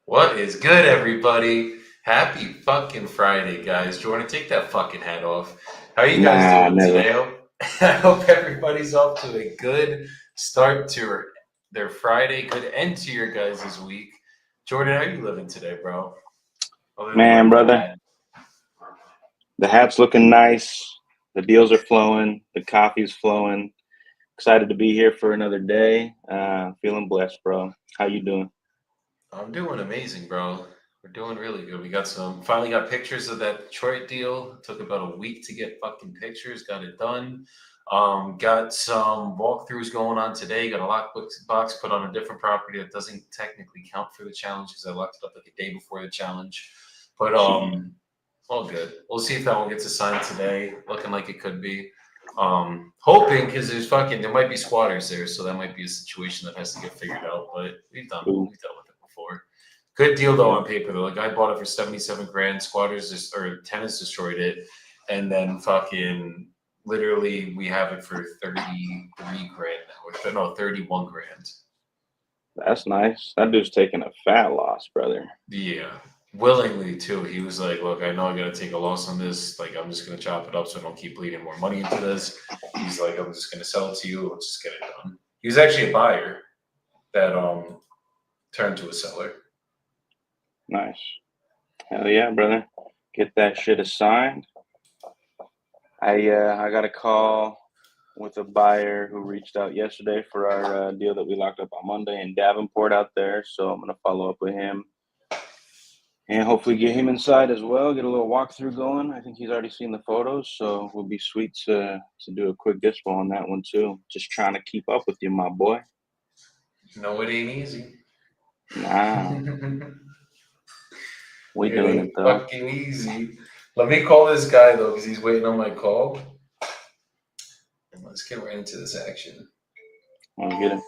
What is good, everybody? Happy fucking Friday, guys. Jordan, take that fucking hat off. How are you guys Nah, doing never. today? I hope everybody's off to a good start to their Friday, good end to your guys' week. Jordan, how are you living today, bro? Other than Man, wearing the brother, hat. the hat's looking nice. The deals are flowing. The coffee's flowing. Excited to be here for another day. Feeling blessed, bro. How you doing? I'm doing amazing, bro. We're doing really good. We got finally got pictures of that Detroit deal. It took about a week to get fucking pictures. Got it done. Got some walkthroughs going on today. Got a box put on a different property that doesn't technically count for the challenge because I locked it up like a day before the challenge. But all good. We'll see if that one gets assigned today. Looking like it could be. Hoping because there might be squatters there, so that might be a situation that has to get figured out. But we've dealt Cool. with it before. Good deal though Yeah. on paper though. The guy bought it for 77 grand. Tenants destroyed it, and then fucking literally we have it for 33 grand now. Or no, 31 grand. That's nice. That dude's taking a fat loss, brother. Yeah. Willingly too. He was like, look, I know I gotta take a loss on this. Like I'm just gonna chop it up so I don't keep bleeding more money into this. He's like, I'm just gonna sell it to you, let's just get it done. He was actually a buyer that turned to a seller. Nice. Hell yeah, brother. Get that shit assigned. I got a call with a buyer who reached out yesterday for our deal that we locked up on Monday in Davenport out there. So I'm gonna follow up with him and hopefully get him inside as well. Get a little walkthrough going. I think he's already seen the photos, so it would be sweet to do a quick dispo on that one too. Just trying to keep up with you, my boy. No, it ain't easy. Nah, we It doing it ain't though. fucking easy. Let me call this guy though, because he's waiting on my call. And let's get right into this action. Let's get it.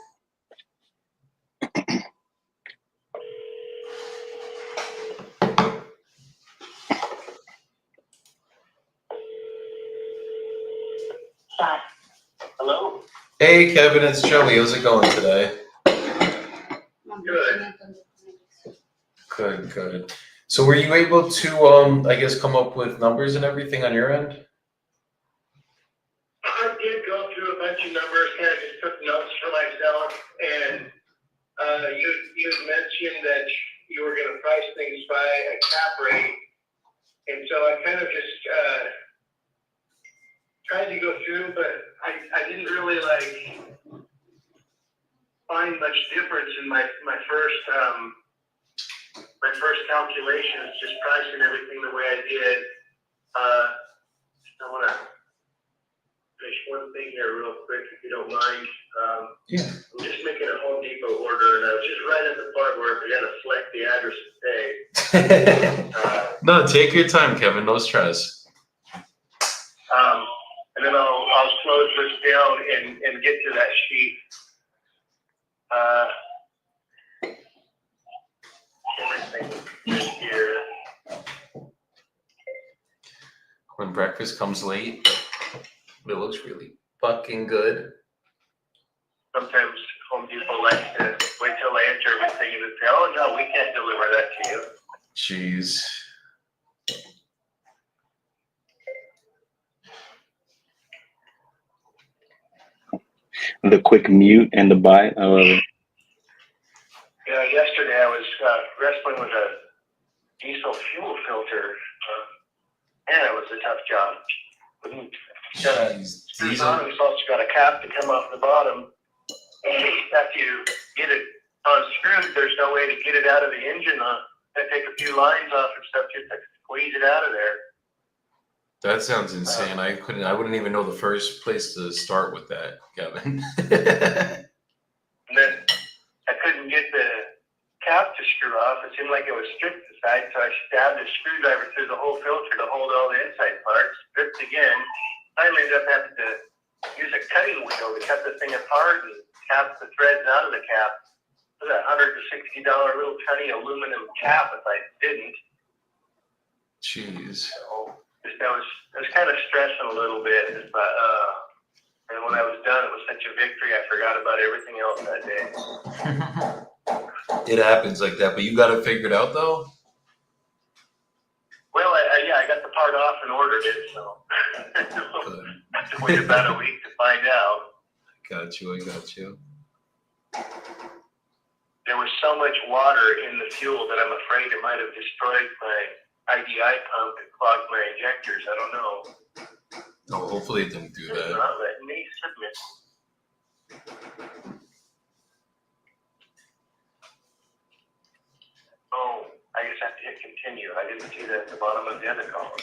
Hello? Hey Kevin, it's Joey. How's it going today? Good. Good. So were you able to I guess come up with numbers and everything on your end? I did go through a bunch of numbers, kind of just took notes for myself, and you had mentioned that you were going to price things by a cap rate, and so I kind of just tried to go through, but I didn't really find much difference in my first calculations, just pricing everything the way I did. I want to finish one thing here real quick, if you don't mind. Yeah. I'm just making a Home Depot order, and I was just right at the part where I got to select the address to pay. No, take your time, Kevin. No stress. And then I'll close this down and get to that sheet. Everything is here. When breakfast comes late, it looks really fucking good. Sometimes Home Depot likes to wait till I enter everything and say, oh no, we can't deliver that to you. Jeez. The quick mute and the bite. I love it. Yeah, yesterday I was wrestling with a diesel fuel filter. And it was a tough job. Screws on, we've also got a cap to come off the bottom. After you get it unscrewed, there's no way to get it out of the engine. I take a few lines off and stuff just to squeeze it out of there. That sounds insane. I wouldn't even know the first place to start with that, Kevin. And then I couldn't get the cap to screw off. It seemed like it was stripped inside, so I stabbed a screwdriver through the whole filter to hold all the inside parts. Stripped again. Finally ended up having to use a cutting wheel to cut the thing apart and cap the threads out of the cap. It was a $160 little tiny aluminum cap if I didn't. Jeez. So I was kind of stressing a little bit, but and when I was done, it was such a victory. I forgot about everything else that day. It happens like that, but you got it figured out though. Well, I got the part off and ordered it, so I have to wait about a week to find out. Got you. I got you. There was so much water in the fuel that I'm afraid it might have destroyed my IDI pump and clogged my injectors. I don't know. Oh, hopefully it didn't do It's that. not letting me submit. Oh, I just have to hit continue. I didn't see that at the bottom of the other column.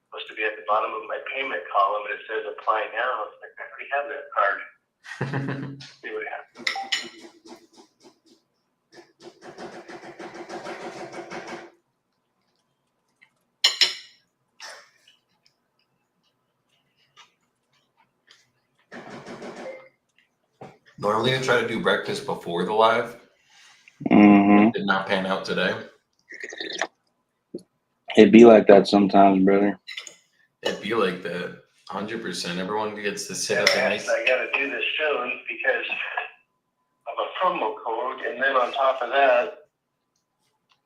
Supposed to be at the bottom of my payment column, and it says apply now. It's like, I already have that card. See what happens. Normally I try to do breakfast before the live. Mm-hmm. Did not pan out today. It'd be like that sometimes, brother. It'd be like that. 100%. Everyone gets to sit at the Yeah, nice. I got to do this soon because of a promo code, and then on top of that,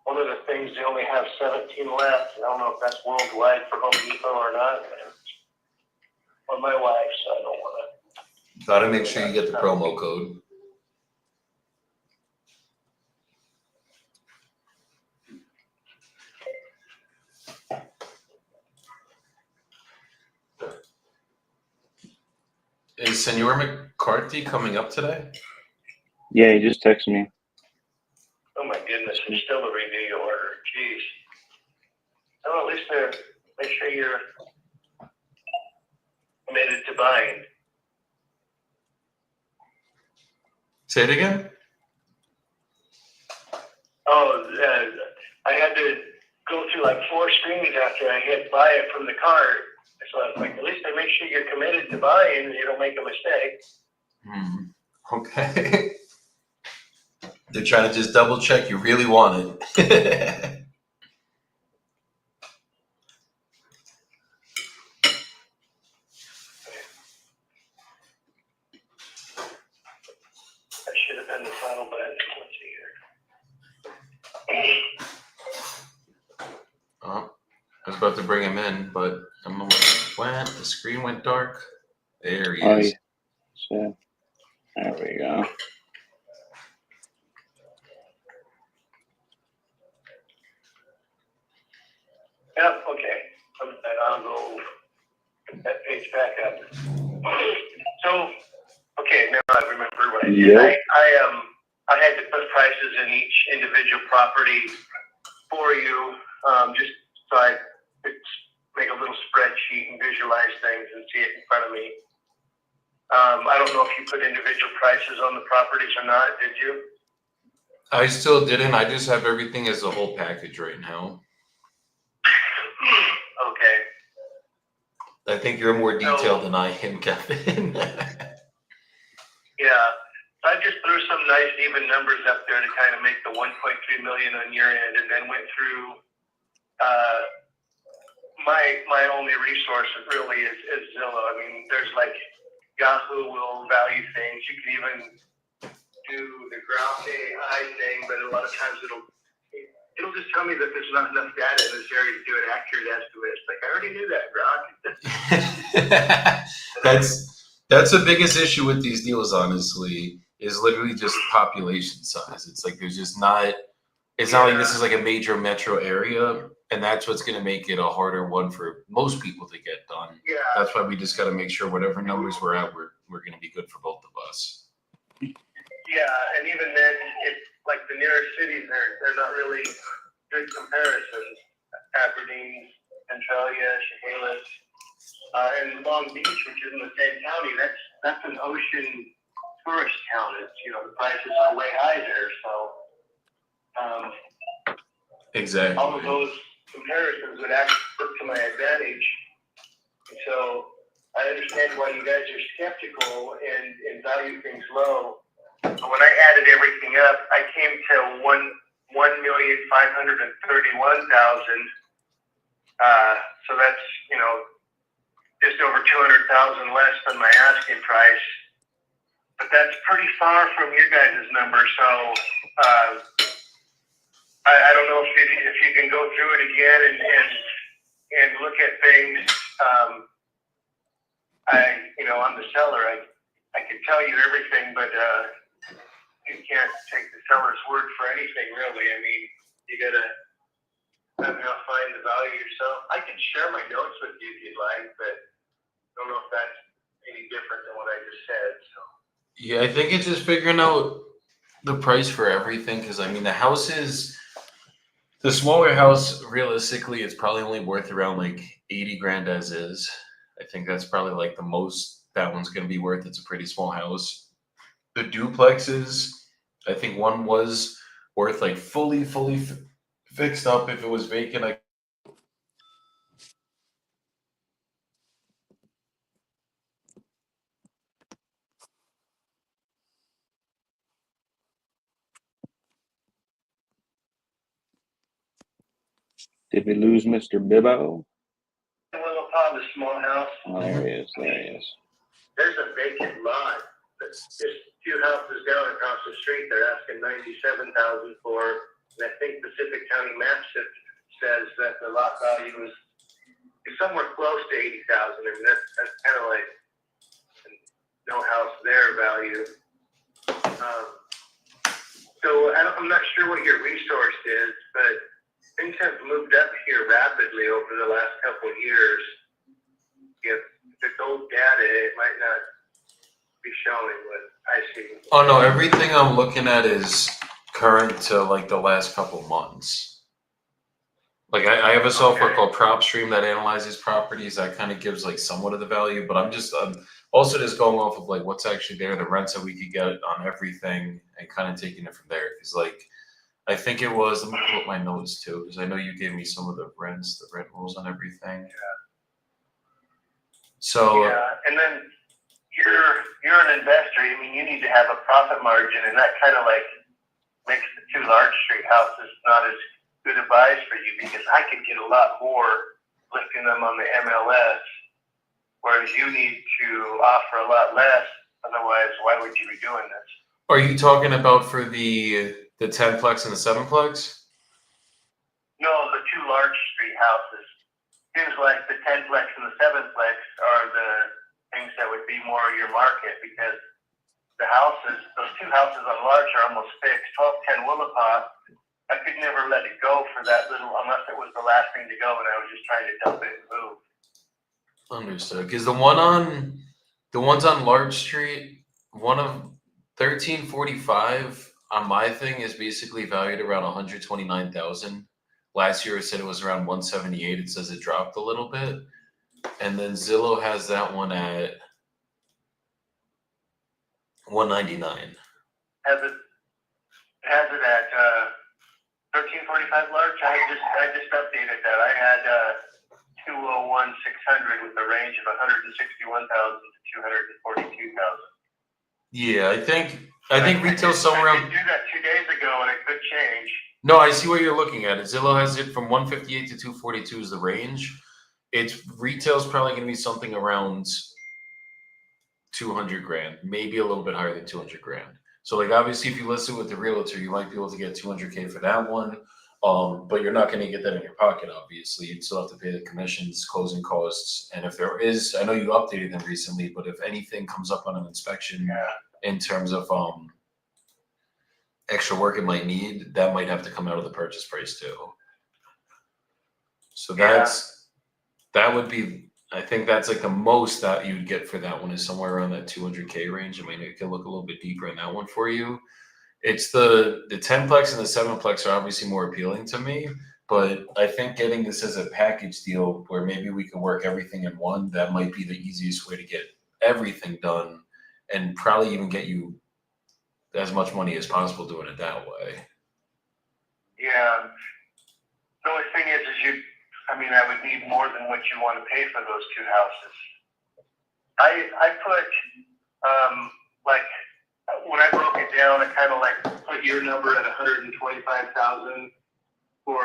one of the things they only have 17 left. I don't know if that's worldwide for Home Depot or not. Or my wife, so I don't want to. Gotta make sure you get the promo code. Is Senor McCarthy coming up today? Yeah, he just texted me. Oh my goodness, there's still a review order. Jeez. Oh, at least make sure you're committed to buying. Say it again? Oh, I had to go through like 4 screens after I hit buy it from the cart. So I was like, at least I make sure you're committed to buying and you don't make a mistake. Okay. They're trying to just double check you really want it. That should have been the final button. Let's see here. Oh, I was about to bring him in, but I don't know what the screen went dark. There he is. So, there we go. Yep, okay. I'll go put that page back up. So, okay, now I remember what I did. Yep. I had to put prices in each individual property for you, just so I could make a little spreadsheet and visualize things and see it in front of me. I don't know if you put individual prices on the properties or not, did you? I still didn't. I just have everything as a whole package right now. Okay. I think you're more detailed than I am, Kevin. Yeah. So I just threw some nice even numbers up there to kind of make the 1.3 million on your end, and then went through my only resource really is Zillow. I mean, there's like Yahoo will value things. You can even do the Ground AI thing, but a lot of times it'll just tell me that there's not enough data in this area to do an accurate estimate. It's like, I already knew that, Grok. That's the biggest issue with these deals, honestly, is literally just population size. It's like there's just not. It's not like this is like a major metro area, and that's what's going to make it a harder one for most people to get done. Yeah. That's why we just got to make sure whatever numbers we're at, we're going to be good for both of us. Yeah, and even then, it's like the nearest cities, they're not really good comparisons. Aberdeen, Centralia, Chehalis, and Long Beach, which is in the same county, that's an ocean tourist town. It's, the prices are way high there, so Exactly. all of those comparisons would actually work to my advantage. And so I understand why you guys are skeptical and value things low. But when I added everything up, I came to 1,531,000. So that's just over 200,000 less than my asking price. but that's pretty far from your guys' number. So I don't know if you can go through it again and look at things. I'm the seller. I can tell you everything, but you can't take the seller's word for anything, really. I mean, you gotta find the value yourself. I can share my notes with you if you'd like, but I don't know if that's any different than what I just said. So. Yeah, I think it's just figuring out the price for everything. Because I mean, the smaller house, realistically, it's probably only worth around like 80 grand as is. I think that's probably like the most that one's going to be worth. It's a pretty small house. The duplexes, I think one was worth like fully fixed up. If it was vacant, Did we lose Mr. Bibbo? Little Pond, the small house. Oh, there he is. There he is. There's a vacant lot. That's just 2 houses down across the street. They're asking $97,000 for. And I think Pacific County Maps says that the lot value is somewhere close to $80,000. I mean, that's kind of like no house there value. So I'm not sure what your resource is, but things have moved up here rapidly over the last couple of years. If it's old data, it might not be showing what I see. oh no, everything I'm looking at is current to like the last couple months. Like I have a software called PropStream that analyzes properties that kind of gives like somewhat of the value, but I'm also just going off of like what's actually there, the rents that we could get on everything, and kind of taking it from there. Because like I think it was, let me pull up my notes too, because I know you gave me some of the rent rolls on everything. Yeah. So and then you're an investor. I mean, you need to have a profit margin, and that kind of like makes the 2 large street houses not as good a buys for you, because I could get a lot more listing them on the MLS, whereas you need to offer a lot less. Otherwise, why would you be doing this? are you talking about for the 10-plex and the 7-plex? No, the 2 large street houses. Seems like the 10-plex and the 7-plex are the things that would be more your market, because the houses, those 2 houses on large are almost fixed. 1210 Willapa, I could never let it go for that little, unless it was the last thing to go and I was just trying to dump it and move. Understood. Because the ones on Large Street, one of 1345 on my thing is basically valued around 129,000. Last year it said it was around 178. It says it dropped a little bit. And then Zillow has that one at 199. Has it at 1345 large? I just updated that. I had 201,600 with a range of 161,000 to 242,000. Yeah, I think retail somewhere I around. did do that 2 days ago, and it could change. No, I see what you're looking at. Zillow has it from 158 to 242 is the range. It's retail's probably going to be something around 200 grand, maybe a little bit higher than 200 grand. So like obviously if you list it with the realtor, you might be able to get 200K for that one. But you're not going to get that in your pocket, obviously. You'd still have to pay the commissions, closing costs. And if there is, I know you updated them recently, but if anything comes up on an inspection in terms of extra work it might need, that might have to come out of the purchase price too. So that would be, I think that's like the most that you'd get for that one is somewhere around that 200K range. I mean, it can look a little bit deeper in that one for you. It's the 10-plex and the 7-plex are obviously more appealing to me, but I think getting this as a package deal where maybe we can work everything in one, that might be the easiest way to get everything done and probably even get you as much money as possible doing it that way. Yeah. The only thing is I would need more than what you want to pay for those 2 houses. I put, like, when I broke it down, I kind of like put your number at 125,000 for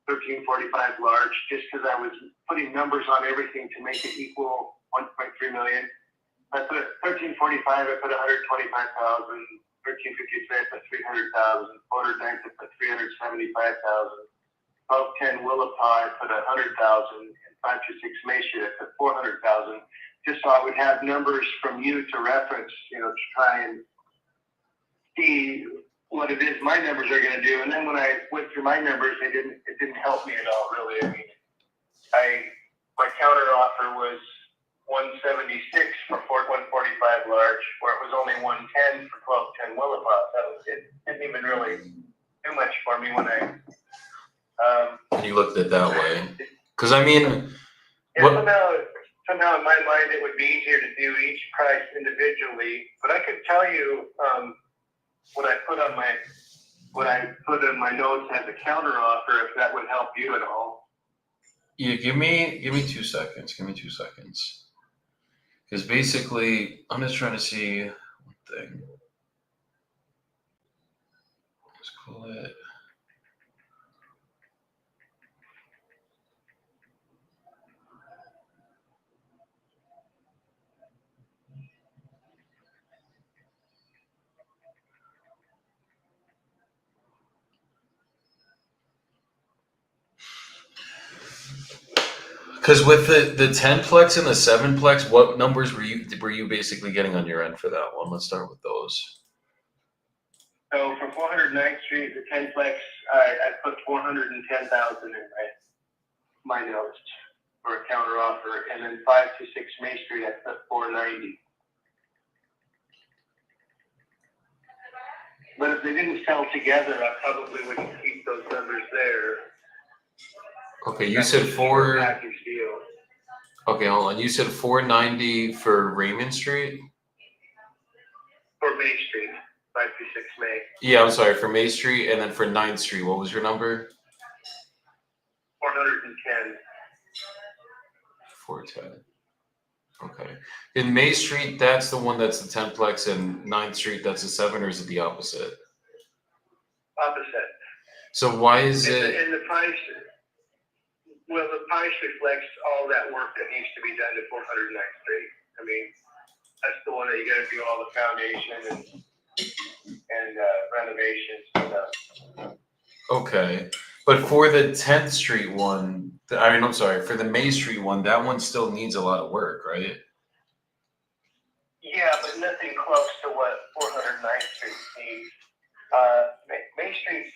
1345 large, just because I was putting numbers on everything to make it equal 1.3 million. I put 1345. I put 125,000. 1353. I put 300,000. 409. I put 375,000. 1210 Willapa. I put 100,000. And 526 May Street. I put 400,000. Just so I would have numbers from you to reference, to try and see what it is my numbers are going to do. And then when I went through my numbers, it didn't help me at all, really. I mean, my counter offer was 176 for 145 large, where it was only 110 for 1210 Willapa. It didn't even really do much for me when I. You looked at it that way, because I mean, somehow in my mind it would be easier to do each price individually. But I could tell you what I put in my notes as a counter offer, if that would help you at all. Yeah, give me 2 seconds. Give me 2 seconds. Because basically, I'm just trying to see one thing. Let's call it. Because with the 10plex and the 7plex, what numbers were you basically getting on your end for that one? Let's start with those. So for 409th Street, the 10plex, I put 410,000 in my notes for a counter offer, and then 526 May Street, I put 490. But if they didn't sell together, I probably wouldn't keep those numbers there. Okay, you said four. Package deal. Okay, hold on. You said 490 for Raymond Street. For May Street, 526 May. Yeah, I'm sorry, for May Street, and then for 9th Street, what was your number? 410. 410. Okay. In May Street, that's the one that's the 10plex, and 9th Street, that's the 7, or is it the opposite? Opposite. So why is it? And the price, well, the price reflects all that work that needs to be done to 409th Street. I mean, that's the one that you got to do all the foundation and renovations and stuff. Okay. But for the 10th Street one, I'm sorry, for the May Street one, that one still needs a lot of work, right? Yeah, but nothing close to what 409th Street needs. May Street's,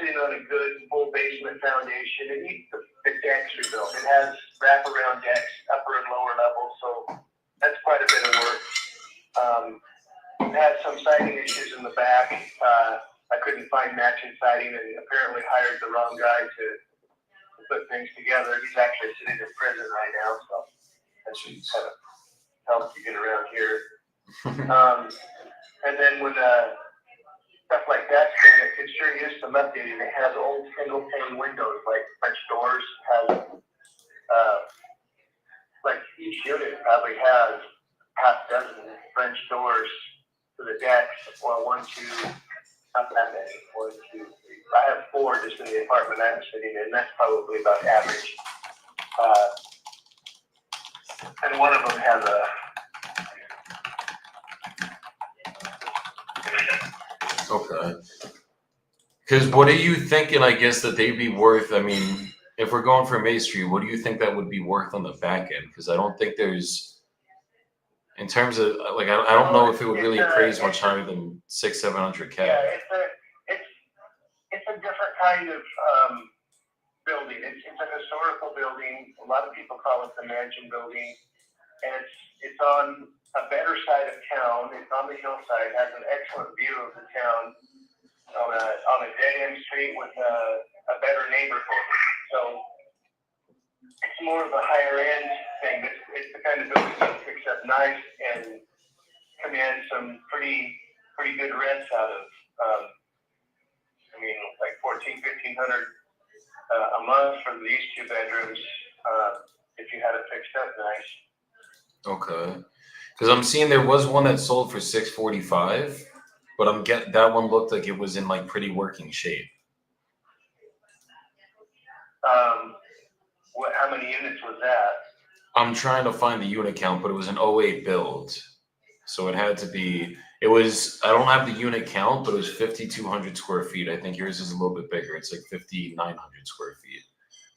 sitting on a good full basement foundation. It needs the decks rebuilt. It has wraparound decks, upper and lower level, so that's quite a bit of work. It had some siding issues in the back. I couldn't find matching siding and apparently hired the wrong guy to put things together. He's actually sitting in prison right now, so that should kind of help you get around here. And then when stuff like that's done, it sure is some updating. It has old single pane windows, like French doors. Has like each unit probably has half dozen French doors to the decks. Well, 1, 2, not that many. 1, 2, 3. I have 4 just in the apartment I'm sitting in. That's probably about average. And one of them has a. Okay. Because what are you thinking, I guess, that they'd be worth? I mean, if we're going for May Street, what do you think that would be worth on the back end? Because I don't think there's, in terms of, like, I don't know if it would really appraise much higher than 600-700K. Yeah, it's a different kind of building. It's a historical building. A lot of people call it the mansion building, and it's on a better side of town. It's on the hillside. Has an excellent view of the town on a dead end street with a better neighborhood. So it's more of a higher end thing. It's the kind of building that picks up nice and commands some pretty good rents out of. I mean, like $1,400-1,500 a month for these 2 bedrooms. If you had it fixed up nice. Okay. Because I'm seeing there was one that sold for $645, but that one looked like it was in like pretty working shape. How many units was that? I'm trying to find the unit count, but it was an 08 build. So it had to be. It was. I don't have the unit count, but it was 5,200 square feet. I think yours is a little bit bigger. It's like 5,900 square feet,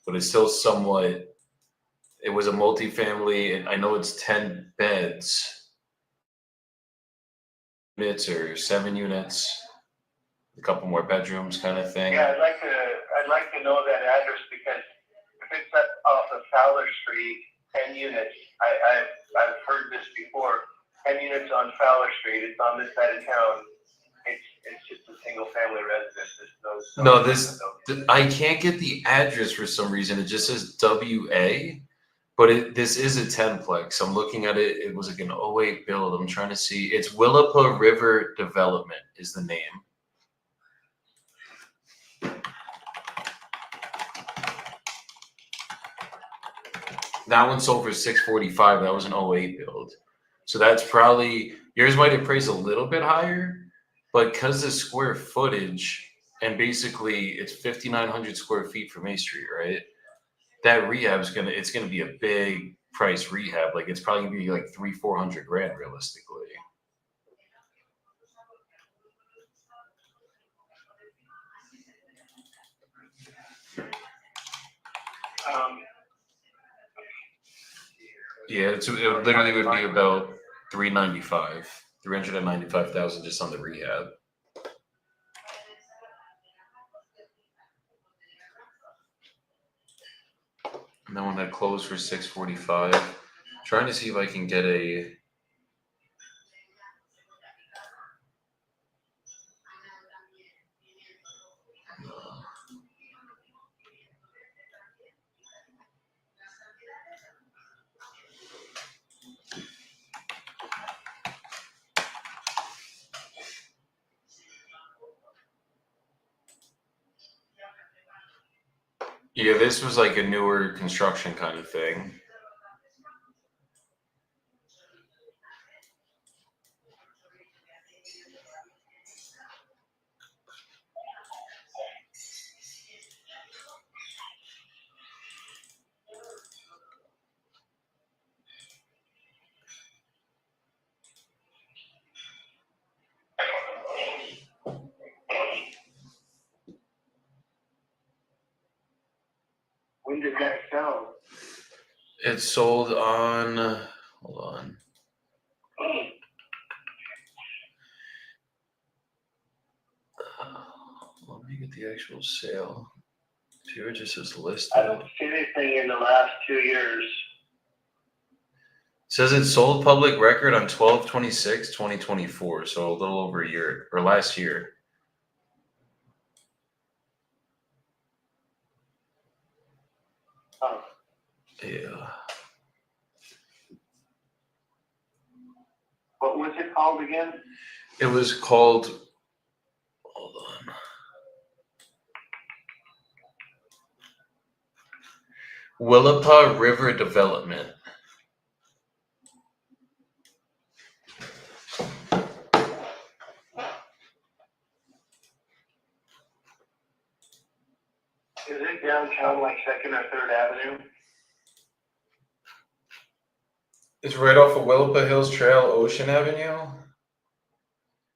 but it's still somewhat. It was a multifamily, and I know it's 10 beds, units or 7 units, a couple more bedrooms, kind of thing. Yeah, I'd like to know that address because if it's up off of Fowler Street, 10 units. I've heard this before. 10 units on Fowler Street. It's on this side of town. It's just a single family residence. There's No, I can't get the address for some reason. It just says WA, but this is a 10-plex. I'm looking at it. It was like an '08 build. I'm trying to see. It's Willapa River Development is the name. That one sold for $645. That was an '08 build. So that's probably, yours might appraise a little bit higher, but because the square footage, and basically it's 5,900 square feet for Masonry, right? That rehab's it's gonna be a big price rehab. Like it's probably gonna be like 300-400 grand realistically. Yeah, it literally would be about 395,000 just on the rehab. And that one that closed for 645. Trying to see if I can get a. Yeah, this was like a newer construction kind of thing. When did that sell? It sold on. Hold on. Let me get the actual sale. Here it just says listed. I don't see anything in the last 2 years. It says it sold public record on 12/26/2024, so a little over a year or last year. Oh. Yeah. What was it called again? It was called. Hold on. Willapa River Development. Is it downtown like 2nd or 3rd Avenue? It's right off of Willapa Hills Trail, Ocean Avenue.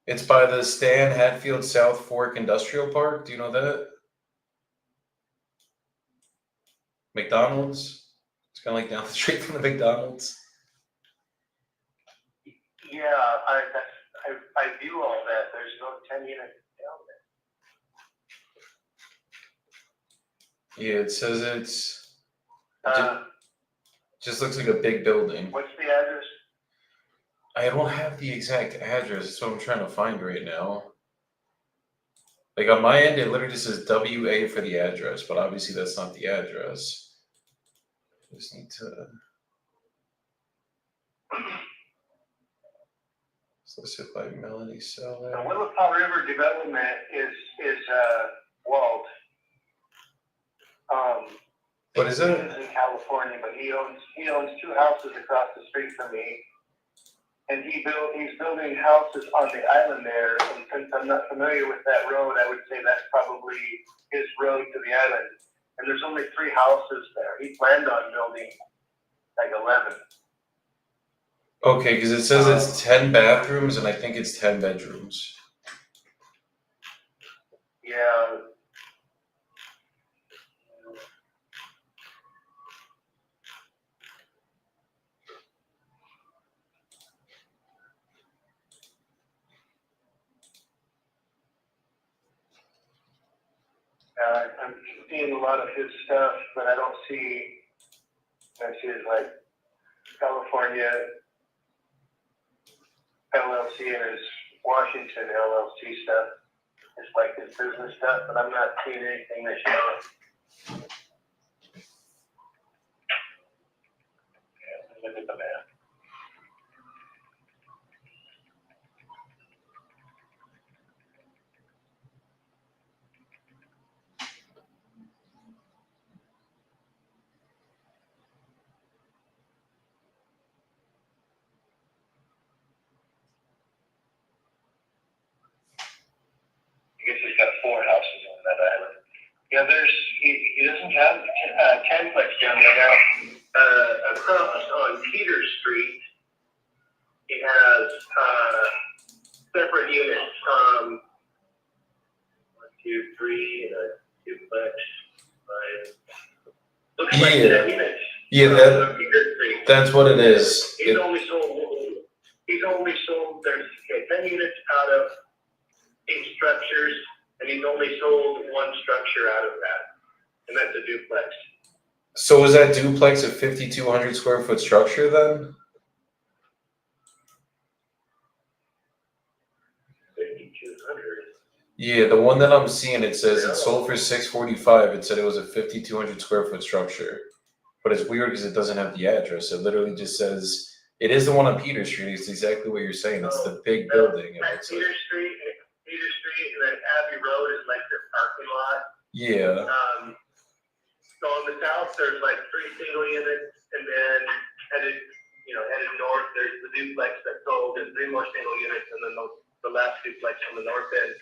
It's by the Stan Hatfield South Fork Industrial Park. Do you know that? McDonald's. It's kind of like down the street from the McDonald's. Yeah, I view all that. There's no 10 units down there. Yeah, it says it's. Just looks like a big building. What's the address? I don't have the exact address. That's what I'm trying to find right now. Like on my end, it literally just says WA for the address, but obviously that's not the address. Just need to. It's listed by Melanie Seller. The Willapa River Development is Walt. What is He it? lives in California, but he owns 2 houses across the street from me. And he's building houses on the island there. And since I'm not familiar with that road, I would say that's probably his road to the island. And there's only 3 houses there. He planned on building like 11. Okay, because it says it's 10 bathrooms and I think it's 10 bedrooms. Yeah. I'm seeing a lot of his stuff, but I see his like California LLC and his Washington LLC stuff. It's like his business stuff, but I'm not seeing anything that shows. Look at the map. I guess he's got 4 houses on that island. Yeah, he doesn't have 10-plex down there now. Across on Peter Street, he has separate units. 1, 2, 3, and a duplex. 5. Looks like 10 units. Yeah, on Peter Street. that's what it is. He's only sold. There's 10 units out of 8 structures, and he's only sold 1 structure out of that, and that's a duplex. So is that duplex a 5,200 square foot structure then? 5,200. Yeah, the one that I'm seeing, it says it sold for $645. It said it was a 5,200 square foot structure, but it's weird because it doesn't have the address. It literally just says it is the one on Peter Street. It's exactly what you're saying. It's the big building. That's Peter Street, and then Abbey Road is like their parking lot. Yeah. So on the south, there's like 3 single units, and then headed north, there's the duplex that sold, and 3 more single units, and then the last duplex on the north end.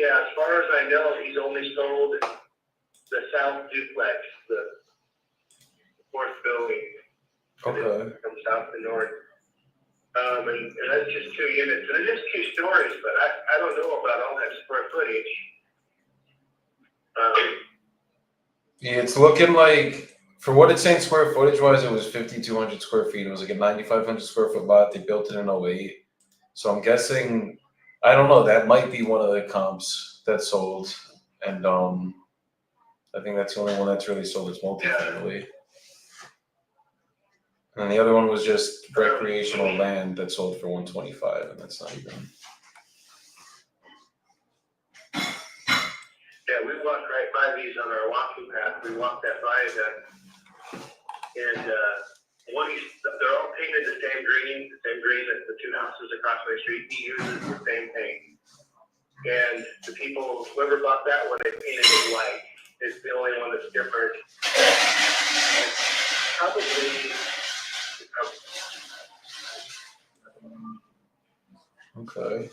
As far as I know, he's only sold the south duplex, the 4th building. Okay. From south to north. And that's just 2 units. And it is 2 stories, but I don't know about all that square footage. Yeah, it's looking like, for what it's saying square footage wise, it was 5,200 square feet. It was like a 9,500 square foot lot. They built it in 08. So I'm guessing, I don't know, that might be one of the comps that sold. And I think that's the only one that's really sold. It's multifamily. And the other one was just recreational land that sold for 125, and that's not even. Yeah, we walked right by these on our walking path. We walked that by them, and they're all painted the same green as the 2 houses across my street. He uses the same paint, and the people, whoever bought that one, they painted it white. It's the only one that's different. And probably. Okay.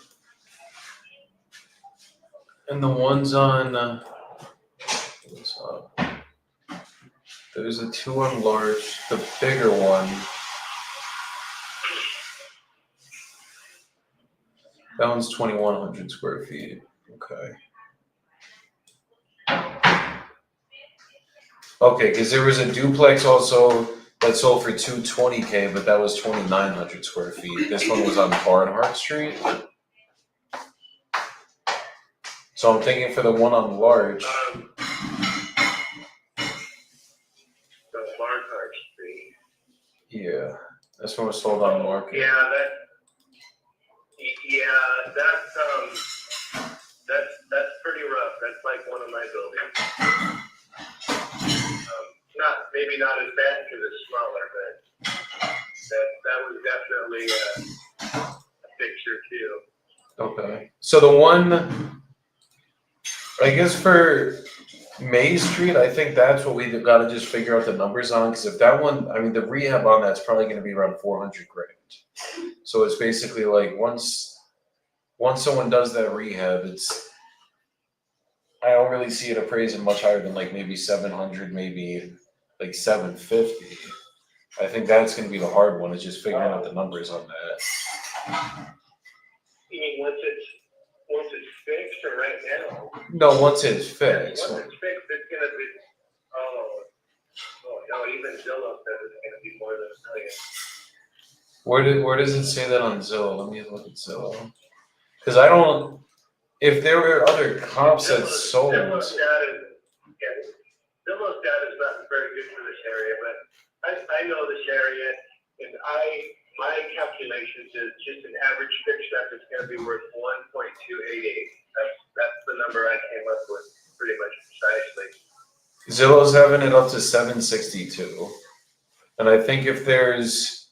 And the ones on, what's up? There's a 2 on large, the bigger one. That one's 2,100 square feet. Okay. Okay, because there was a duplex also that sold for $220K, but that was 2,900 square feet. This one was on Barnhart Street. So I'm thinking for the one on large. The Barnhart Street. Yeah, this one was sold on market. Yeah, that's pretty rough. That's like one of my buildings. Maybe not as bad because it's smaller, but that was definitely a picture too. Okay. So the one, I guess for May Street, I think that's what we got to just figure out the numbers on. Because if that one, I mean, the rehab on that's probably going to be around $400,000. So it's basically like once someone does that rehab, I don't really see it appraising much higher than like maybe 700, maybe like 750. I think that's going to be the hard one. Is just figuring out the numbers on that. You mean once it's fixed or right now? No, once it's fixed. Once it's fixed, it's gonna be, no, even Zillow says it's gonna be more than $1 million. Where does it say that on Zillow? Let me look at Zillow. Because I don't. If there were other comps that sold. Zillow's data is not very good for this area, but I know this area, and my calculations is just an average fixed rent is going to be worth 1.288. That's the number I came up with, pretty much precisely. Zillow's having it up to 762, and I think if there's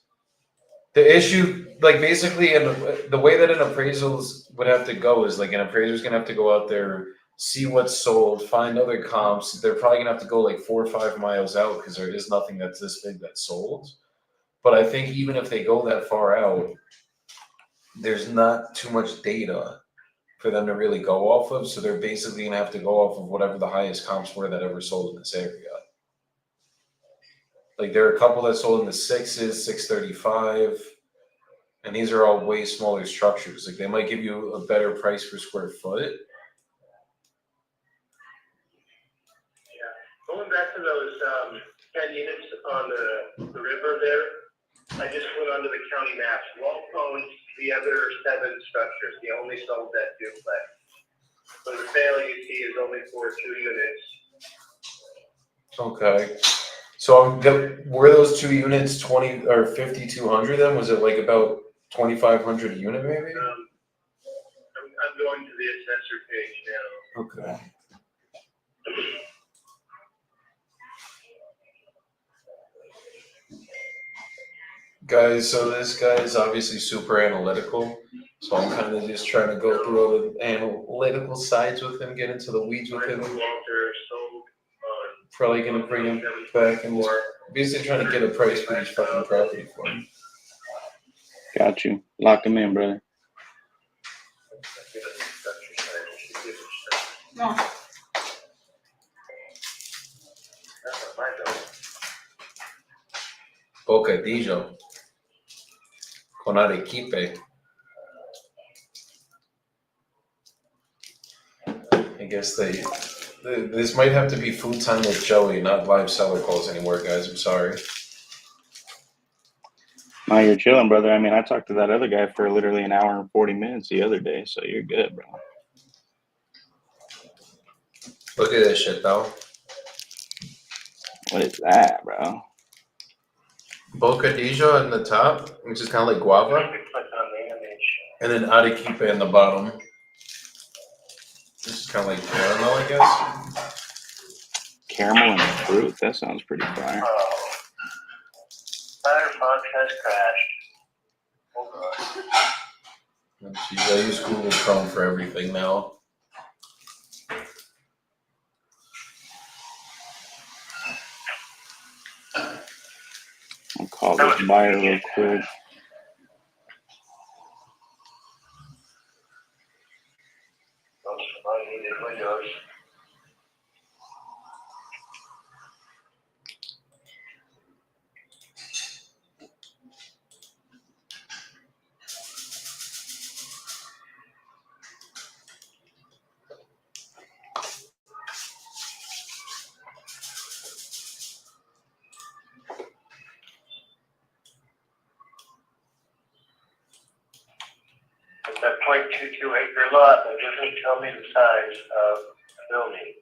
the issue, like basically, and the way that an appraisal would have to go is like an appraiser's gonna have to go out there, see what's sold, find other comps. They're probably gonna have to go like 4 or 5 miles out because there is nothing that's this big that's sold. But I think even if they go that far out, there's not too much data for them to really go off of. So they're basically gonna have to go off of whatever the highest comps were that ever sold in this area. Like there are a couple that sold in the 6s, 635, and these are all way smaller structures. Like they might give you a better price per square foot. Yeah, going back to those 10 units on the river there, I just went onto the county maps. Walt owns the other 7 structures. He only sold that duplex. So the sale you see is only for 2 units. Okay. So were those 2 units 20 or 5,200 then? Was it like about 2,500 a unit maybe? I'm going to the assessor page now. Okay. Guys, so this guy is obviously super analytical. So I'm kind of just trying to go through all the analytical sides with him, get into the weeds with him. Walter sold on Probably gonna bring him back and just basically trying to get a price for each fucking property for him. Got you. Lock him in, brother. No. Bocadillo con arequipe. I guess this might have to be food time with Joey, not live seller calls anymore, guys. I'm sorry. No, you're chilling, brother. I mean, I talked to that other guy for literally an hour and 40 minutes the other day, so you're good, bro. Look at this shit, though. What is that, bro? Bocadillo in the top, which is kind of like guava, and then arequipe in the bottom. This is kind of like caramel, I guess. Caramel and fruit? That sounds pretty fire. Firefox has crashed. Hold on. Jeez, I use Google Chrome for everything now. I'll call this buyer real quick. Those unneeded windows. It's that 0.22 acre lot that doesn't tell me the size of the building.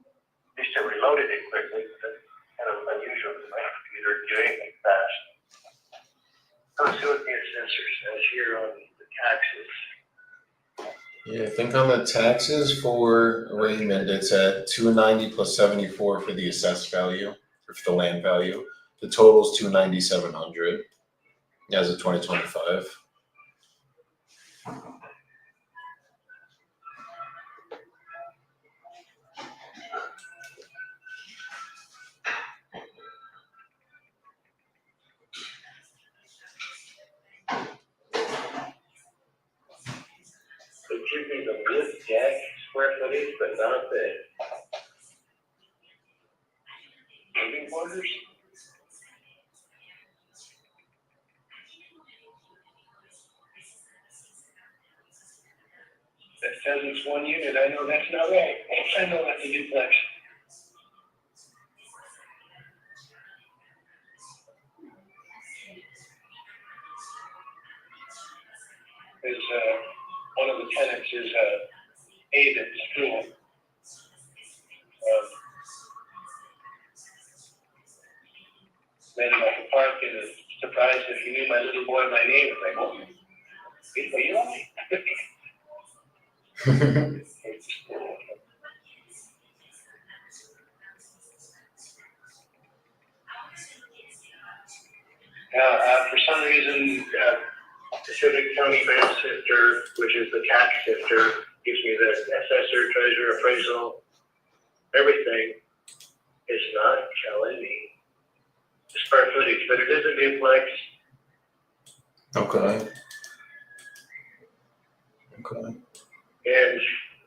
At least it reloaded it quickly, but that's kind of unusual for my computer to do anything fast. Let's see what the assessor says here on the taxes. Yeah, I think on the taxes for Raymond, it's at 290 plus 74 for the assessed value, or for the land value. The total's 290,700 as of 2025. It gives me the wood deck square footage, but not the living quarters. quarters. That says it's 1 unit. I know that's not right. I know that's a duplex. Is one of the tenants is aide at school. Met him at the park and was surprised if he knew my little boy by name. It's like, oh, he's Eli. For some reason, Pacific County Bank Sifter, which is the tax sifter, gives me the assessor, treasurer, appraisal, everything. It's not telling me the square footage, but it is a duplex. Okay. Okay. And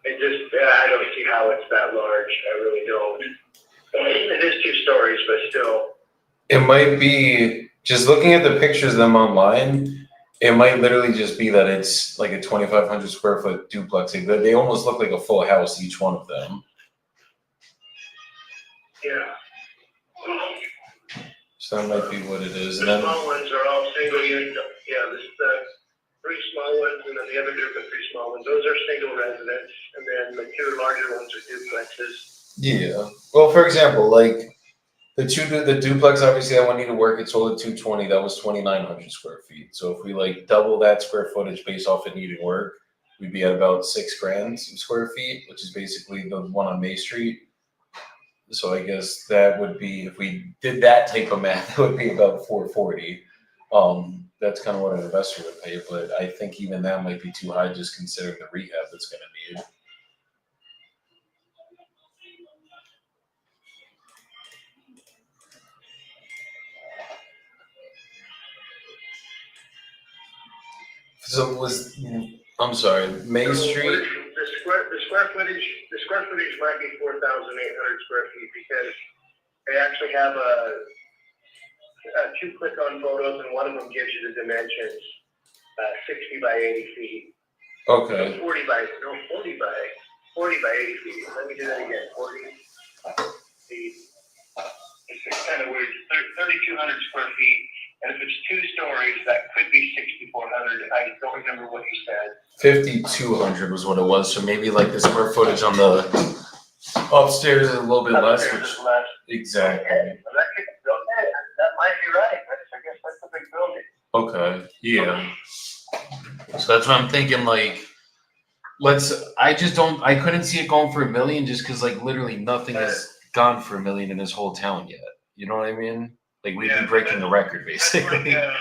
it just, I don't see how it's that large. I really don't. It is 2 stories, but still. It might be, just looking at the pictures of them online, it might literally just be that it's like a 2,500 square foot duplex. They almost look like a full house, each one of them. Yeah. So that might be what it is. And The then, small ones are all single unit. Yeah, this is the 3 small ones, and then the other group of 3 small ones. Those are single residents, and then the 2 larger ones are duplexes. yeah. Well, for example, like the duplex, obviously that one needed work. It sold at 220. That was 2,900 square feet. So if we like double that square footage based off it needing work, we'd be at about 6 grand square feet, which is basically the one on May Street. So I guess that would be, if we did that type of math, it would be about 440. That's kind of what an investor would pay, but I think even that might be too high, just considering the rehab that's going to need. So I'm sorry, May Street. The square footage might be 4,800 square feet because they actually have a 2 click-on photos, and one of them gives you the dimensions, 60 by 80 feet. Okay. 40 by 80 feet. Let me do that again. 40 feet. It's kind of weird. 3,200 square feet. And if it's 2 stories, that could be 6,400. I don't remember what you said. 5,200 was what it was. So maybe like the square footage on the upstairs is a little bit less. Upstairs is less. Exactly. Okay. Well, that might be right. I guess that's a big building. Okay. Yeah. So that's what I'm thinking. Like, I couldn't see it going for $1 million just because like literally nothing has gone for $1 million in this whole town yet. You know what I mean? Like we'd be breaking the record basically. Yeah,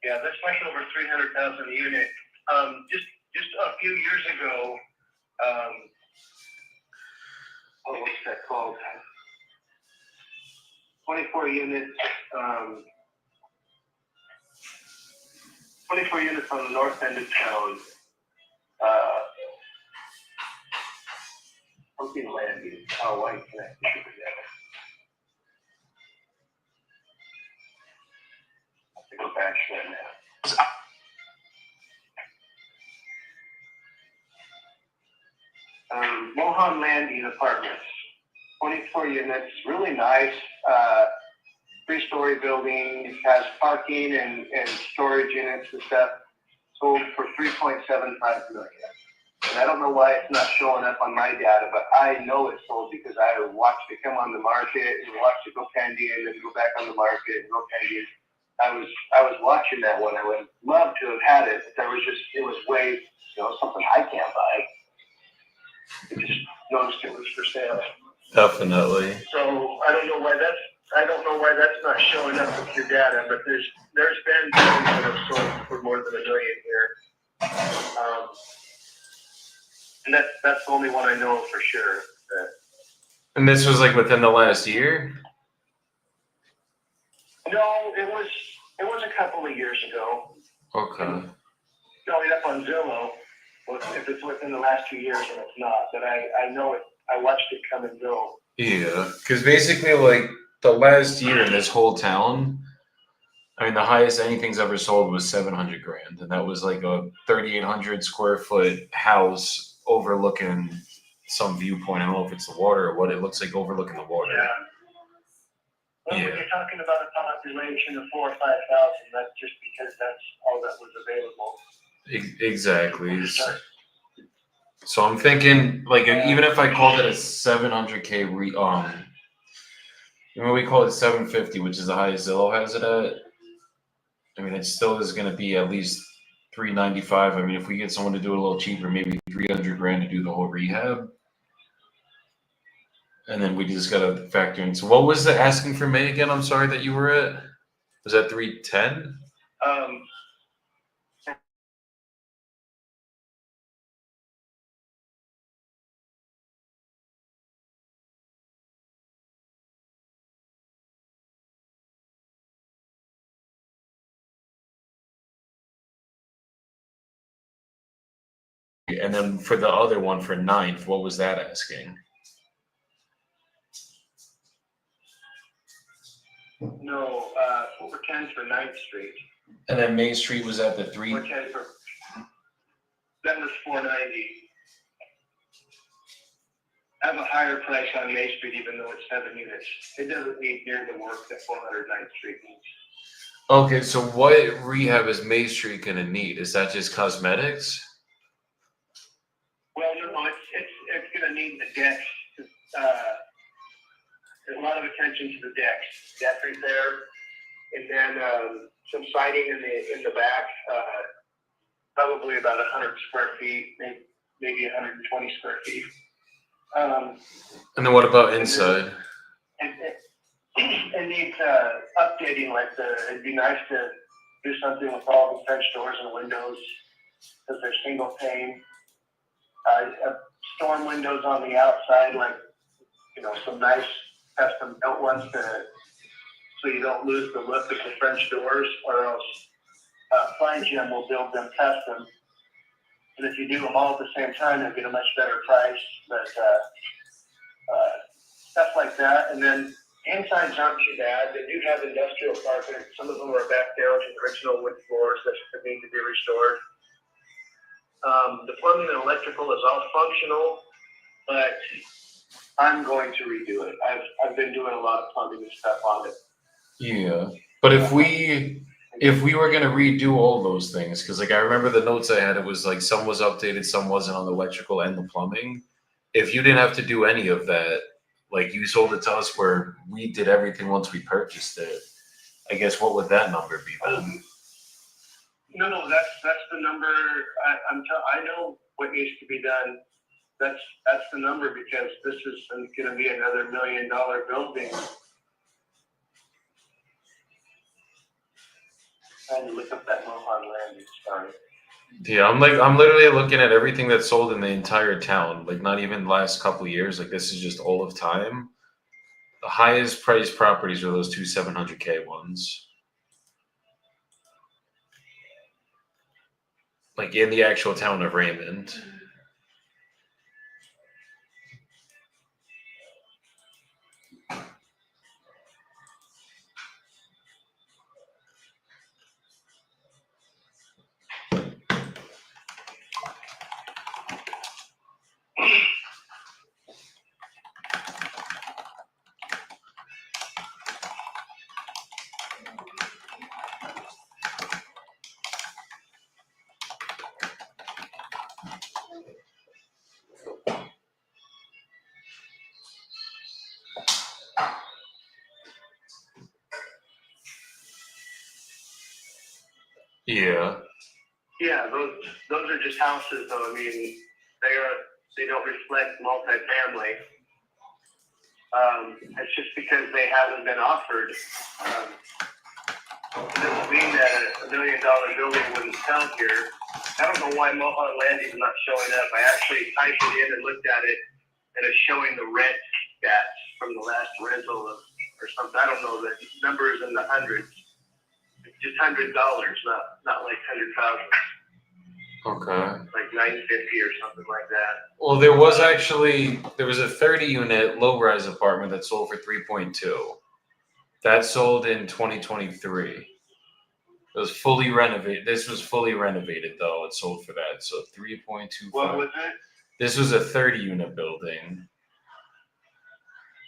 that's like over 300,000 a unit. Just a few years ago, what's that called? 24 units. 24 units on the north end of town. Something land use. Oh, why you connect the sugar together? Go back to that now. Mohan Landy Apartments, 24 units, really nice, 3-story building, has parking and storage units and stuff, sold for $3.75 million. And I don't know why it's not showing up on my data, but I know it's sold because I watched it come on the market and watched it go Pandian and go back on the market and go Pandian. I was watching that one. I would love to have had it, but it was way, something I can't buy. I just noticed it was for sale. Definitely. So I don't know why that's not showing up with your data, but there's been buildings that have sold for more than $1 million here. And that's the only one I know for sure. And this was like within the last year? No, it was a couple of years ago. Okay. Showing up on Zillow, if it's within the last 2 years, and it's not. But I know it. I watched it come and go Yeah, because basically, like the last year in this whole town, I mean, the highest anything's ever sold was 700 grand, and that was like a 3,800 square foot house overlooking some viewpoint. I don't know if it's the water or what. It looks like overlooking the water. Yeah. Well, when Yeah. you're talking about a population of 4,000 or 5,000, that's just because that's all that was available. Exactly. So I'm thinking, like, even if I called it a 700K you know, we call it 750, which is the highest Zillow has it at. I mean, it still is going to be at least 395. I mean, if we get someone to do it a little cheaper, maybe 300 grand to do the whole rehab, and then we just got to factor in. So, what was the asking for May again? I'm sorry that you were at. Was that 310? Um, And then for the other one for Ninth, what was that asking? no, 410 for 9th Street. And then Main Street was at the 3. 410 for, that was 490. I have a higher price on Main Street, even though it's 7 units. It doesn't need near the work that 409th Street needs. Okay, so what rehab is Main Street going to need? Is that just cosmetics? Well, no, it's going to need the decks. There's a lot of attention to the decks. Deck right there, and then some siding in the back. Probably about 100 square feet, maybe 120 square feet. And then what about inside? It needs updating. It'd be nice to do something with all the French doors and windows because they're single pane. Storm windows on the outside, some nice custom built ones so you don't lose the look of the French doors, or else Fine Gem will build them custom. And if you do them all at the same time, you'll get a much better price. But stuff like that. And then insides aren't too bad. They do have industrial carpet. Some of them are back down to the original wood floors that need to be restored. The plumbing and electrical is all functional, but I'm going to redo it. I've been doing a lot of plumbing and stuff on it. Yeah, but if we were gonna redo all those things, because like I remember the notes I had, it was like some was updated, some wasn't on the electrical and the plumbing. If you didn't have to do any of that, like you sold it to us where we did everything once we purchased it, I guess what would that number be then? No, that's the number. I know what needs to be done. That's the number, because this is going to be another $1 million building. Trying to look up that Mohan Landing started. Yeah, I'm literally looking at everything that's sold in the entire town, like not even the last couple of years, like this is just all of time. The highest priced properties are those two 700K ones. Like in the actual town of Raymond. Yeah. Yeah, those are just houses, though. I mean, they don't reflect multifamily. It's just because they haven't been offered. It doesn't mean that a $1 million building wouldn't sell here. I don't know why Mohan Landing is not showing up. I actually typed it in and looked at it, and it's showing the rent stats from the last rental or something. I don't know. The number is in the hundreds. It's just $100, not like 100,000. Okay. like 950 or something like that. Well, there was a 30-unit low-rise apartment that sold for 3.2. That sold in 2023. It was fully renovated. This was fully renovated though. It sold for that. So 3.25. What was it? This was a 30-unit building.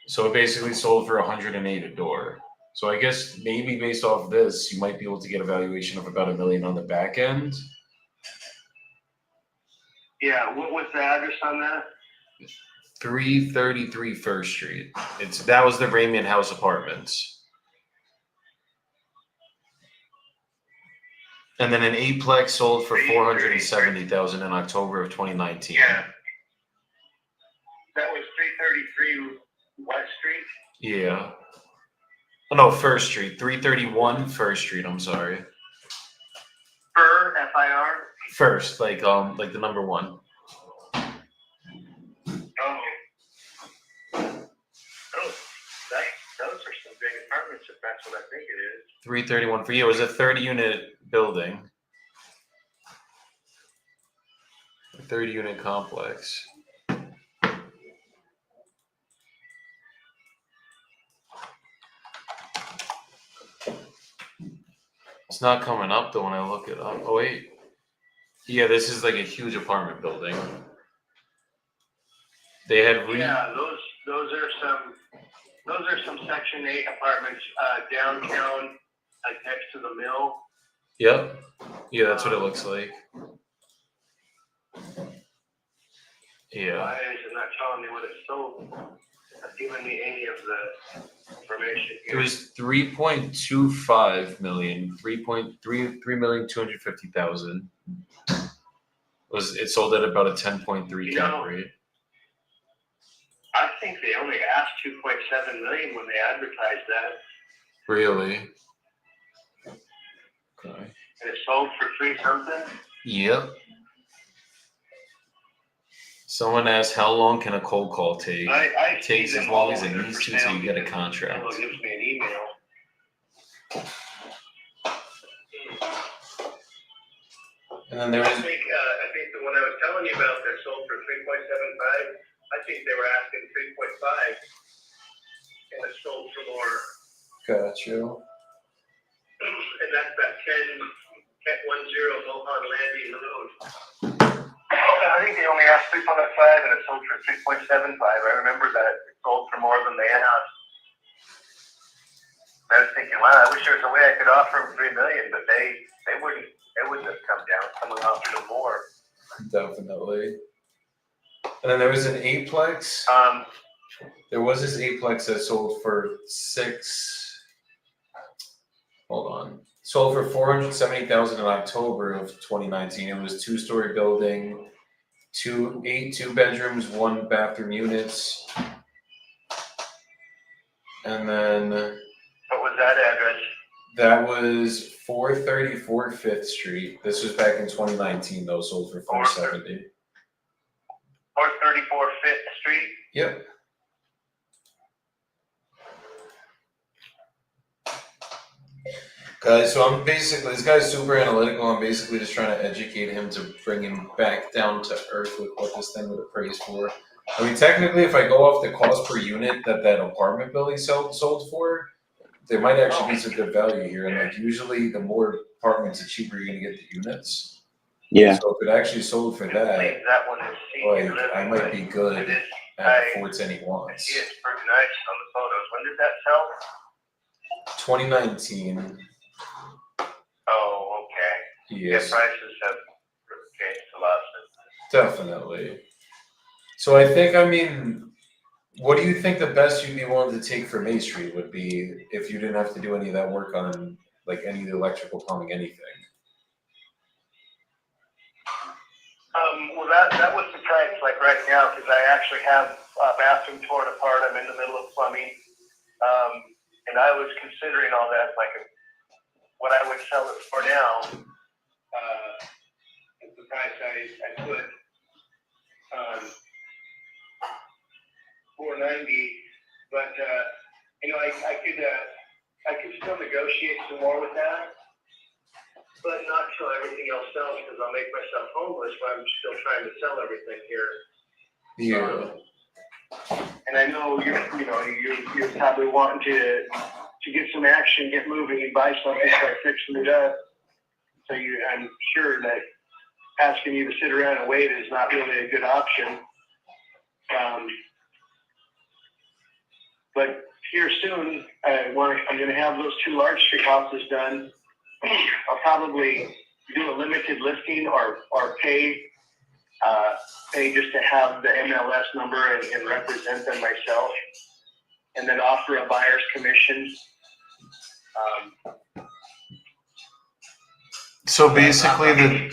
So it basically sold for 108 a door. So I guess maybe based off this, you might be able to get a valuation of about $1 million on the back end. Yeah, what was the address on that? 333 First Street. That was the Ramian House Apartments. And then an eightplex sold for 470,000 in October of 2019. Yeah. That was 333 West Street? Yeah. Oh no, First Street. 331 First Street, I'm sorry. FIR, F-I-R? First, like the number one. Oh. Those are some big apartments if that's what I think it is. 331 for you. It was a 30-unit building. A 30-unit complex. It's not coming up though when I look it up. Oh wait. Yeah, this is like a huge apartment building. They had Yeah, those are some Section 8 apartments downtown, like next to the mill. Yep. Yeah, that's what it looks like. Yeah. Why is it not telling me what it sold? Not giving me any of the information It here. was 3.25 million, 3,250,000. It sold at about a 10.3 cap rate. I think they only asked 2.7 million when they advertised that, Really? Okay. and it sold for 3 something. Yep. Someone asked, how long can a cold call take? I It takes see as them long all as it there needs for to sale till you get a because contract. someone gives me an email. And then there I was think the one I was telling you about that sold for 3.75. I think they were asking 3.5, and it sold for more. got you. And that's that 1010 Mohan Landing Road. I think they only asked 3.5 and it sold for 3.75. I remember that it sold for more than they asked. I was thinking, wow, I wish there was a way I could offer them $3 million, but they wouldn't have come down. Someone offered them more. Definitely. And then there was an eightplex. There was this eightplex that sold for sold for 470,000 in October of 2019. It was 2-story building, two bedrooms, 1 bathroom units. And then What was that address? that was 434 5th Street. This was back in 2019 though, sold for 470. 434 5th Street? Yep. Guys, so this guy's super analytical. I'm basically just trying to educate him to bring him back down to earth with what this thing would appraise for. I mean, technically, if I go off the cost per unit that apartment building sold for, there might actually be some good value here. And like usually, the more apartments, the cheaper you're gonna get the units. Yeah. So if it actually sold for that, That one is senior like I living, might but be good it is- at the 410 he I wants. see it's pretty nice on the photos. When did that sell? 2019. Oh, okay. Yes. Yeah, prices have changed a lot since. Definitely. So I think, I mean, what do you think the best you'd be willing to take for May Street would be if you didn't have to do any of that work on like any of the electrical, plumbing, anything? Well, that was the price, like right now, because I actually have a bathroom torn apart. I'm in the middle of plumbing. And I was considering all that, like what I would sell it for now. Is the price I put. 490, but I could still negotiate some more with that. but not till everything else sells, because I'll make myself homeless while I'm still trying to sell everything here. Yeah. And I know you're probably wanting to get some action, get moving, and buy something, start fixing it up. So I'm sure that asking you to sit around and wait is not really a good option. But here soon, I'm going to have those 2 large street houses done. I'll probably do a limited listing or pay just to have the MLS number and represent them myself, and then offer a buyer's commission. So basically,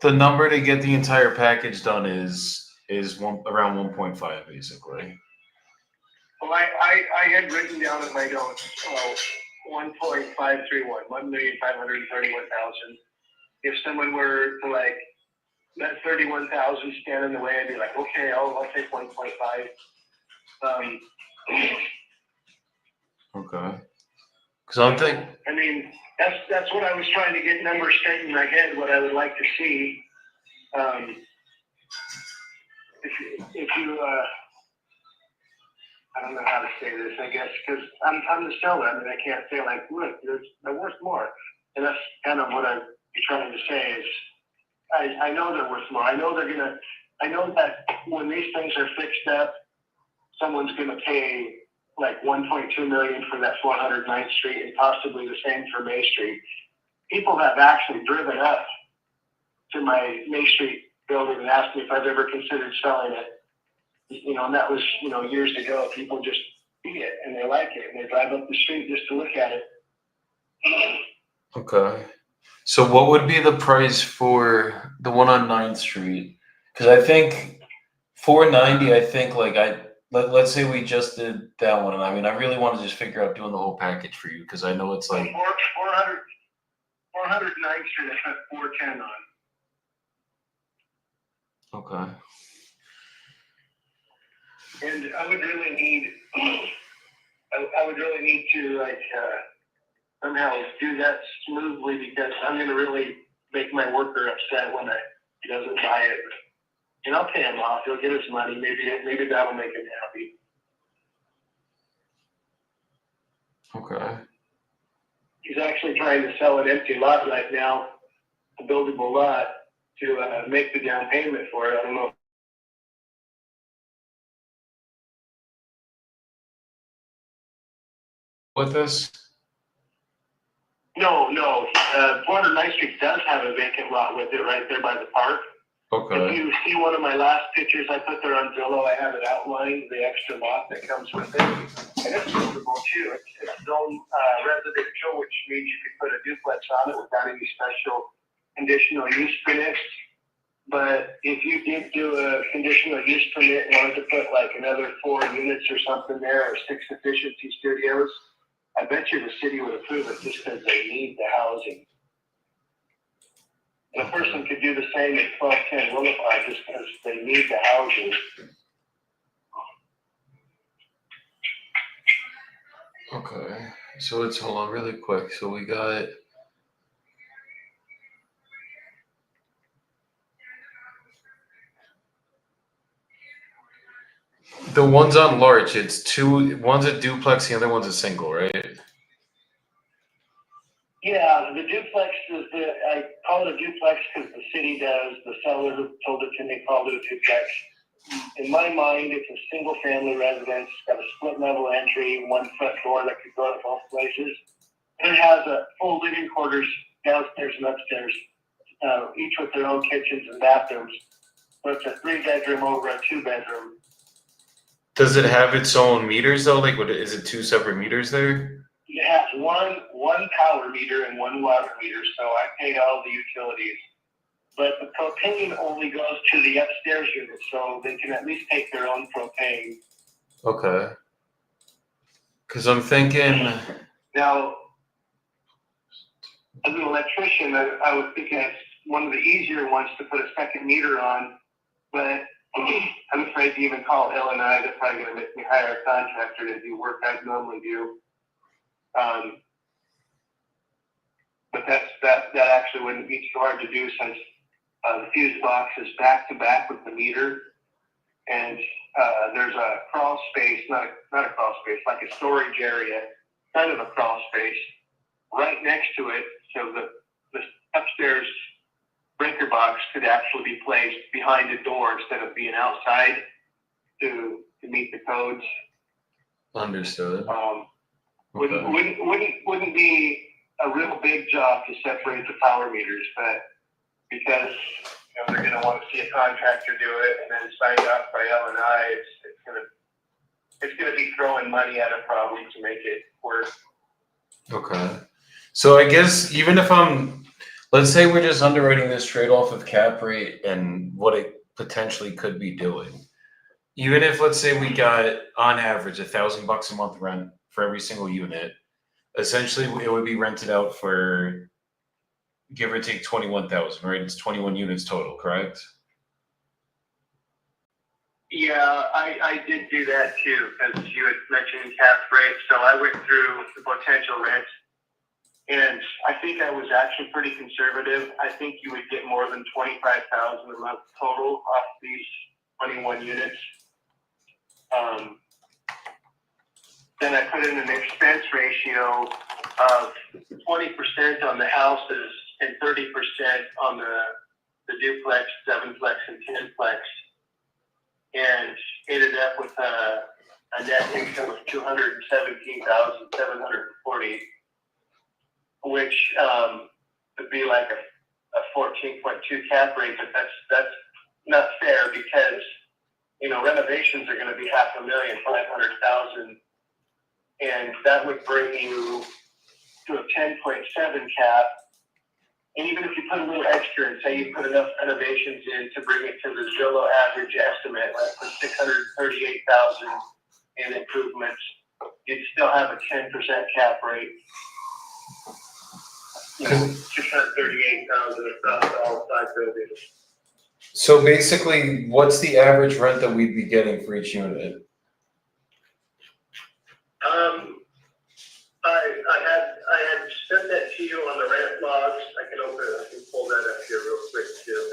the number to get the entire package done is around 1.5, basically. Well, I had written down in my notes 1.531, 1,531,000. If someone were to like let 31,000 stand in the way, I'd be like, okay, I'll take 1.5. Okay. Because I'm thinking. I mean, that's what I was trying to get numbers straight in my head. What I would like to see. If you I don't know how to say this, I guess, because I'm the seller. I mean, I can't say like, look, they're worth more. And that's kind of what I'm trying to say is, I know they're worth more. I know that when these things are fixed up, someone's gonna pay like 1.2 million for that 409th Street and possibly the same for May Street. People have actually driven up to my May Street building and asked me if I've ever considered selling it. And that was, years ago. People just see it and they like it and they drive up the street just to look at it. Okay. So what would be the price for the one on 9th Street? Because I think 490, I think let's say we just did that one. And I mean, I really want to just figure out doing the whole package for you because I know it's like 409th Street, I put 410 on. Okay. And I would really need to somehow do that smoothly, because I'm going to really make my worker upset when he doesn't buy it. And I'll pay him off. He'll get his money. Maybe that'll make him happy. Okay. He's actually trying to sell an empty lot right now, a buildable lot, to make the down payment for it. I don't know. With this? No. 409th Street does have a vacant lot with it right there by the park. Okay. If you see one of my last pictures I put there on Zillow, I have it outlined, the extra lot that comes with it. And it's buildable too. It's zone residential, which means you could put a duplex on it without any special conditional use permits. But if you did do a conditional use permit and wanted to put like another 4 units or something there, or 6 efficiency studios, I bet you the city would approve it just because they need the housing. And a person could do the same at 1210 Willify just because they need the housing. Okay. So let's hold on really quick. So we got the ones on Larch, it's 2, one's a duplex, the other one's a single, right? Yeah, the duplex I call it a duplex because the city does. The seller who told it to me called it a duplex. In my mind, it's a single family residence. It's got a split level entry, one front door that could go to both places. And it has a full living quarters downstairs and upstairs, each with their own kitchens and bathrooms. So it's a 3-bedroom over a 2-bedroom. Does it have its own meters though? Like, is it 2 separate meters there? It has one power meter and one water meter, so I paid all the utilities. But the propane only goes to the upstairs unit, so they can at least take their own propane. Okay. Because I'm thinking. Now, as an electrician, I was thinking it's one of the easier ones to put a second meter on, but I'm afraid to even call L&I. They're probably going to make me hire a contractor to do work I normally do. but that actually wouldn't be too hard to do since the fuse box is back to back with the meter, and there's a crawl space, not a crawl space, like a storage area, kind of a crawl space, right next to it, so the upstairs breaker box could actually be placed behind a door instead of being outside to meet the codes. Understood. Wouldn't be a real big job to separate the power meters, but because they're going to want to see a contractor do it and then signed off by L&I, it's going to be throwing money at it probably to make it work. Okay. So I guess even if let's say we're just underwriting this trade off of cap rate and what it potentially could be doing. Even if, let's say, we got on average $1,000 a month rent for every single unit, essentially it would be rented out for give or take 21,000, right? It's 21 units total, correct? Yeah, I did do that too, because you had mentioned cap rate. So I went through the potential rents, and I think I was actually pretty conservative. I think you would get more than 25,000 a month total off these 21 units. Then I put in an expense ratio of 20% on the houses and 30% on the duplex, 7-plex, and 10-plex, and ended up with a net income of $217,740, which would be like a 14.2 cap rate, but that's not fair because renovations are going to be $500,000, and that would bring you to a 10.7 cap. And even if you put a little extra and say you put enough renovations in to bring it to the Zillow average estimate, like for $638,000 in improvements, you'd still have a 10% cap rate. $638,000 across all 5 buildings. So basically, what's the average rent that we'd be getting for each unit? I had sent that to you on the rent logs. I can pull that up here real quick too.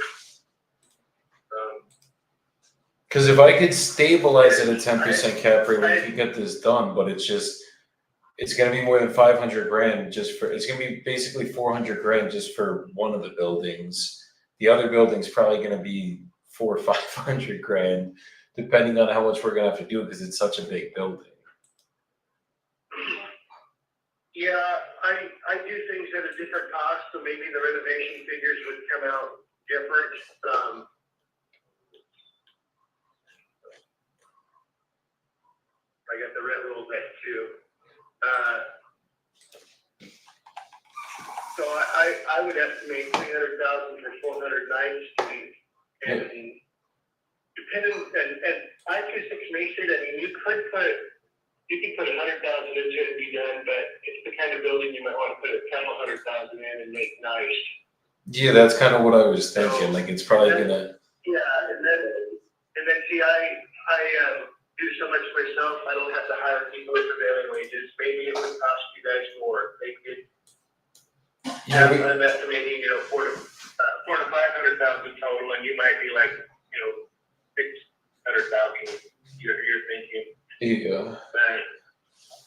Because if I could stabilize at a 10% cap rate, we could get this done, but it's going to be more than $500,000 it's going to be basically $400,000 just for one of the buildings. The other building's probably going to be $400,000 or $500,000, depending on how much we're going to have to do because it's such a big building. Yeah, I do things at a different cost, so maybe the renovation figures would come out different. I got the rent rules at too. So I would estimate $300,000 for 400 nights, and depending, and 526 Main Street. I mean, you can put $100,000 into it and be done, but it's the kind of building you might want to put a couple $100,000 in and make nice. Yeah, that's kind of what I was thinking. Like it's probably gonna. Yeah, and then see, I do so much myself. I don't have to hire people with prevailing wages. Maybe it would cost you guys more. Maybe I'm estimating, $400,000 to $500,000 total, and you might be like, $600,000. You're thinking. Yeah.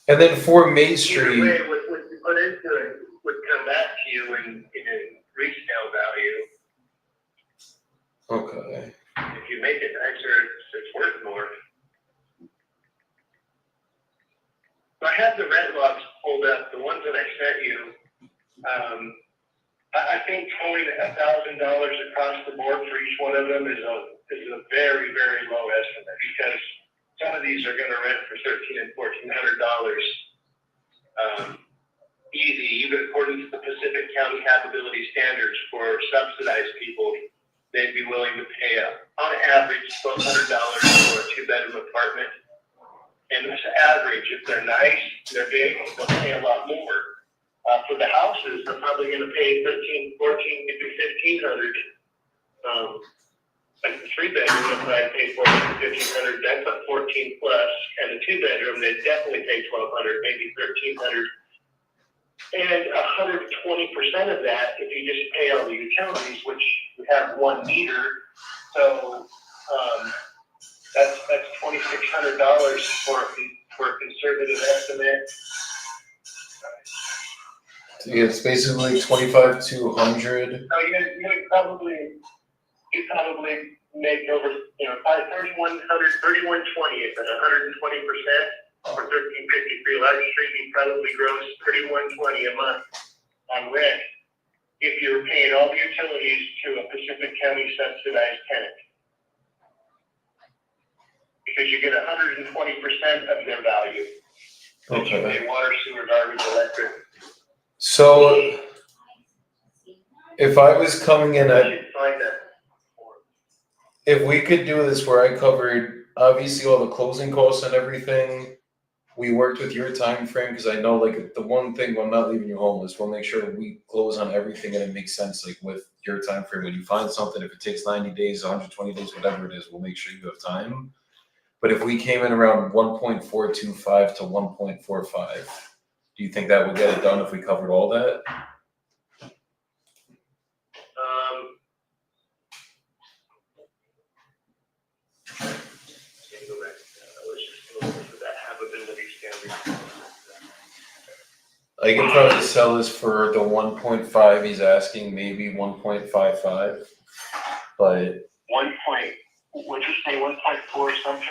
And then for Main Street. Either way, what you put into it would come back to you in resale value. Okay. If you make it nicer, it's worth more. So I have the rent logs pulled up, the ones that I sent you. I think throwing $1,000 across the board for each one of them is a very, very low estimate because some of these are going to rent for $1,300 and $1,400 easy, even according to the Pacific County Habitability Standards for subsidized people. They'd be willing to pay on average $1,200 for a 2-bedroom apartment. And this average, if they're nice, they're big, they'll pay a lot more. For the houses, they're probably going to pay $1,300, $1,400, maybe $1,500. Like the 3-bedroom, they'll probably pay $1,400, $1,500. That's a 14 plus. And the 2-bedroom, they definitely pay $1,200, maybe $1,300. And 120% of that, if you just pay all the utilities, which you have 1 meter, so that's $2,600 for a conservative estimate. It's basically 25 to 100. So you probably make over, probably 3,120 if at 120% for 1353 Large Street, you probably gross 3,120 a month on rent if you're paying all the utilities to a Pacific County subsidized tenant. Because you get 120% of their value. That you pay water, sewer, garbage, electric. So if I was coming in at, if we could do this where I covered obviously all the closing costs and everything, we worked with your time frame, because I know like the one thing, I'm not leaving you homeless, we'll make sure we close on everything and it makes sense, like with your time frame. When you find something, if it takes 90 days, 120 days, whatever it is, we'll make sure you have time. But if we came in around 1.425 to 1.45, do you think that would get it done if we covered all that? I could probably sell this for the 1.5 he's asking, maybe 1.55, but What'd you say, 1.4 something?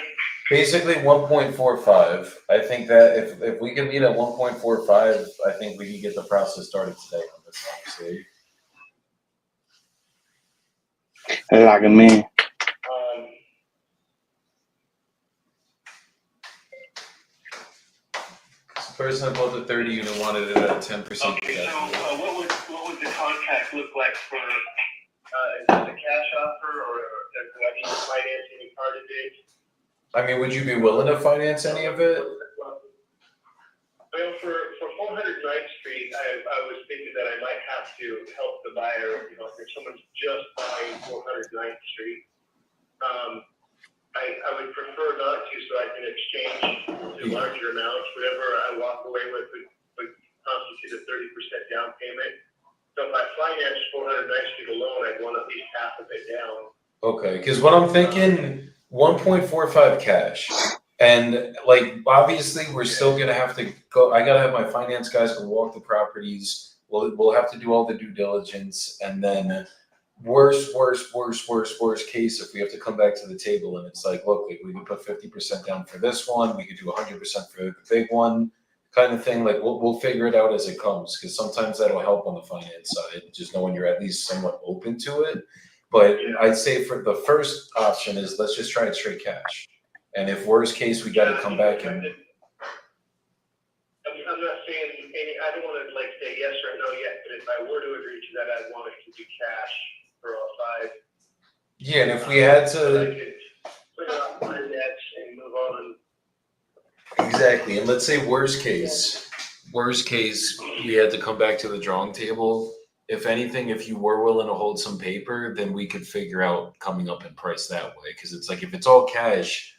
basically 1.45. I think that if we can meet at 1.45, I think we can get the process started today on this, honestly. Like a man. The person that bought the 30 unit wanted it at 10%. Okay, so what would the contract look like for, is this a cash offer or do I need to finance any part of it? I mean, would you be willing to finance any of it? Well, for 409th Street, I was thinking that I might have to help the buyer, if someone's just buying 409th Street. I would prefer not to, so I can exchange to larger amounts. Whatever I walk away with would constitute a 30% down payment. So if I finance 409th Street alone, I'd want at least half of it down. Okay, because what I'm thinking, 1.45 cash. And like, obviously, we're still gonna have to go, I gotta have my finance guys go walk the properties. We'll have to do all the due diligence, and then worst case, if we have to come back to the table and it's like, look, we could put 50% down for this one, we could do 100% for the big one, kind of thing. Like we'll figure it out as it comes, because sometimes that'll help on the finance side, just knowing you're at least somewhat open to it. But I'd say for the first option is let's just try it straight cash. And if worst case, we got to come back and. I'm not saying I don't want to say yes or no yet, but if I were to agree to that, I'd want it to be cash for all 5. Yeah, and if we had to. I could clear off my nets and move on. Exactly, and let's say worst case, we had to come back to the drawing table. If anything, if you were willing to hold some paper, then we could figure out coming up in price that way. Because it's like if it's all cash,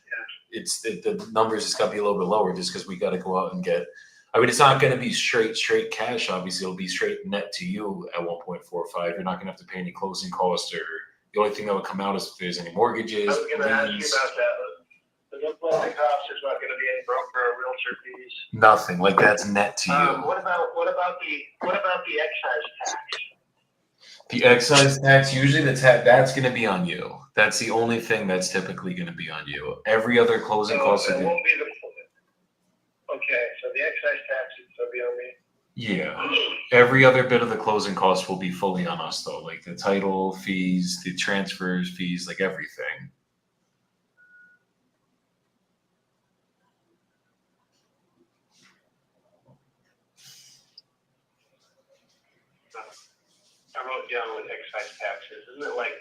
the numbers just got to be a little bit lower, just because we got to go out and get. I mean, it's not going to be straight cash. Obviously, it'll be straight net to you at 1.45. You're not going to have to pay any closing costs, or the only thing that would come out is if there's any mortgages. I was going to ask you about that. The closing costs, there's not going to be any broker or realtor fees. Nothing. Like that's net to you. What about the excise tax? The excise tax, usually that's going to be on you. That's the only thing that's typically going to be on you. Every other closing cost. It won't be the. Okay, so the excise tax will be on me. Yeah. Every other bit of the closing cost will be fully on us, though. Like the title fees, the transfers fees, like everything. I wrote down what excise tax is. Isn't it like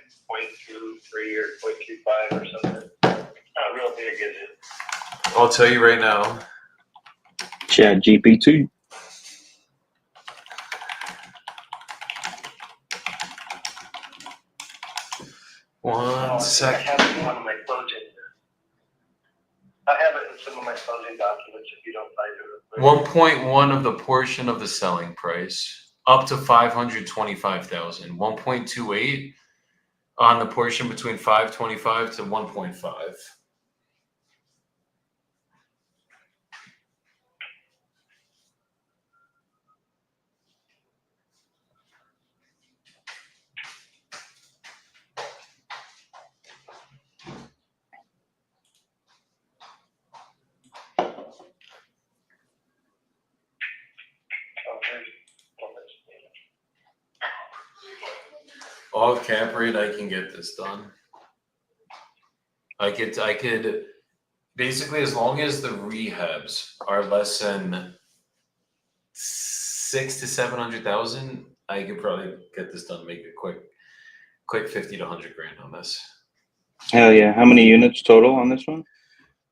0.23 or 0.25 or something? Not real big, is it? I'll tell you right now. ChatGPT. One second. I have one of my closing. I have it in some of my closing documents if you don't find it. 1.1 of the portion of the selling price up to 525,000. 1.28 on the portion between 525 to 1.5. Off cap rate, I can get this done. I could basically, as long as the rehabs are less than 600 to 700,000, I could probably get this done. Make it quick 50 to 100 grand on this. Hell yeah! How many units total on this one?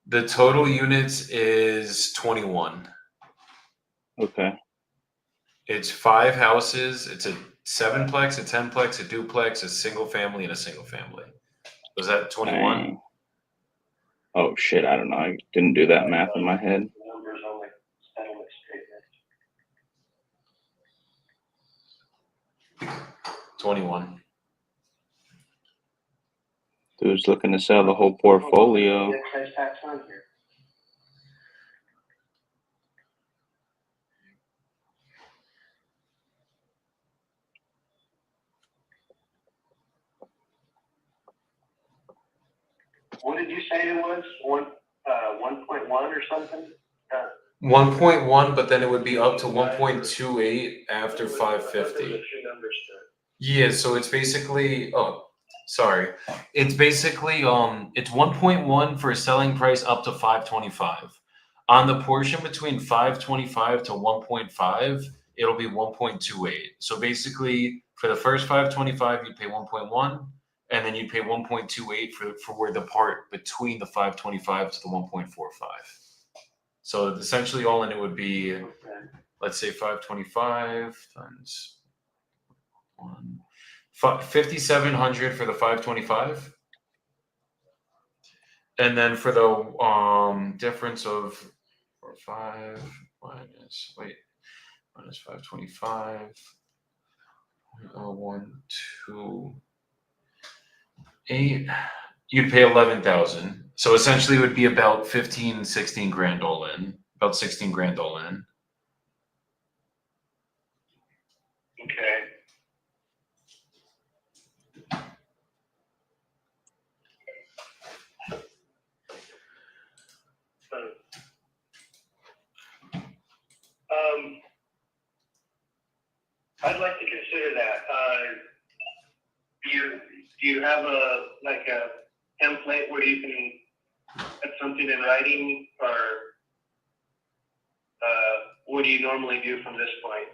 The total units is 21. Okay. It's 5 houses. It's a 7-plex, a 10-plex, a duplex, a single family, and a single family. Was that 21? Dang. Oh shit! I don't know. I didn't do that math in my head. 21. Dude's looking to sell the whole portfolio. What did you say it was? 1.1 or something? 1.1, but then it would be up to 1.28 after 550. Yeah, so it's basically it's basically it's 1.1 for a selling price up to 525. On the portion between 525 to 1.5, it'll be 1.28. So basically for the first 525 you'd pay 1.1, and then you'd pay 1.28 for the part between the 525 to the 1.45. So essentially all in it would be, let's say 525 times 1, 5,700 for the 525. And then for the difference of 5 minus 525, 128, you'd pay 11,000. So essentially it would be about 15, 16 grand all in, about 16 grand all in. Okay. I'd like to consider that. Do you have a template where you can put something in writing, or what do you normally do from this point?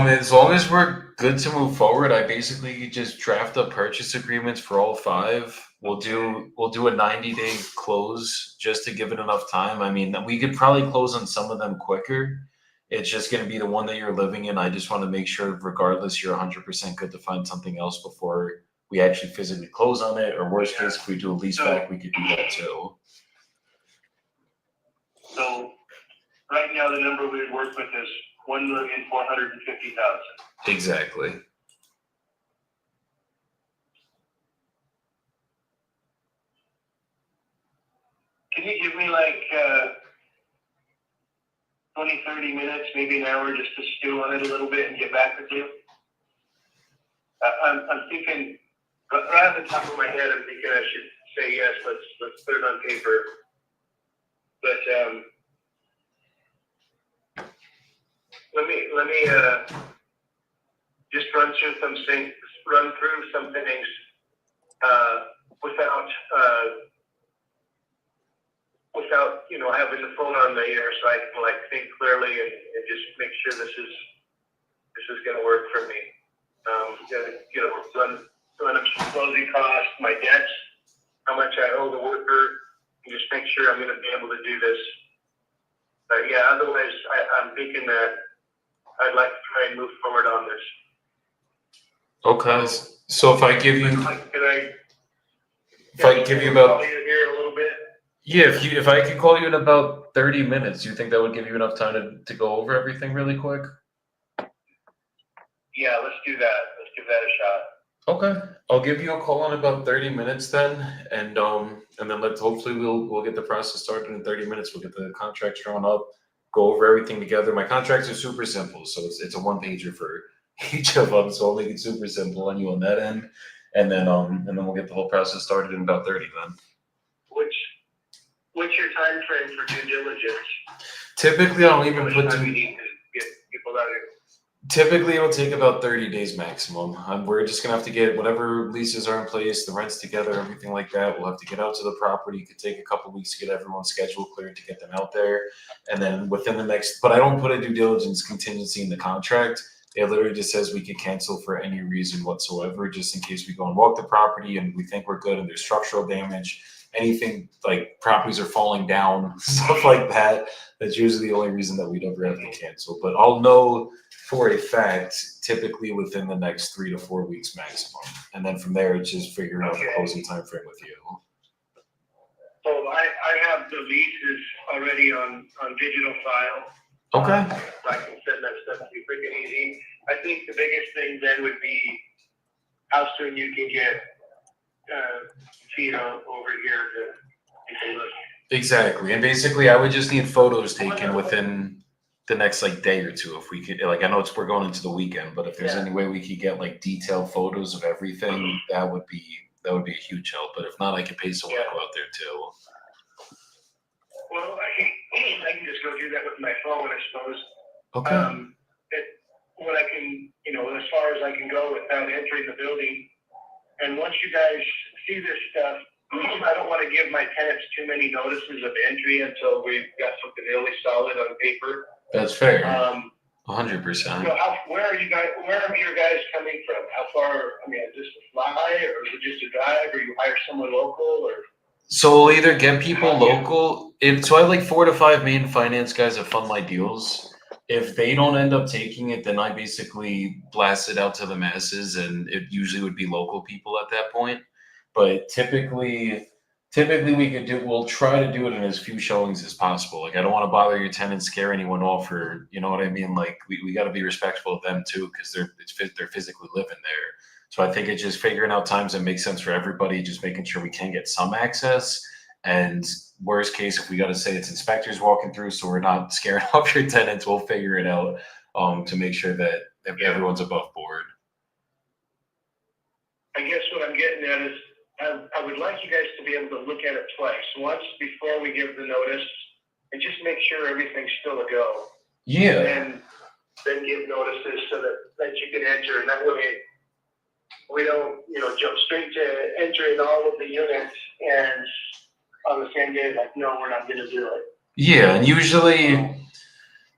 As long as we're good to move forward, I basically just draft up purchase agreements for all 5. We'll do a 90-day close just to give it enough time. I mean, we could probably close on some of them quicker. It's just going to be the one that you're living in. I just want to make sure, regardless, you're 100% good to find something else before we actually physically close on it. Or worst case, if we do a lease back, we could do that too. So right now, the number we would work with is 1,450,000. Exactly. Can you give me 20, 30 minutes, maybe an hour, just to stew on it a little bit and get back with you? I'm thinking, right off the top of my head, I'm thinking I should say yes. Let's put it on paper. But let me just run through some things without having the phone on the ear, so I can think clearly and just make sure this is going to work for me. Run up some closing costs, my debts, how much I owe the worker, and just make sure I'm going to be able to do this. But yeah, otherwise I'm thinking that I'd like to try and move forward on this. Okay. So if I give you, Can I if I give you about, call you here a little bit? Yeah, if I could call you in about 30 minutes, do you think that would give you enough time to go over everything really quick? Yeah, let's do that. Let's give that a shot. Okay, I'll give you a call in about 30 minutes then, and then let's hopefully we'll get the process started in 30 minutes. We'll get the contracts drawn up, go over everything together. My contracts are super simple, so it's a one pager for each of them. So I'll make it super simple on you on that end, and then we'll get the whole process started in about 30 then. What's your time frame for due diligence? Typically, I don't even How much put time too. you need to get people out here? Typically, it'll take about 30 days maximum. We're just gonna have to get whatever leases are in place, the rents together, everything like that. We'll have to get out to the property. It could take a couple weeks to get everyone's schedule cleared to get them out there. And then within the next, but I don't put a due diligence contingency in the contract. It literally just says we can cancel for any reason whatsoever, just in case we go and walk the property and we think we're good and there's structural damage, anything like properties are falling down, stuff like that. That's usually the only reason that we'd ever have to cancel. But I'll know for a fact, typically within the next 3 to 4 weeks maximum. And then from there, it's just figuring out the Okay. closing time frame with you. So I have the leases already on digital file. Okay. So I can send that stuff to you freaking easy. I think the biggest thing then would be how soon you can get Tito over here to take a look. Exactly. And basically, I would just need photos taken within the next like day or two. If we could, like, I know we're going into the weekend, but if there's Yeah. any way we could get like detailed photos of everything, that would be a huge help. But if not, I could pay someone to go out there too. Well, I can just go do that with my phone, I suppose. Okay. What I can, as far as I can go without entering the building. And once you guys see this stuff, I don't want to give my tenants too many notices of entry until we've got something really solid on paper. That's fair. 100%. 100%. Where are you guys? Where are your guys coming from? How far? I mean, is this a fly, or is it just a drive, or you hire someone local, or? So we'll either get people local. So I have like 4 to 5 main finance guys that fund my deals. If they don't end up taking it, then I basically blast it out to the masses, and it usually would be local people at that point. But typically we'll try to do it in as few showings as possible. Like I don't want to bother your tenants, scare anyone off, or you know what I mean. Like we got to be respectful of them too, because they're physically living there. So I think it's just figuring out times that make sense for everybody, just making sure we can get some access. And worst case, if we got to say it's inspectors walking through, so we're not scaring off your tenants, we'll figure it out to make sure that everyone's above board. I guess what I'm getting at is I would like you guys to be able to look at it twice. Once before we give the notice and just make sure everything's still a go. Yeah. And then give notices so that you can enter. And that way we don't, jump straight to entering all of the units and on the same day, like, no, we're not going to do it. Yeah, and usually,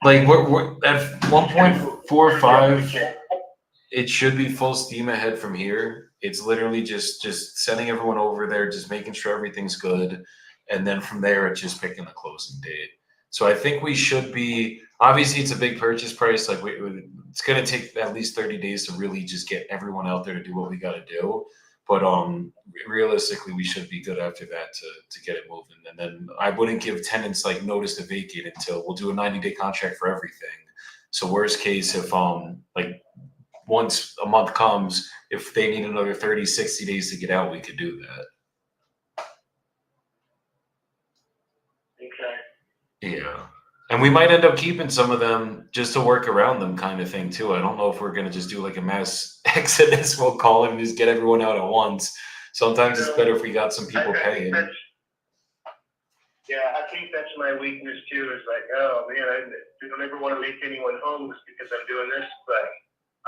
like we're at 1.45. It should be full steam ahead from here. It's literally just sending everyone over there, just making sure everything's good, and then from there, it's just picking the closing date. So I think we should be. Obviously, it's a big purchase price. Like it's gonna take at least 30 days to really just get everyone out there to do what we got to do. But realistically, we should be good after that to get it moving. And then I wouldn't give tenants like notice to vacate until we'll do a 90-day contract for everything. So worst case, if like once a month comes, if they need another 30, 60 days to get out, we could do that. Okay. Yeah. And we might end up keeping some of them just to work around them kind of thing too. I don't know if we're going to just do like a mass exodus, we'll call it, and just get everyone out at once. Sometimes it's better if we got some people paying. Yeah, I think that's my weakness too. Is like, oh man, I don't ever want to make anyone homeless because I'm doing this, but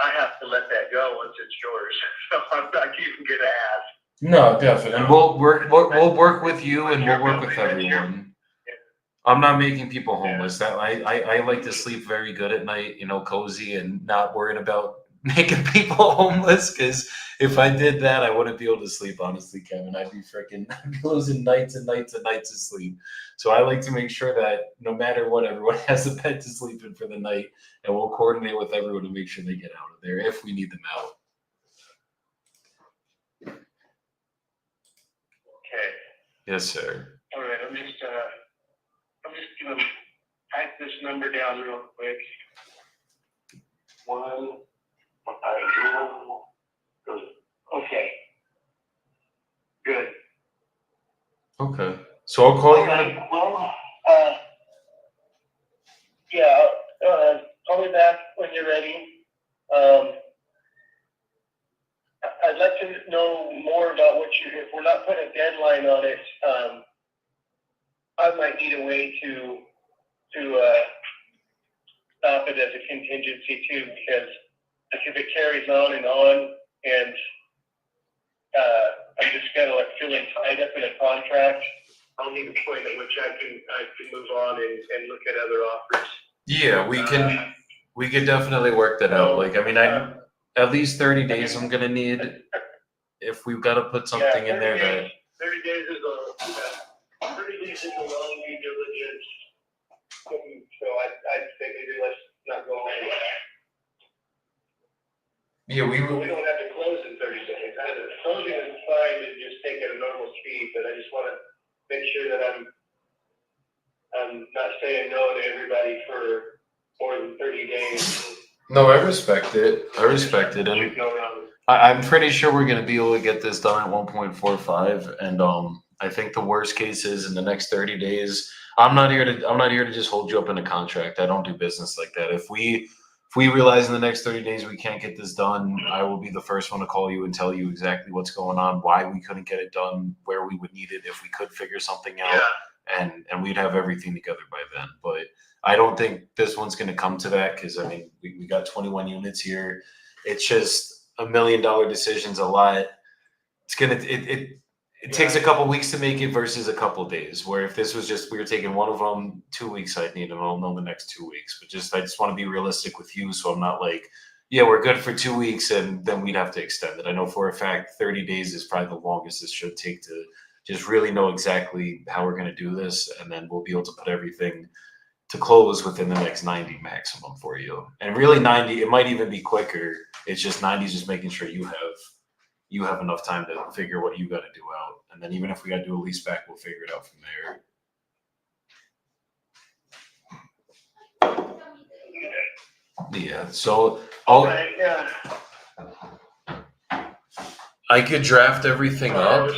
I have to let that go once it's yours. So I'm not keeping good ass. No, definitely. And we'll work with you, and we'll work with everyone. I'm not making people homeless. That I like to sleep very good at night, cozy and not worrying about making people homeless. Because if I did that, I wouldn't be able to sleep. Honestly, Kevin, I'd be losing nights and nights and nights of sleep. So I like to make sure that no matter what, everyone has a bed to sleep in for the night, and we'll coordinate with everyone to make sure they get out of there if we need them out. Okay. Yes, sir. All right. I'm just gonna type this number down real quick. 150. Okay. Good. Okay. So I'll call you. Alright, well, yeah, call me back when you're ready. I'd like to know more about if we're not putting a deadline on it, I might need a way to stop it as a contingency too, because if it carries on and I'm just kind of like feeling tied up in a contract, I'll need a point at which I can move on and look at other offers. Yeah, we could definitely work that out. Like, I mean, at least 30 days I'm gonna need if we've got to put something in there that. 30 days is a 30 days is a long due diligence. So I'd say maybe let's not go anywhere. Yeah, we don't have to close in 30 days. Closing is fine to just take at a normal speed, but I just want to make sure that I'm not saying no to everybody for more than 30 days. No, I respect it. And I'm pretty sure we're gonna be able to get this done at 1.45. And I think the worst case is in the next 30 days. I'm not here to just hold you up in a contract. I don't do business like that. If we realize in the next 30 days we can't get this done, I will be the first one to call you and tell you exactly what's going on, why we couldn't get it done, where we would need it if we could figure something out, and we'd have everything together by then. But I don't think this one's going to come to that because, I mean, we got 21 units here. It's just $1 million decision's a lot. It takes a couple weeks to make it versus a couple days. Where if this was just we were taking one of them 2 weeks, I'd need them. I'll know the next 2 weeks. But I just want to be realistic with you, so I'm not like, yeah, we're good for 2 weeks, and then we'd have to extend it. I know for a fact 30 days is probably the longest this should take to just really know exactly how we're going to do this, and then we'll be able to put everything to close within the next 90 maximum for you. And really 90, it might even be quicker. It's just 90 is just making sure you have enough time to figure what you got to do out. And then even if we got to do a lease back, we'll figure it out from there. Yeah. So I could draft everything up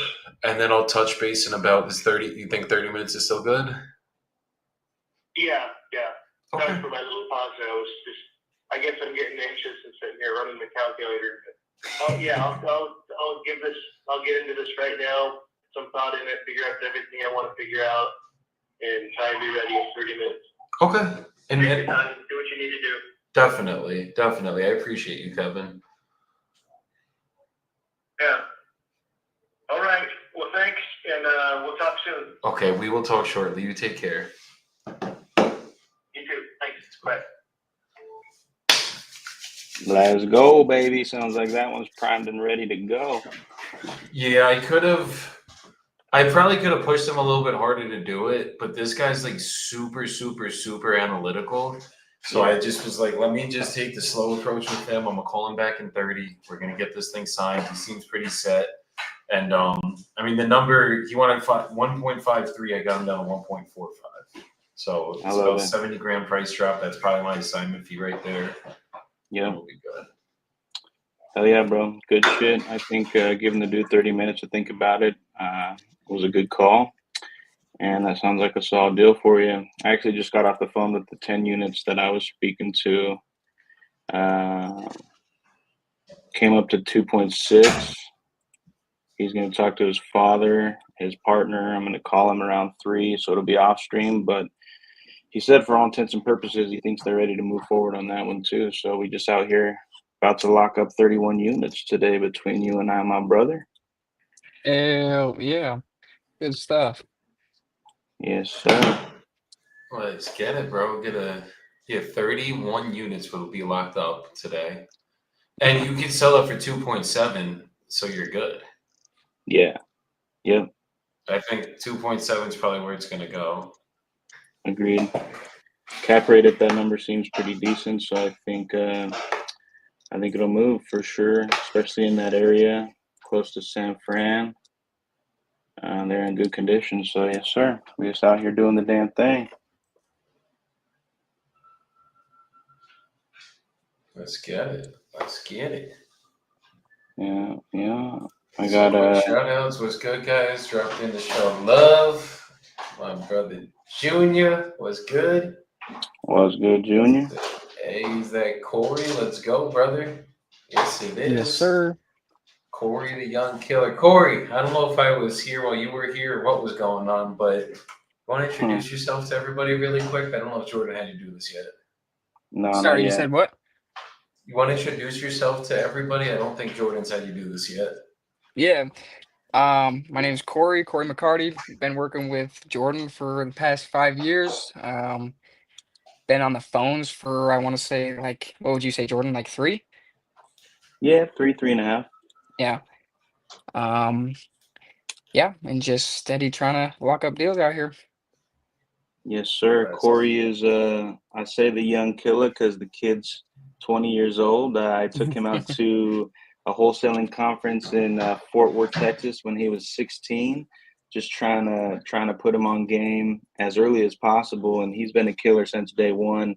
and then I'll touch base in about this 30. You think 30 minutes is still good? Yeah. Okay. Sorry for my little pause. I guess I'm getting anxious and sitting here running the calculator. I'll get into this right now. Some thought in it, figure out everything I want to figure out, and try and be ready in 30 minutes. Okay. And do what you need to do. Definitely. I appreciate you, Kevin. Yeah. All right. Well, thanks, and we'll talk soon. Okay, we will talk shortly. You take care. You too. Thanks. Bye. Let's go, baby. Sounds like that one's primed and ready to go. Yeah, I probably could have pushed him a little bit harder to do it, but this guy's like super, super, super analytical. So I just was like, let me just take the slow approach with him. I'm gonna call him back in 30. We're gonna get this thing signed. He seems pretty set. And I mean, the number he wanted 1.53. I got him down to 1.45. So it's about $70,000 price drop. That's probably my assignment fee right there. Yeah, we'll be good. Hell yeah, bro. Good shit. I think giving the dude 30 minutes to think about it was a good call. And that sounds like a solid deal for you. I actually just got off the phone with the 10 units that I was speaking to. Came up to 2.6. He's going to talk to his father, his partner. I'm going to call him around 3, so it'll be off stream. But he said for all intents and purposes, he thinks they're ready to move forward on that one too. So we just out here about to lock up 31 units today between you and I, my brother. Hell yeah. Good stuff. Yes, sir. Let's get it, bro. 31 units will be locked up today. And you can sell it for 2.7, so you're good. Yeah. Yep. I think 2.7 is probably where it's going to go. Agreed. Cap rate at that number seems pretty decent, so I think it'll move for sure, especially in that area close to San Fran. They're in good condition. So yes, sir. We just out here doing the damn thing. Let's get it. Let's get it. Yeah, yeah. I So got quick shout outs. What's good, guys? Dropped in to show love. My brother Junior was good. was good, Junior. Hey, is that Corey? Let's go, brother. Yes, it is. Yes, sir. Corey, the young killer. Corey, I don't know if I was here while you were here or what was going on, but you want to introduce yourself to everybody really quick? I don't know if Jordan had you do this yet. No, not Sorry, you yet. said what? You want to introduce yourself to everybody? I don't think Jordan's had you do this yet. Yeah. My name's Corey McCarty. Been working with Jordan for the past 5 years. Been on the phones for, I want to say, like, what would you say, Jordan? Like 3? Yeah, 3.5. Yeah. Yeah, and just steady trying to lock up deals out here. Yes, sir. That's Corey is I say the young killer because the kid's 20 years old. I took him out to a wholesaling conference in Fort Worth, Texas when he was 16, just trying to put him on game as early as possible, and he's been a killer since day one.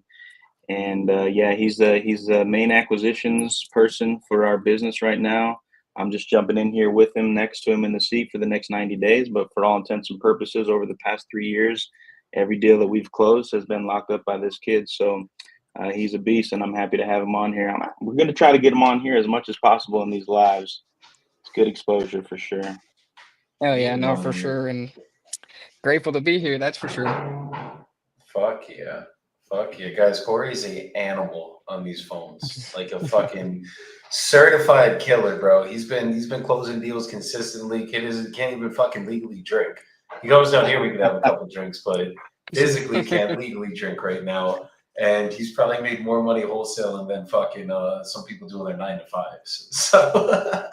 And yeah, he's the main acquisitions person for our business right now. I'm just jumping in here with him, next to him in the seat for the next 90 days. But for all intents and purposes, over the past 3 years, every deal that we've closed has been locked up by this kid. So he's a beast, and I'm happy to have him on here. We're going to try to get him on here as much as possible in these lives. It's good exposure for sure. Hell yeah, no, for sure. And grateful to be here, that's for sure. Fuck yeah. Fuck yeah. Guys, Corey's a animal on these phones. Like a fucking certified killer, bro. He's been closing deals consistently. Can't even fucking legally drink. He goes down here, we could have a couple drinks, but physically can't legally drink right now. And he's probably made more money wholesaling than fucking some people doing their 9 to 5s. So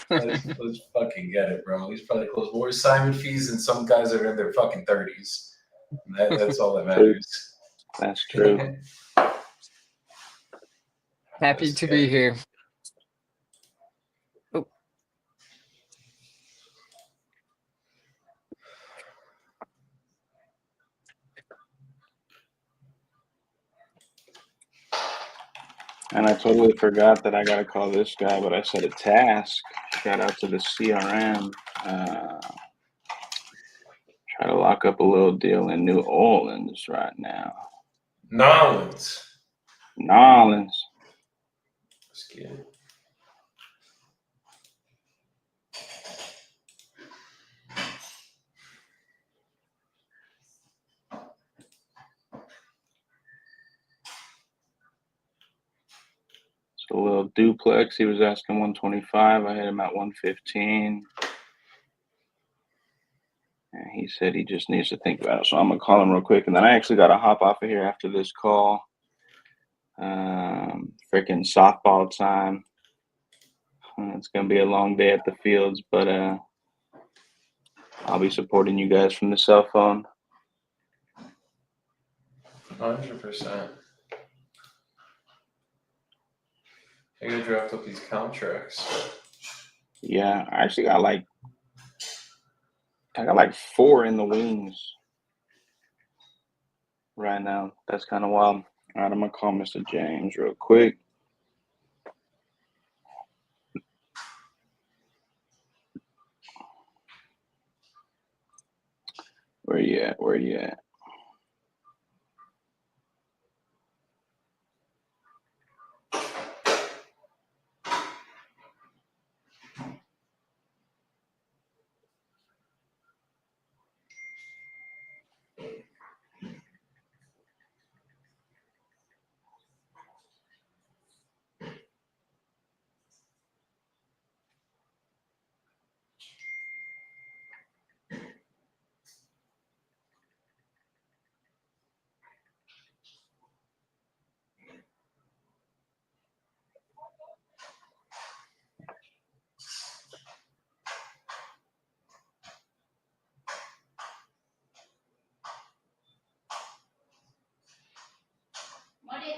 let's fucking get it, bro. He's probably closed more assignment fees than some guys that are in their fucking 30s. That's all that matters. That's true. Happy to be here. Oh. And I totally forgot that I got to call this guy, but I set a task. Shout out to the CRM. Try to lock up a little deal in New Orleans right now. Nolans. Let's get it. So a little duplex. He was asking 125. I hit him at 115. And he said he just needs to think about it. So I'm going to call him real quick. And then I actually got to hop off of here after this call. Freaking softball time. It's going to be a long day at the fields, but I'll be supporting you guys from the cell phone. 100%. I gotta draft up these contracts. Yeah, I actually got like 4 in the wings right now. That's kind of wild. All right, I'm going to call Mr. James real quick. Where you at?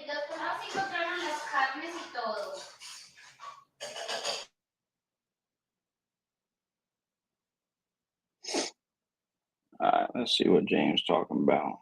Los cuernos encontraron las carnes y todo. All right, let's see what James talking about.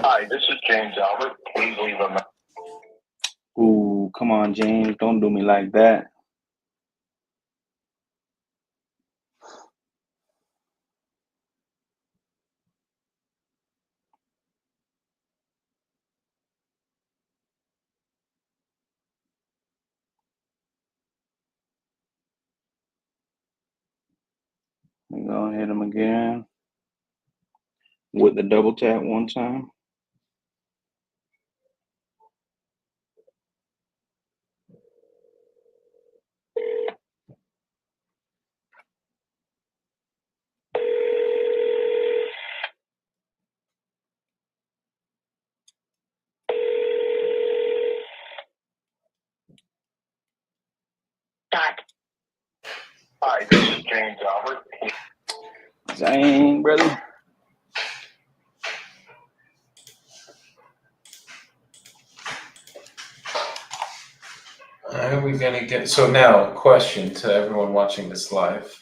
Hi, this is James Albert. Please leave a message. Ooh, come on, James. Don't do me like that. We go hit him again with the double tap one time. Hi, this is James Albert. Zang, brother. Are we gonna get so now? Question to everyone watching this live,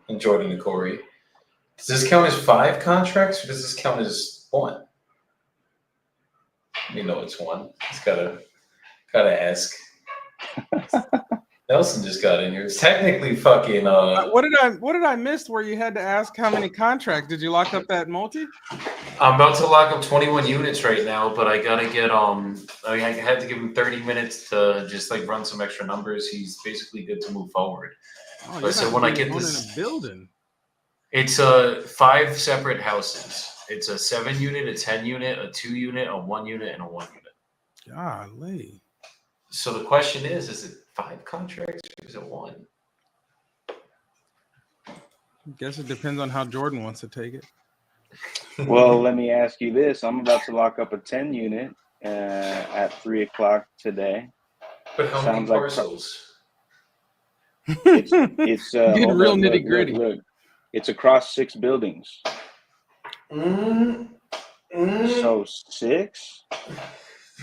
and Jordan and Corey: does this count as 5 contracts, or does this count as 1? You know it's 1. Just gotta ask. Nelson just got in here. It's technically fucking. What did I miss? Where you had to ask how many contracts? Did you lock up that multi? I'm about to lock up 21 units right now, but I gotta get I had to give him 30 minutes to just like run some extra numbers. He's basically good to move forward. Oh, But so when I get this, in a building. it's 5 separate houses. It's a 7-unit, a 10-unit, a 2-unit, a 1-unit, and a 1-unit. Golly. So the question is it 5 contracts or is it 1? I guess it depends on how Jordan wants to take it. Well, let me ask you this. I'm about to lock up a 10 unit at 3 o'clock today. But how many Sounds like parcels? It's Getting hold real up, nitty gritty. Look. It's across 6 buildings. So 6?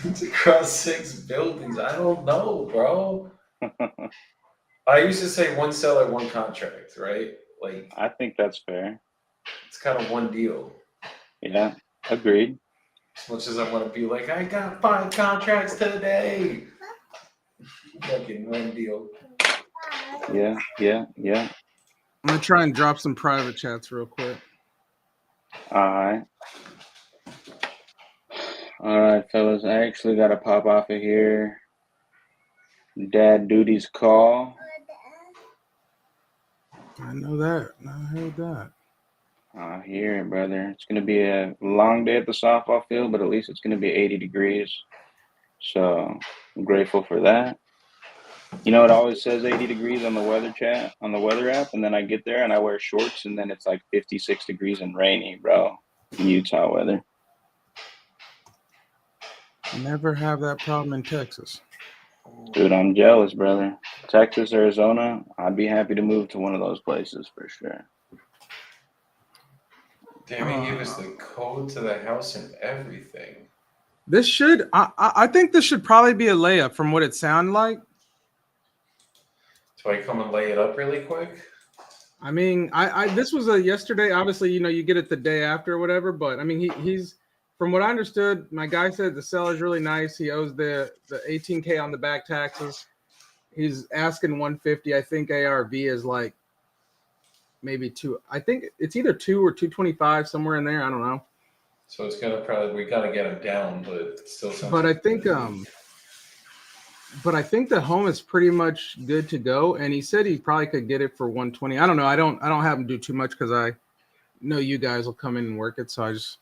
It's across 6 buildings. I don't know, bro. I used to say 1 seller, 1 contract, right? Like, I think that's fair. it's kind of one deal. Yeah, agreed. As much as I want to be like, I got 5 contracts today. Fucking one deal. Yeah. I'm gonna try and drop some private chats real quick. All right, fellas. I actually got to pop off of here. Dad duty's call. I know that. I heard that. I hear it, brother. It's going to be a long day at the softball field, but at least it's going to be 80 degrees. So I'm grateful for that. You know, it always says 80 degrees on the weather chat, on the weather app, and then I get there and I wear shorts, and then it's like 56 degrees and rainy, bro. Utah weather. Never have that problem in Texas. Dude, I'm jealous, brother. Texas, Arizona, I'd be happy to move to one of those places for sure. Damn, he gave us the code to the house and everything. This should, I think this should probably be a layup from what it sounded like. So I come and lay it up really quick? I mean, this was a yesterday. Obviously, you know, you get it the day after or whatever. But I mean, he's from what I understood, my guy said the seller's really nice. He owes the $18K on the back taxes. He's asking 150. I think ARV is like maybe 2. I think it's either 2 or 225, somewhere in there. I don't know. So it's gonna we gotta get him down, but it still sounds. But I think the home is pretty much good to go, and he said he probably could get it for 120. I don't know. I don't have him do too much because I know you guys will come in and work it. So I just.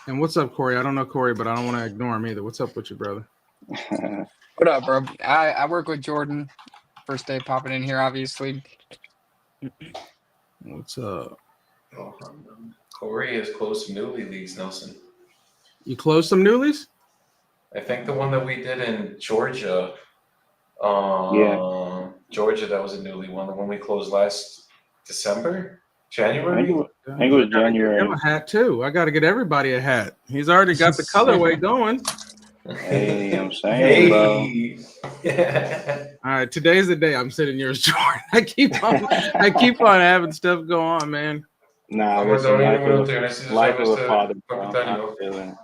And what's up, Corey? I don't know Corey, but I don't want to ignore him either. What's up with you, brother? What up, bro? I work with Jordan First day popping in here, obviously. What's up? Corey has closed some newly leagues, Nelson. You closed some newlies? I think the one that we did in Georgia. Georgia, that was a newly one. The one we closed last December, January. I think it was I gotta get January. him a hat too. I got to get everybody a hat. He's already got the colorway going. Hey, I'm saying, bro. All right, today's the day I'm sitting yours, Jordan. I keep on having stuff go on, man. Nah, Vamos a listen, dar un minuto y life of a necesito father, bro. Capitánio. I feel it.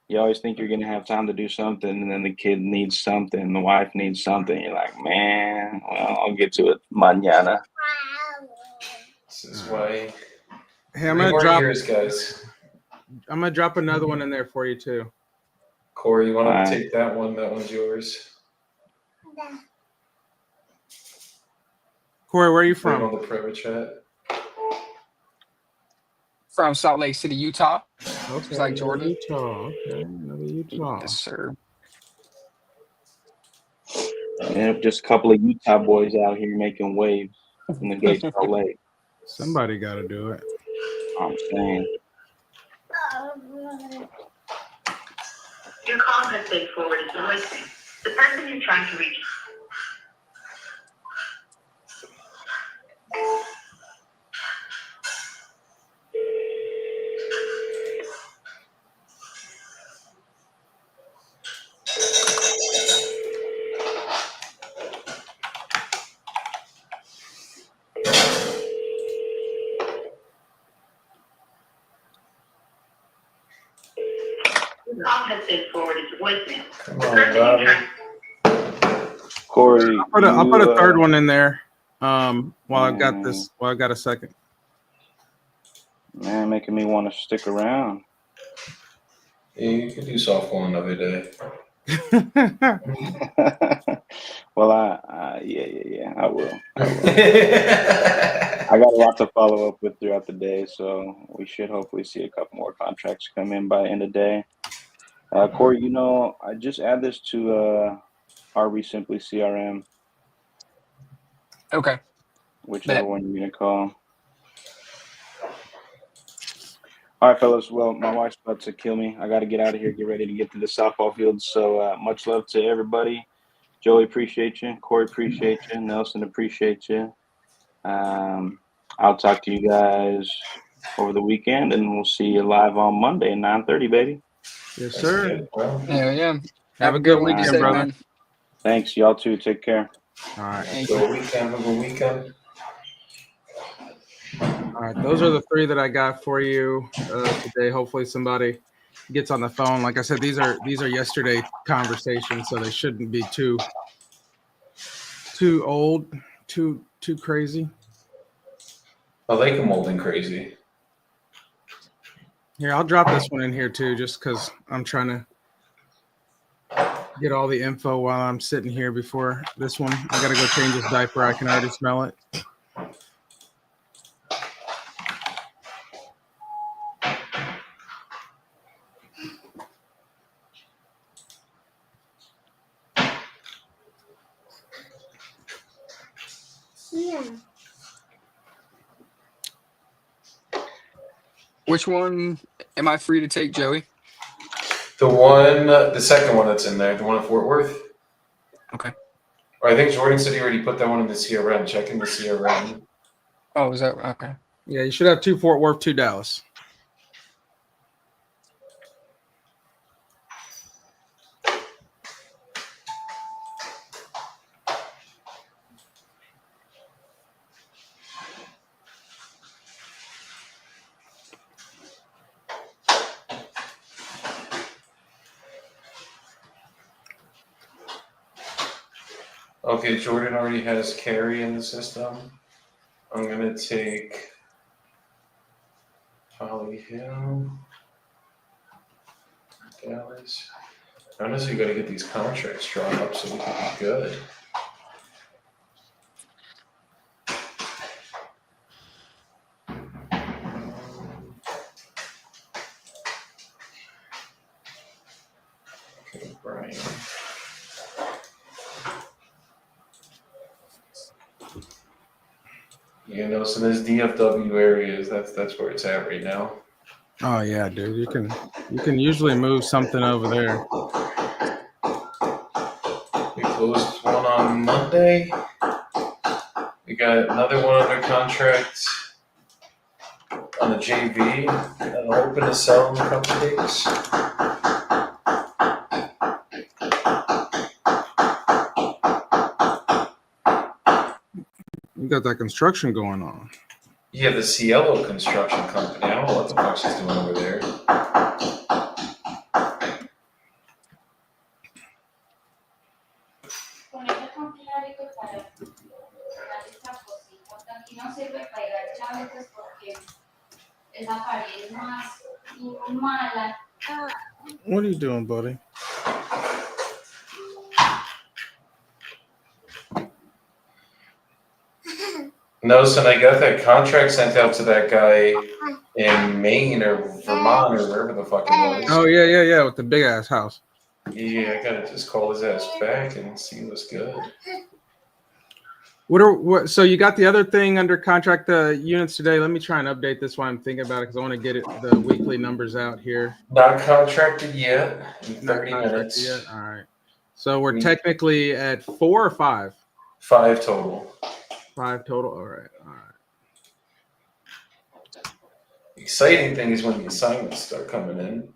You always think you're gonna have time to do something, and then the kid needs something, the wife needs something. You're like, man, well, I'll get to it mañana. This is why. Hey, 3 more years, guys. I'm gonna drop another one in there for you too. Corey, you want Alright. to take that one? That one's yours. Corey, where are you Put it from? on the private chat. From Salt Lake City, Utah. Okay, Just like Jordan. Utah. Okay, another Utah. Yes, sir. Yep, just a couple of Utah boys out here making waves in the Gate Salt Lake. Somebody got to do it. I'm saying. Your call has been forwarded to voicemail. The person you're trying to reach. Your call has been forwarded to voicemail. Come The on, person you're Bobby. trying. Corey, I'll put a third you, one in there. While I've got this. While I've got a second. man, making me want to stick around. Yeah, you could do softball another day. Well, yeah, I will. I got a lot to follow up with throughout the day, so we should hopefully see a couple more contracts come in by the end of the day. Corey, you know, I just add this to RB Simply CRM, Okay. whichever one you're gonna call. All right, fellas. Well, my wife's about to kill me. I got to get out of here, get ready to get to the softball field. So much love to everybody. Joey, appreciate you. Corey, appreciate you. Nelson, appreciate you. I'll talk to you guys over the weekend, and we'll see you live on Monday at 9:30, baby. Yes, sir. Good, bro. Hell yeah. Have a good one. Be weekend, safe, brother. man. Thanks. Y'all too. Take care. All right. Thank Good you. weekend. Have a good weekend. All right. Those are the three that I got for you today. Hopefully somebody gets on the phone. Like I said, these are yesterday conversations, so they shouldn't be too old, too crazy. I like him old and crazy. Here, I'll drop this one in here too, just because I'm trying to get all the info while I'm sitting here before this one. I gotta go change this diaper. I can already smell it. Which one am I free to take, Joey? The second one that's in there, the one in Fort Worth. Okay. Or I think Jordan said he already put that one in the CRM. Check in the CRM. Oh, is that okay? Yeah, you should have 2 Fort Worth, 2 Dallas. Okay, Jordan already has Carey in the system. I'm gonna take Holly Hill, Dallas. Honestly, you gotta get these contracts drawn up so we can be good. Okay, Brian. You know, so there's DFW areas. That's where it's at right now. Oh yeah, dude. You can usually move something over there. We closed one on Monday. We got another one under contract on the JV. That'll open to sell in a couple of days. You got that construction going on. Yeah, the Cielo Construction Company. I don't know what the fuck she's doing over there. Ponerte con Clarico para dar esta cosita. Aquí no sirve para ir a chavetes porque esa pared es más mala. What are you doing, buddy? No, son, I got that contract sent out to that guy in Maine or Vermont or wherever the fuck it was. Oh yeah, with the big ass house. Yeah, I gotta just call his ass back and see what's good. What? So you got the other thing under contract, the units today. Let me try and update this while I'm thinking about it because I want to get the weekly numbers out here. Not contracted yet. In Not 30 contracted minutes. yet? All right. So we're technically at 4 or 5? 5 total. 5 total. All right. Exciting thing is when the assignments start coming in.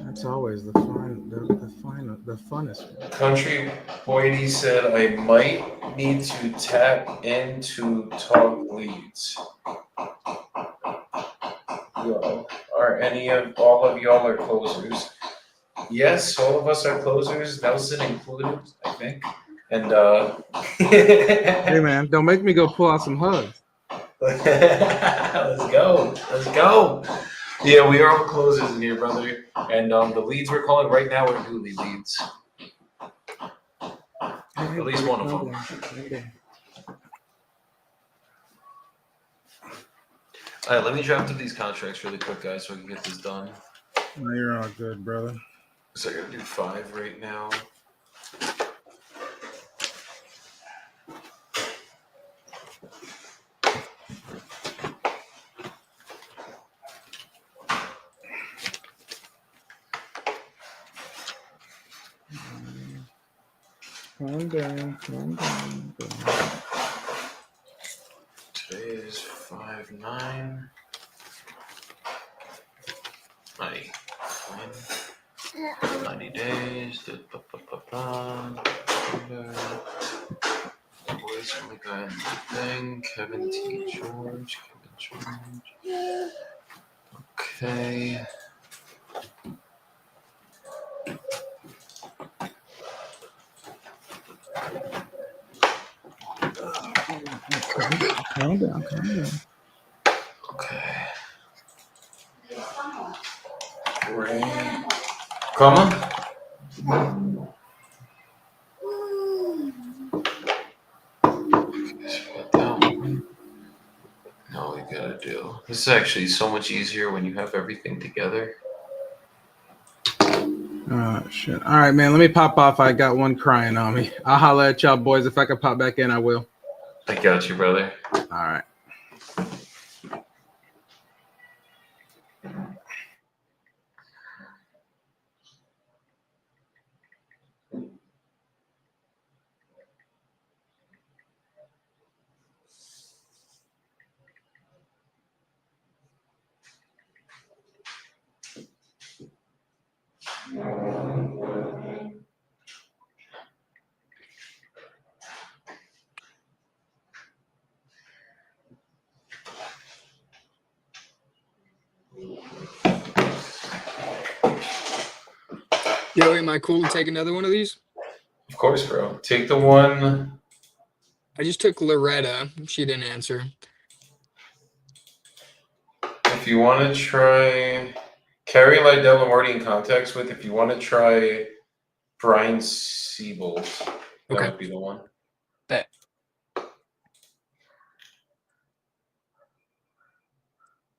That's always the funnest one. Country Boydie said I might need to tap into talk leads. Yo, are all of y'all are closers? Yes, all of us are closers, Nelson included, I think. And Hey man, don't make me go pull out some hugs. Let's go. Yeah, we are all closers in here, brother. And the leads we're calling right now are newly leads. At least one of them. All right, let me draft up these contracts really quick, guys, so we can get this done. No, you're all good, brother. So I gotta do 5 right now. Calm down. Today is 5/9. 90 days. Boys only got thing. Kevin T. George. Okay. Calm down. Okay. Estamos. Great. ¿Cómo? No, we gotta do. This is actually so much easier when you have everything together. Oh shit. All right, man. Let me pop off. I got one crying on me. I'll holler at y'all boys. If I can pop back in, I will. I got you, brother. All right. Yo, am I cool to take another one of these? Of course, bro. Take the one. I just took Loretta. She didn't answer. If you want to try Carrie Lydell, I'm already in contacts with. If you want to try Brian Siebold, that Okay. would be the one. Bet.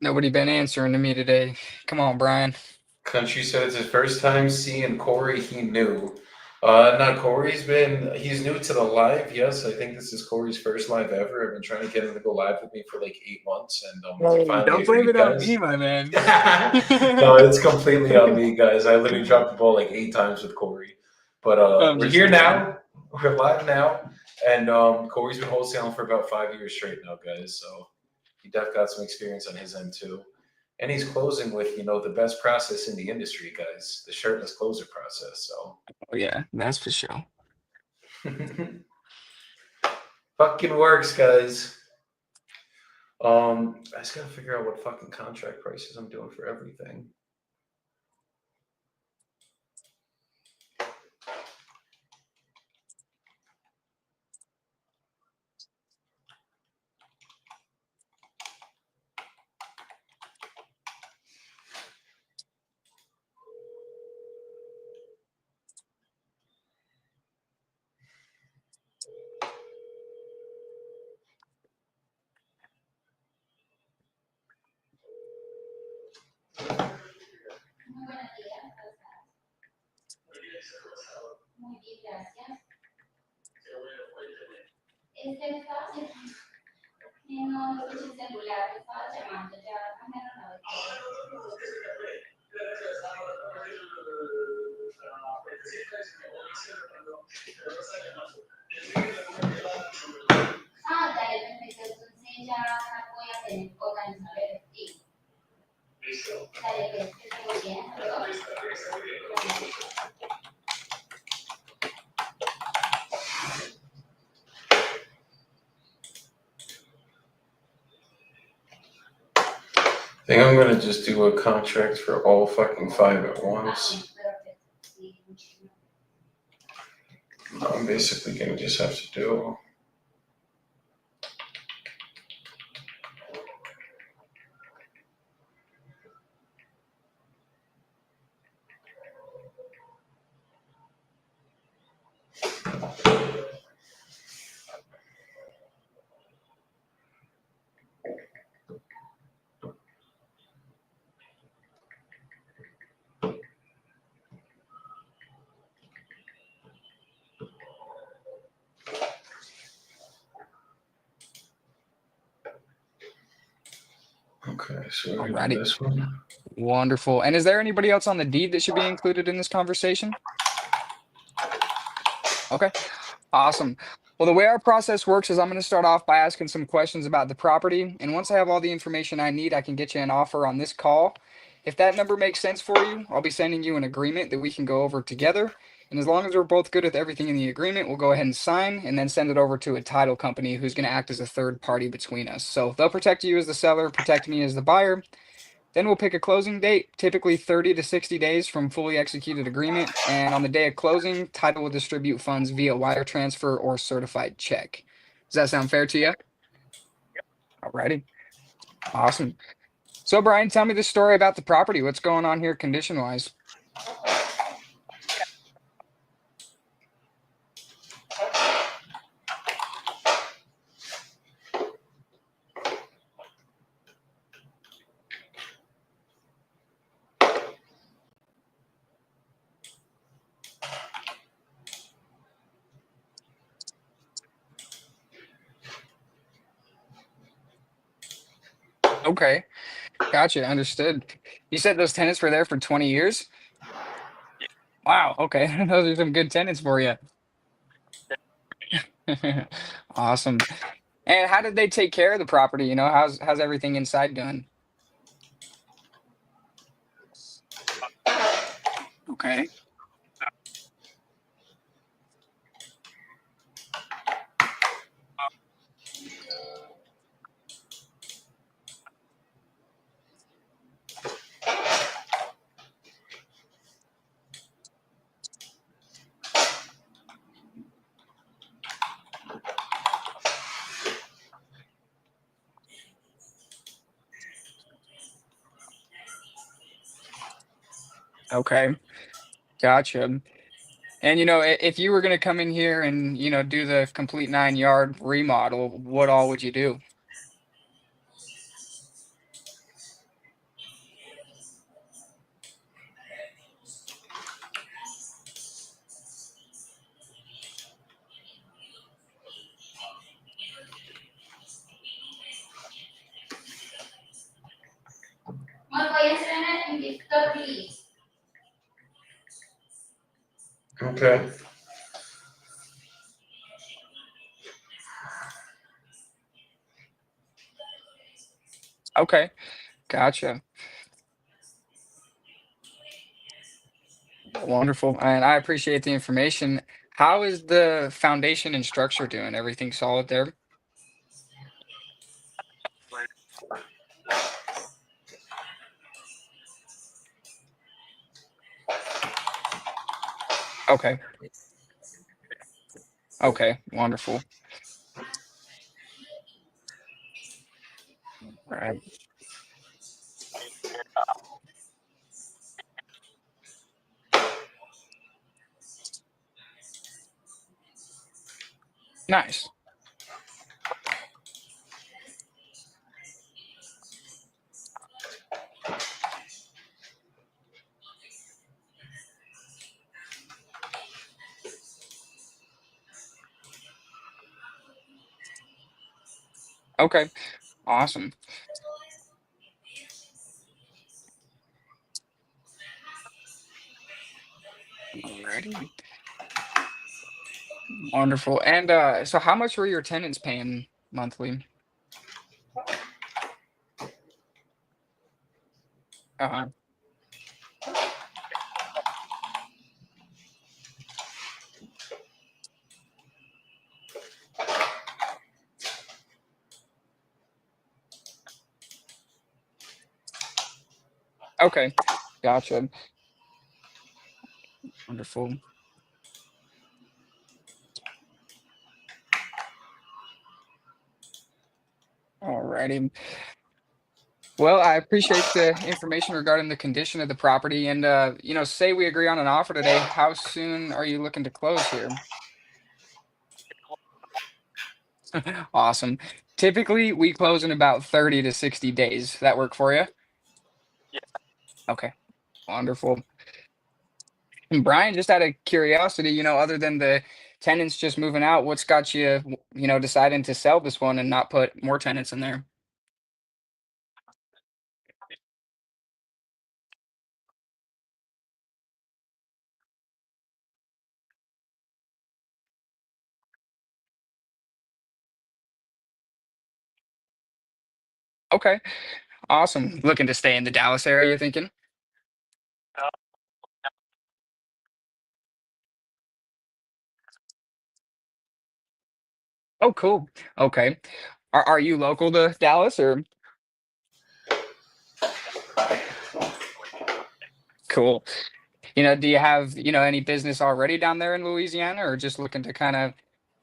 Nobody been answering to me today. Come on, Brian. Country said it's his first time seeing Corey. He knew. No, he's new to the live. Yes, I think this is Corey's first live ever. I've been trying to get him to go live with me for like 8 months, and he finally Don't blame agreed, it on guys. me, my man. No, it's completely on me, guys. I literally dropped the ball like 8 times with Corey. But I'm we're just here kidding. now. We're live now. And Corey's been wholesaling for about 5 years straight now, guys. So he definitely got some experience on his end too. And he's closing with, the best process in the industry, guys, the shirtless closer process. So Oh yeah, that's for sure. fucking works, guys. I just gotta figure out what fucking contract prices I'm doing for everything. Muy buenos días, ¿cómo estás? Muy bien, gracias. Me estaba haciendo que no escuché el celular, me estaba llamando, ya cambiaron la vez. Ah, dale, perfecto. Entonces ya voy a tener organizar el sí. Dale, pues, que esté muy bien. Adiós. I think I'm gonna just do a contract for all fucking 5 at once. I'm basically gonna just have to do. Okay, so we're gonna do Alrighty. this one. Wonderful. And is there anybody else on the deed that should be included in this conversation? Okay, awesome. Well, the way our process works is I'm going to start off by asking some questions about the property. And once I have all the information I need, I can get you an offer on this call. If that number makes sense for you, I'll be sending you an agreement that we can go over together. And as long as we're both good with everything in the agreement, we'll go ahead and sign and then send it over to a title company who's going to act as a third party between us. So they'll protect you as the seller, protect me as the buyer. Then we'll pick a closing date, typically 30 to 60 days from fully executed agreement. And on the day of closing, title will distribute funds via wire transfer or certified check. Does that sound fair to you? Alrighty. Awesome. So, Brian, tell me the story about the property. What's going on here condition wise? Okay. Gotcha. Understood. You said those tenants were there for 20 years? Wow. Okay. Those are some good tenants for you. Awesome. And how did they take care of the property? How's everything inside doing? Okay. Okay. Gotcha. And if you were going to come in here and do the complete 9-yard remodel, what all would you do? Okay. Okay, gotcha. Wonderful, and I appreciate the information. How is the foundation and structure doing? Everything solid there? Okay. Okay, wonderful. All right. Nice. Okay, awesome. Alrighty. Wonderful. And so how much were your tenants paying monthly? Uh-huh. Okay, gotcha. Wonderful. Alrighty. Well, I appreciate the information regarding the condition of the property. And say we agree on an offer today, how soon are you looking to close here? Awesome. Typically, we close in about 30 to 60 days. That work for you? Okay, wonderful. And Brian, just out of curiosity, other than the tenants just moving out, what's got you, deciding to sell this one and not put more tenants in there? Okay, awesome. Looking to stay in the Dallas area, you're thinking? Oh, cool. Okay. Are you local to Dallas or cool? Do you have, any business already down there in Louisiana or just looking to kind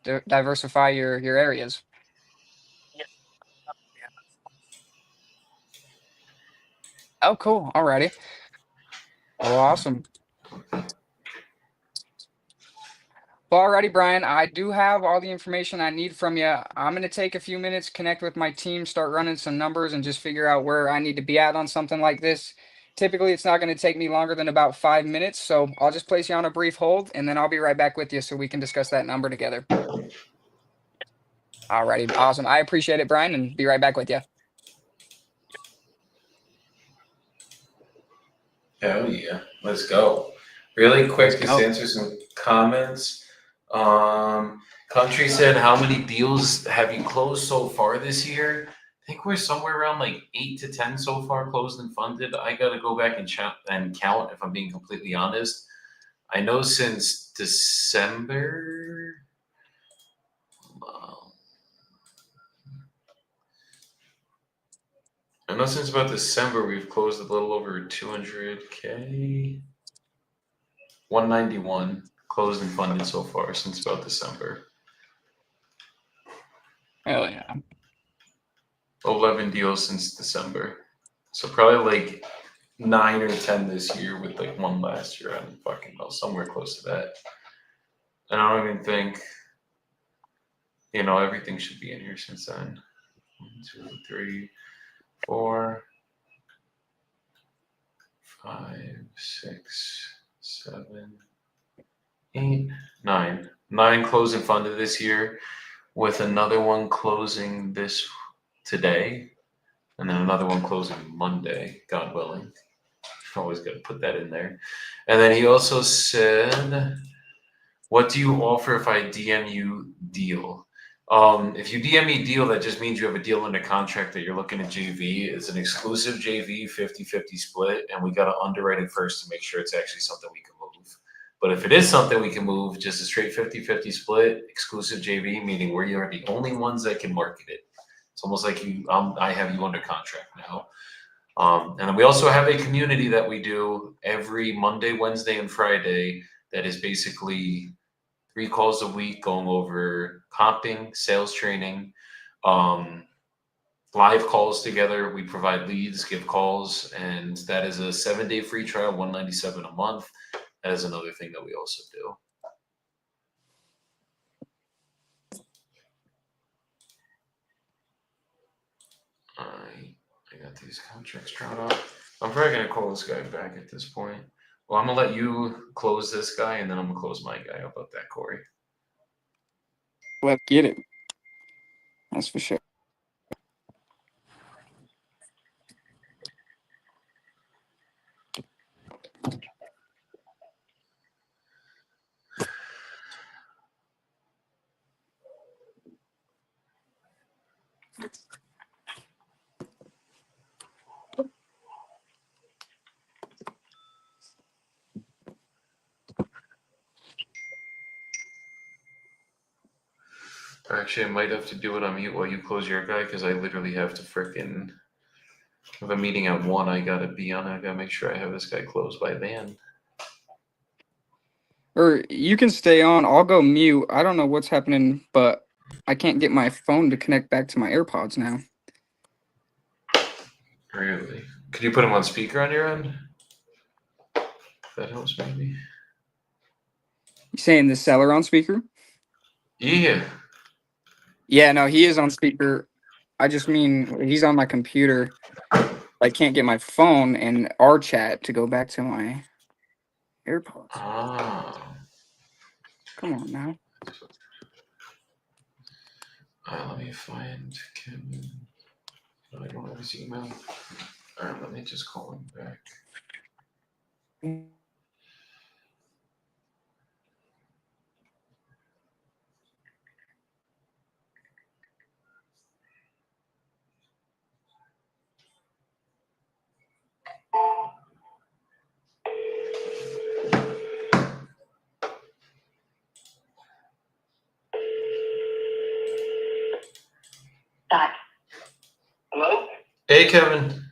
of diversify your areas? Oh, cool. Alrighty. Well, awesome. Well, alrighty, Brian. I do have all the information I need from you. I'm going to take a few minutes, connect with my team, start running some numbers, and just figure out where I need to be at on something like this. Typically, it's not going to take me longer than about 5 minutes, so I'll just place you on a brief hold, and then I'll be right back with you so we can discuss that number together. Alrighty, awesome. I appreciate it, Brian, and be right back with you. Hell yeah. Let's go. Really quick, Let's just go. answer some comments. Country said, how many deals have you closed so far this year? I think we're somewhere around like 8 to 10 so far closed and funded. I gotta go back and count if I'm being completely honest. I know since December. I know since about December we've closed a little over 200K. 191 closed and funded so far since about December. Hell yeah. 11 deals since December. So probably like 9 or 10 this year with like one last year. I don't fucking know, somewhere close to that. And I don't even think, everything should be in here since then. 1, 2, 3, 4, 5, 6, 7, 8, 9. 9 closed and funded this year, with another one closing today, and then another one closing Monday, God willing. Always got to put that in there. And then he also said What do you offer if I DM you deal? If you DM me deal, that just means you have a deal under contract that you're looking at JV. It's an exclusive JV 50-50 split, and we got to underwrite it first to make sure it's actually something we can move. But if it is something we can move, just a straight 50-50 split, exclusive JV, meaning we are the only ones that can market it. It's almost like I have you under contract now. And then we also have a community that we do every Monday, Wednesday, and Friday that is basically 3 calls a week going over comping, sales training, live calls together. We provide leads, give calls, and that is a 7-day free trial, $197 a month. That is another thing that we also do. I got these contracts drawn up. I'm probably gonna call this guy back at this point. Well, I'm gonna let you close this guy, and then I'm gonna close my guy. How about that, Corey? Let's get it. That's for sure. Actually, I might have to do it on mute while you close your guy, because I literally have to frickin' have a meeting at 1. I gotta be on. I gotta make sure I have this guy closed by then. Or you can stay on. I'll go mute. I don't know what's happening, but I can't get my phone to connect back to my AirPods now. Really? Could you put him on speaker on your end? That helps, maybe. You saying the seller on speaker? Yeah. Yeah, no, he is on speaker. I just mean he's on my computer. I can't get my phone and our chat to go back to my AirPods. Ah. Come on now. Let me find Kevin. No, I don't have his email. Alright, let me just call him back. Dot. Hello? Hey, Kevin.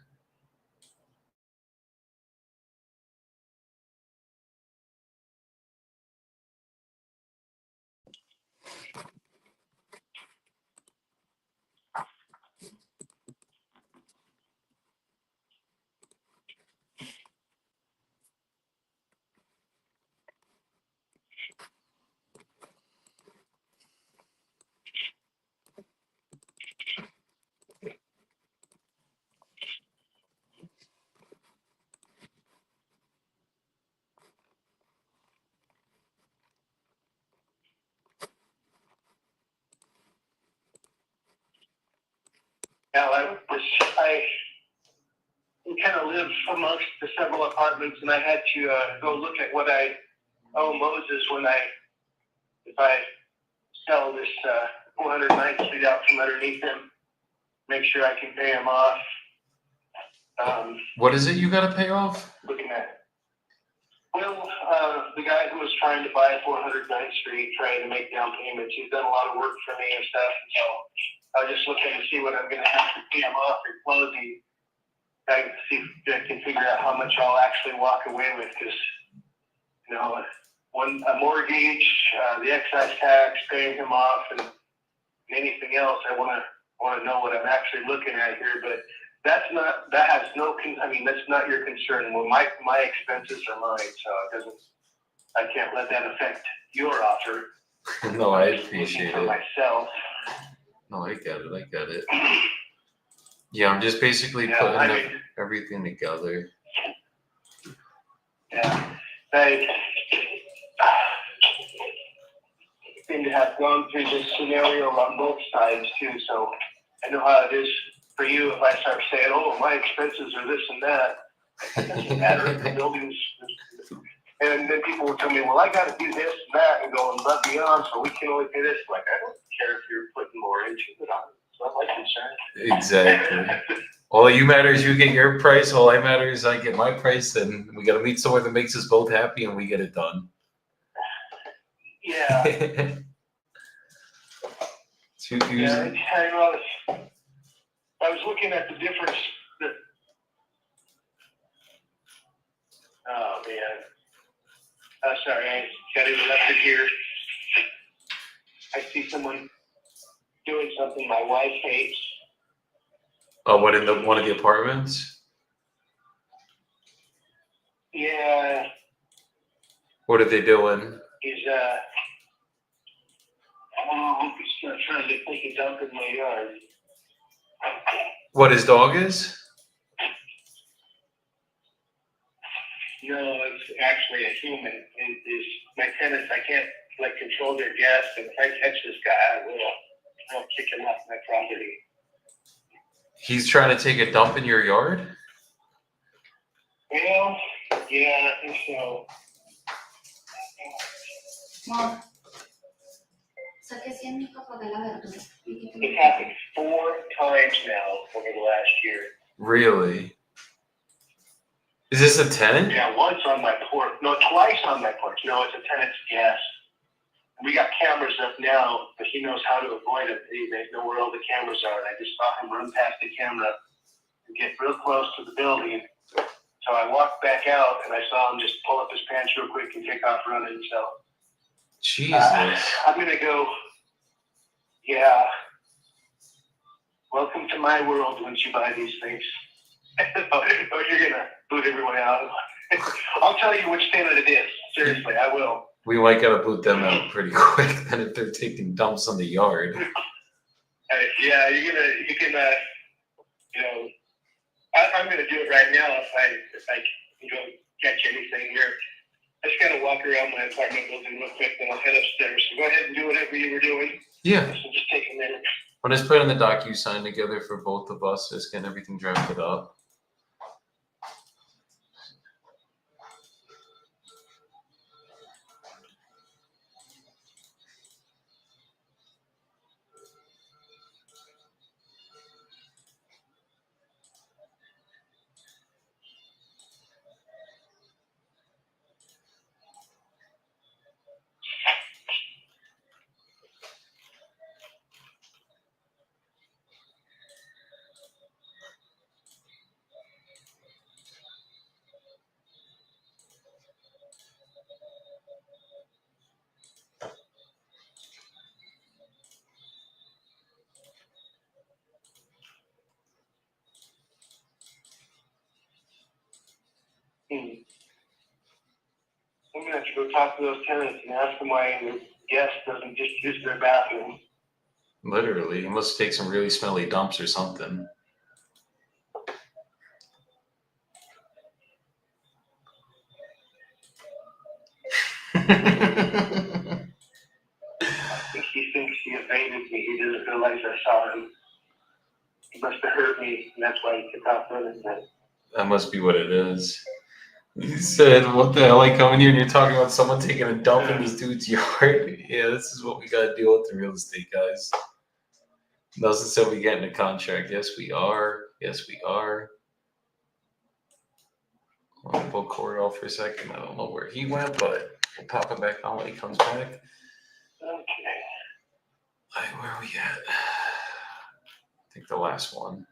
Yeah, I kind of live amongst the several apartments, and I had to go look at what I owe Moses if I sell this 409th Street out from underneath him, make sure I can pay him off. What is it you gotta pay off? Looking at, well, the guy who was trying to buy 409th Street, trying to make down payments, he's done a lot of work for me and stuff, and so I was just looking to see what I'm going to have to pay him off at closing. I can see if I can figure out how much I'll actually walk away with, because, you know, a mortgage, the excise tax, paying him off, and anything else, I want to know what I'm actually looking at here. But that's not your concern. Well, my expenses are mine, so I can't let that affect your offer. No, I appreciate for it. myself. No, I get it. Yeah, I'm just basically putting everything together. Yeah, I seem to have gone through this scenario on both sides too, so I know how it is for you if I start saying, "Oh, my expenses are this and that." It doesn't matter if the building's And then people will tell me, well, I got to do this and that and go above and beyond, so we can only pay this. Like, I don't care if you're putting more into it. It's not my concern. Exactly. All you matter is you get your price. All I matter is I get my price, and we got to meet somewhere that makes us both happy, and we get it done. Yeah. Yeah. I was looking at the difference. Oh, man. Sorry, I got interrupted here. I see someone doing something my wife hates. Oh, what, in one of the apartments? Yeah, What are they doing? he's trying to take a dump in my yard. What his dog is? No, it's actually a human. My tenants, I can't control their guests, and if I catch this guy, I will. I'll kick him off my property. He's trying to take a dump in your yard? Well, yeah, I think so. Amor, saque 100 mil para pagar la verdura. It's happened 4 times now over the last year. Really? Is this a tenant? Yeah, once on my porch. No, twice on my porch. No, it's a tenant's guest. We got cameras up now, but he knows how to avoid it. They know where all the cameras are. And I just saw him run past the camera and get real close to the building. So I walked back out and I saw him just pull up his pants real quick and take off running. So Jesus. I'm gonna go. Yeah. Welcome to my world once you buy these things. Oh, you're gonna boot everyone out. I'll tell you which tenant it is. Seriously, I will. We might gotta boot them out pretty quick then if they're taking dumps on the yard. Yeah, you can, I'm gonna do it right now if I catch anything here. I just gotta walk around my apartment building real quick, then I'll head upstairs. So go ahead and do whatever you were doing. Yeah. So just take a minute. When I just putting the DocuSign together for both of us, just getting everything drafted up. I'm gonna have to go talk to those tenants and ask them why the guest doesn't just use their bathroom. Literally, he must take some really smelly dumps or something. I think he thinks he evaded me. He doesn't realize I saw him. He must have heard me, and that's why he took off running. That must be what it is. He said, what the hell, I come in here and you're talking about someone taking a dump in this dude's yard? Yeah, this is what we gotta deal with in real estate, guys. Nelson said we get in a contract. Yes, we are. Yes, we are. I'll pull Corey off for a second. I don't know where he went, but we'll pop him back on when he comes back. Okay. Where are we at? I think the last one.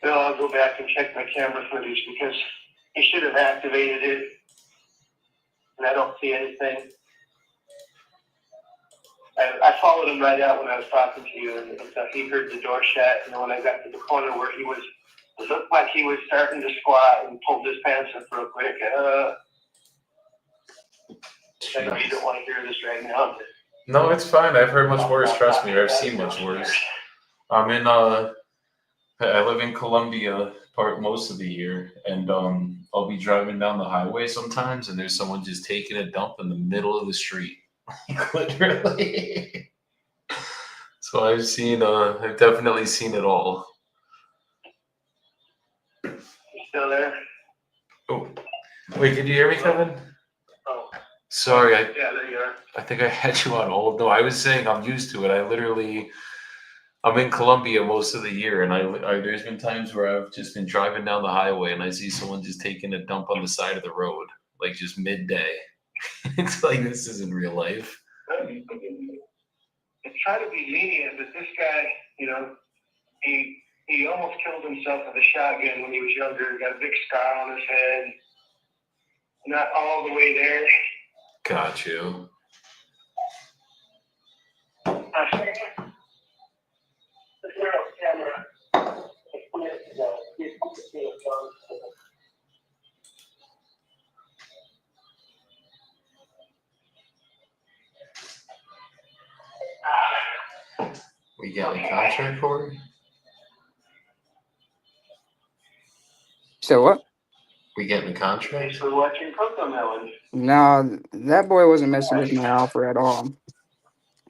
Bill, I'll go back and check my camera footage because he should have activated it, and I don't see anything. I followed him right out when I was talking to you, and he heard the door shut, and then when I got to the corner where it looked like he was starting to squat and pulled his pants up real quick. I know you don't want to hear this right now. No, it's fine. I've heard much worse. Trust me, I've seen much worse. I'm in I live in Colombia most of the year, and I'll be driving down the highway sometimes, and there's someone just taking a dump in the middle of the street, like, literally. So I've definitely seen it all. You still there? Oh, wait, can you hear me, Kevin? Oh, Sorry, yeah, there you are. I think I had you on hold. No, I was saying I'm used to it. I'm in Colombia most of the year, and there's been times where I've just been driving down the highway and I see someone just taking a dump on the side of the road, like just midday. It's like this isn't real life. I try to be lenient, but this guy, he almost killed himself with a shotgun when he was younger. He got a big scar on his head. Not all the way there. Got you. We got a contract for it? So what? We getting a contract? Thanks for watching Cocomelon. No, that boy wasn't messing with my offer at all.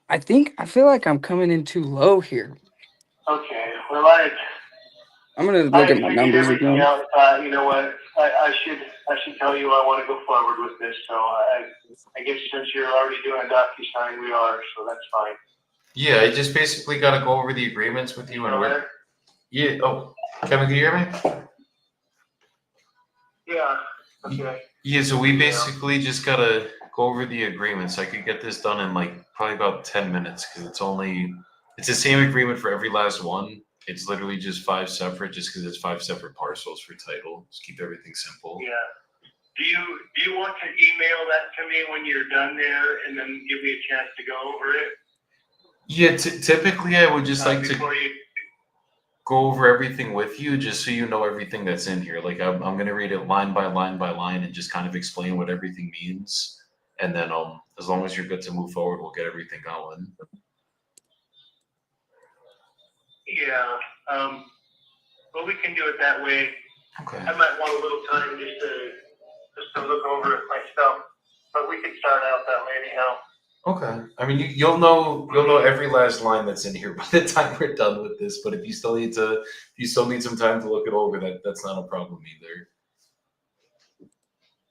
I feel like I'm coming in too low here. Okay, well, I'm gonna look at my numbers again. You know what? I should tell you I want to go forward with this. So I guess since you're already doing DocuSign, we are. So that's fine. Yeah, I just basically got to go over the agreements with you and we're. Yeah. Oh, Kevin, can you hear me? Yeah. Okay. Yeah, so we basically just gotta go over the agreements. I could get this done in like probably about 10 minutes because it's the same agreement for every last one. It's literally just 5 separate, just because it's 5 separate parcels for title. Just keep everything simple. Yeah. Do you want to email that to me when you're done there, and then give me a chance to go over it? Yeah, typically I would just like to before you. go over everything with you, just so you know everything that's in here. Like I'm gonna read it line by line by line and just kind of explain what everything means. And then as long as you're good to move forward, we'll get everything going. Yeah. Well, we can do it that way. Okay. I might want a little time just to look over it myself, but we can start out that way anyhow. Okay. I mean, you'll know every last line that's in here by the time we're done with this. But if you still need some time to look it over, that's not a problem either.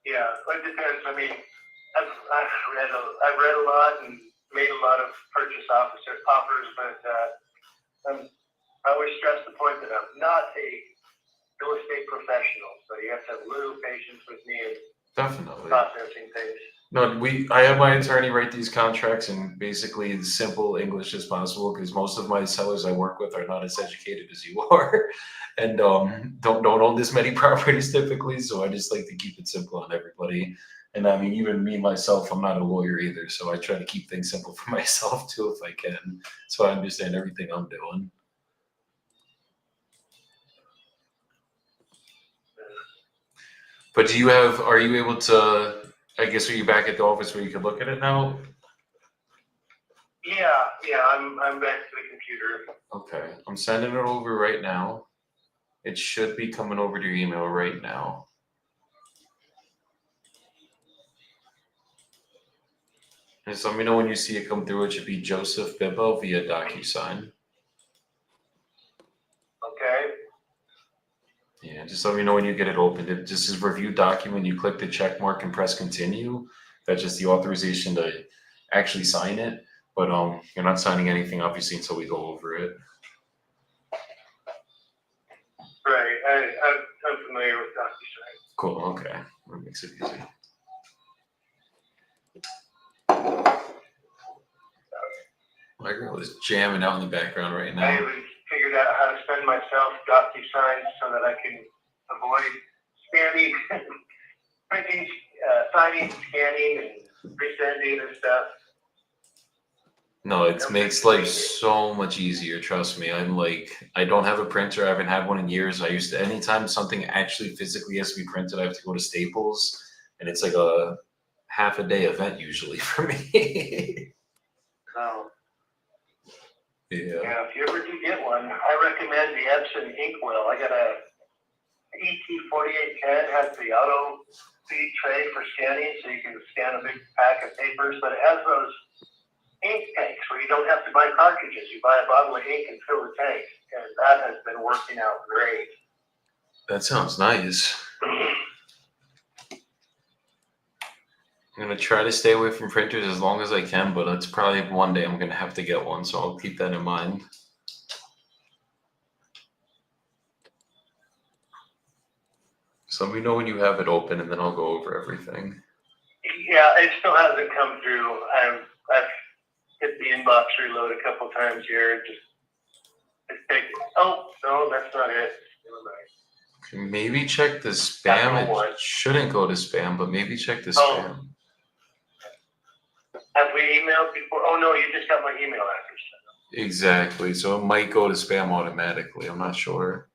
Yeah, it depends. I mean, I've read a lot and made a lot of purchase offers, but I always stress the point that I'm not a real estate professional, so you have to have a little patience with me in Definitely. processing things. No, I have my attorney write these contracts in basically as simple English as possible because most of my sellers I work with are not as educated as you are, and don't own this many properties typically. So I just like to keep it simple on everybody. And I mean, even me myself, I'm not a lawyer either, so I try to keep things simple for myself too if I can, so I understand everything I'm doing. But are you able to? I guess, are you back at the office where you can look at it now? Yeah, I'm back to the computer. Okay, I'm sending it over right now. It should be coming over to your email right now. And so let me know when you see it come through. It should be Joseph Bibbo via DocuSign. Okay. Yeah, just let me know when you get it opened. It just says review document. You click the check mark and press continue. That's just the authorization to actually sign it. But you're not signing anything obviously until we go over it. Right. I'm familiar with DocuSign. Cool. Okay, that makes it easy. My girl is jamming out in the background right I now. even figured out how to send myself DocuSign so that I can avoid scanning, printing, signing, scanning, and resending and stuff. No, it makes life so much easier. Trust me. I don't have a printer. I haven't had one in years. Anytime something actually physically has to be printed, I have to go to Staples, and it's like a half a day event usually for me. Oh. Yeah. Yeah, if you ever do get one, I recommend the Epson Inkwell. I got a ET4810, has the auto feed tray for scanning, so you can scan a big pack of papers, but it has those ink tanks where you don't have to buy cartridges. You buy a bottle of ink and fill the tank, and that has been working out great. That sounds nice. I'm gonna try to stay away from printers as long as I can, but it's probably one day I'm gonna have to get one, so I'll keep that in mind. So let me know when you have it open, and then I'll go over everything. Yeah, it still hasn't come through. I've hit the inbox reload a couple times here. It's taking. Oh no, that's not it. Never mind. Okay, maybe check the That's spam. the one. It shouldn't go to spam, but maybe check the Oh. spam. Have we emailed before? Oh no, you just got my email address. Exactly. So it might go to spam automatically. I'm not sure.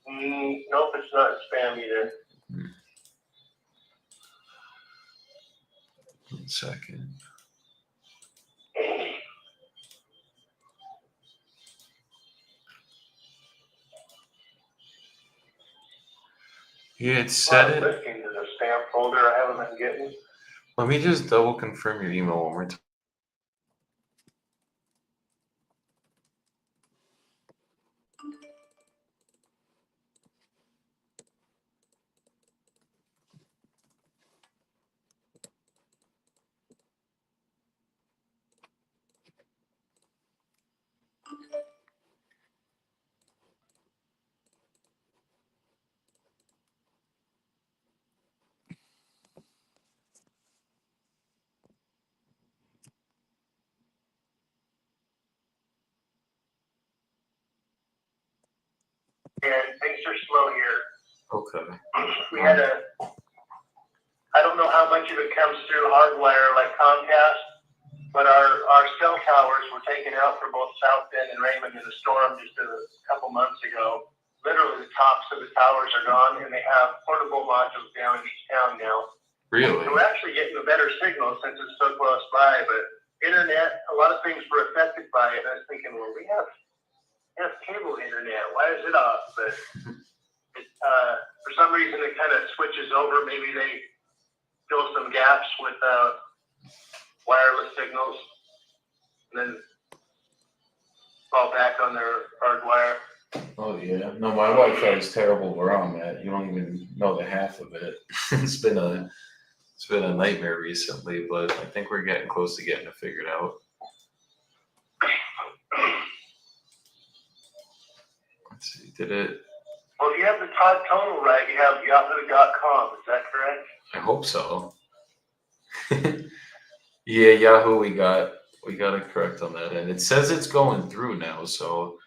Nope, it's not spam either. 1 second. Yeah, it said it. Listing to the spam folder I haven't been getting. Let me just double confirm your email one more time. And things are slow here. Okay. We had I don't know how much of it comes through hardwire like Comcast, but our cell towers were taken out for both South Bend and Raymond in a storm just a couple months ago. Literally the tops of the towers are gone, and they have portable modules down in each town now. Really? So we're actually getting a better signal since it's so close by, but internet, a lot of things were affected by it. And I was thinking, well, we have cable internet. Why is it off? But for some reason, it kind of switches over. Maybe they fill some gaps with wireless signals, and then fall back on their hard wire. Oh yeah. No, my Wi-Fi is terrible where I'm at. You don't even know the half of it. It's been a nightmare recently, but I think we're getting close to getting it figured out. Let's see. Did it? Well, if you have the Todd Tonal right, you have yahoo.com. Is that correct? I hope so. Yeah, Yahoo, we got it correct on that end. It says it's going through now, so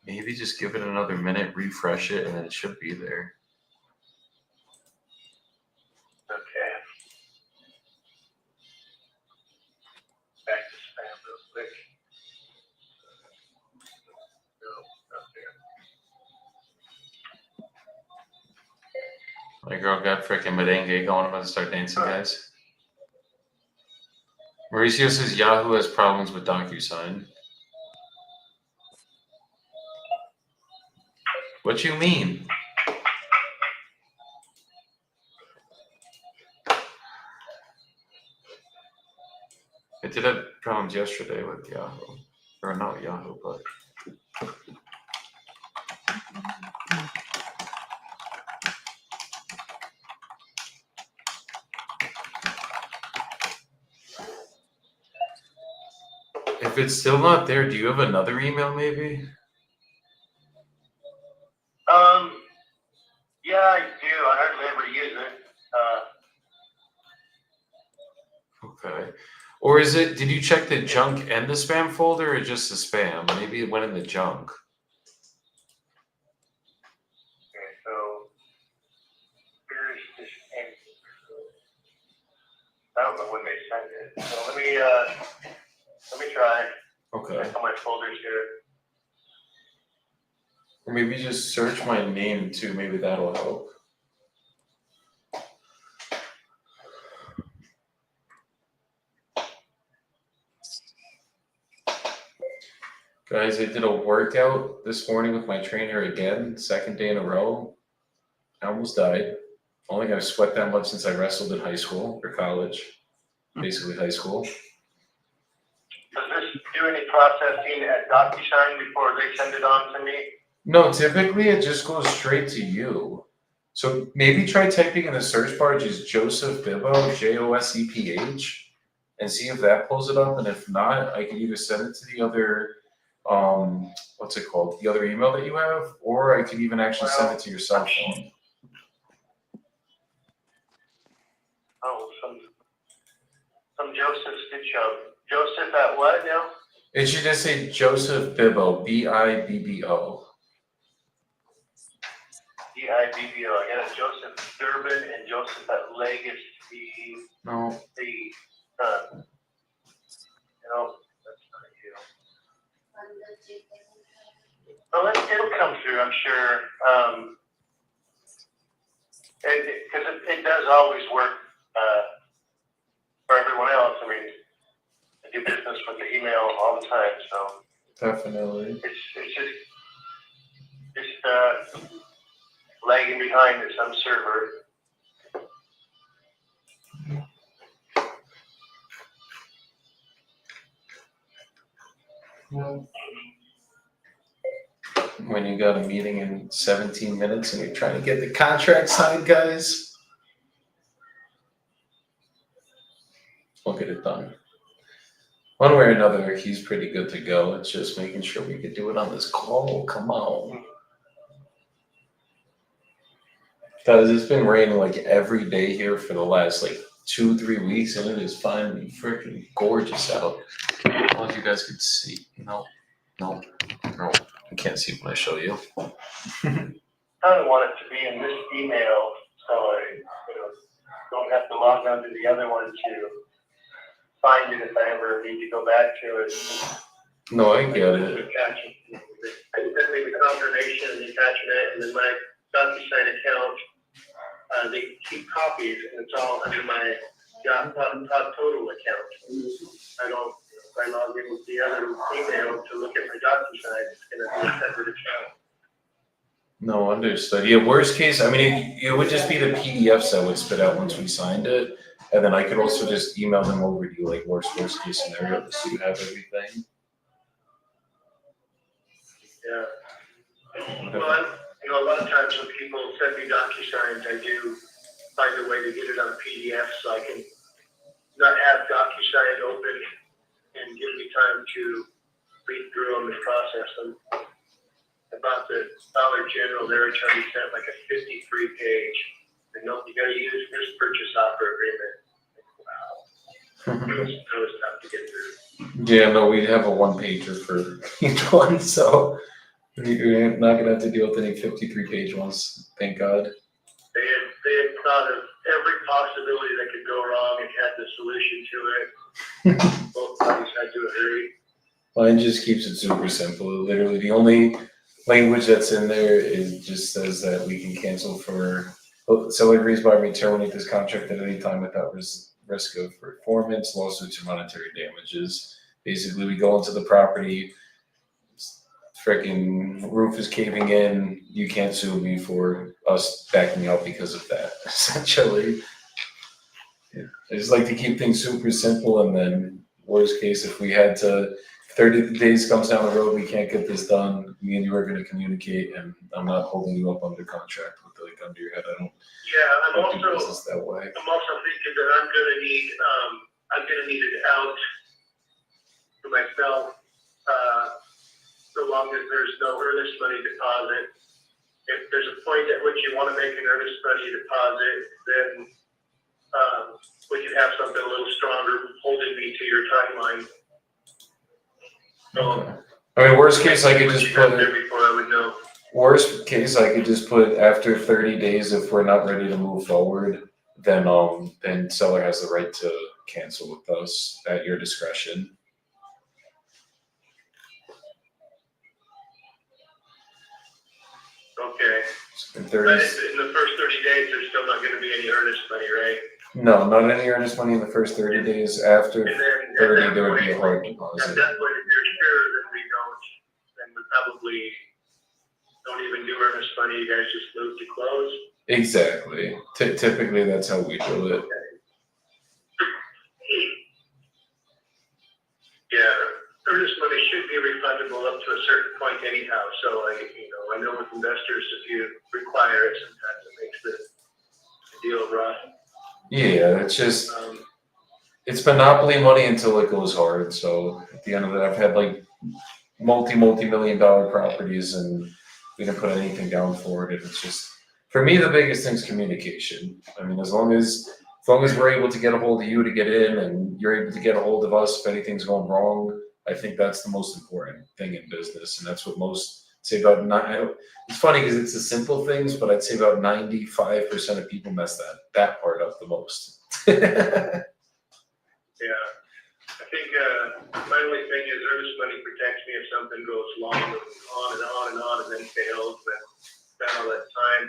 maybe just give it another minute, refresh it, and then it should be there. Okay. Back to spam real quick. No, not there. My girl got freaking merengue going. I'm about to start dancing, guys. Mauricio says Yahoo has problems with DocuSign. What you mean? I did have problems yesterday with Yahoo. Or not Yahoo, but if it's still not there, do you have another email maybe? Yeah, I do. I hardly ever use it. Okay. Or is it, did you check the junk and the spam folder or just the spam? Maybe it went in the junk. Okay, so here's this end. I don't know when they sent it. So let me try. Okay. Check all my folders here. Or maybe just search my name too. Maybe that'll help. Guys, I did a workout this morning with my trainer again, second day in a row. I almost died. Only got to sweat that much since I wrestled in high school or college, basically high school. Does this do any processing at DocuSign before they send it on to me? No, typically it just goes straight to you. So maybe try typing in the search bar just Joseph Bibbo, Joseph, and see if that pulls it up. And if not, I could either send it to the other, what's it called? The other email that you have, or I could even actually send it to your cell phone. Oh, some Joseph did show. Joseph at what now? It should just say Joseph Bibbo, Bibbo. D-I-B-B-O. I got a Joseph Durbin and Joseph at Legacy. No, No, that's not you. Well, it'll come through, I'm sure. Because it does always work for everyone else. I mean, I do business with the email all the time, so definitely. it's just lagging behind at some server. When you got a meeting in 17 minutes and you're trying to get the contract signed, guys, we'll get it done. One way or another, he's pretty good to go. It's just making sure we could do it on this call. Come on. Guys, it's been raining like every day here for the last like 2-3 weeks, and it is finally freaking gorgeous out. I don't know if you guys could see. No. You can't see when I show you. I don't want it to be in this email, so I don't have to log on to the other one to find it if I ever need to go back to it. No, I get it. I sent me the confirmation and the attachment, and then my DocuSign account, they keep copies, and it's all under my Top Total account. I don't. If I log in with the other email to look at my DocuSign, it's going to be a separate account. No, understood. Yeah, worst case, I mean, it would just be the PDFs that would spit out once we signed it. And then I could also just email them over to you, like worst case scenario, so you have everything. Yeah. Well, a lot of times when people send me DocuSigns, I do find a way to get it on a PDF so I can not have DocuSign open and give me time to read through them and process them. About the Dollar General, their attorney sent like a 53-page. And nope, you got to use this purchase offer agreement. Wow. It was tough to get through. Yeah, no, we have a one-pager for each one, so we're not going to have to deal with any 53-page ones, thank God. They had thought of every possibility that could go wrong and had the solution to it. Both parties had to agree. Mine just keeps it super simple. Literally, the only language that's in there is just says that we can cancel for seller agrees by me terminate this contract at any time without risk of performance, lawsuits, or monetary damages. Basically, we go into the property, freaking roof is caving in. You can't sue me for us backing out because of that. Essentially, yeah. I just like to keep things super simple, and then worst case, if we had to. 30 days comes down the road, we can't get this done. Me and you are going to communicate, and I'm not holding you up under contract with like under your head. I don't. Yeah, I'm do business that way. I'm also thinking that I'm gonna need it out for myself. So long as there's no earnest money deposit. If there's a point at which you want to make an earnest money deposit, then we can have something a little stronger holding me to your timeline. So, I mean, worst case, I could just put. there before I would know. Worst case, I could just put after 30 days if we're not ready to move forward, then seller has the right to cancel with us at your discretion. Okay. In But 30, in the first 30 days, there's still not going to be any earnest money, right? no, not any earnest money in the first 30 days. After And then 30, there would be a hard At deposit. that point, if you're sure, then we don't usually don't even do earnest money, you guys just move to close. Exactly. Typically, that's how we do it. Yeah, earnest money should be refundable up to a certain point anyhow, so I know with investors, if you require it, sometimes it makes the deal rough. Yeah, it's just it's monopoly money until it goes hard. So at the end of it, I've had like multi-million-dollar properties, and we didn't put anything down for it. And it's just, for me, the biggest thing is communication. I mean, as long as we're able to get a hold of you to get in, and you're able to get a hold of us if anything's going wrong, I think that's the most important thing in business, and that's what most say about it's funny because it's the simple things, but I'd say about 95% of people mess that part up the most. Yeah, I think my only thing is earnest money protects me if something goes long and on and then fails, but spend all that time.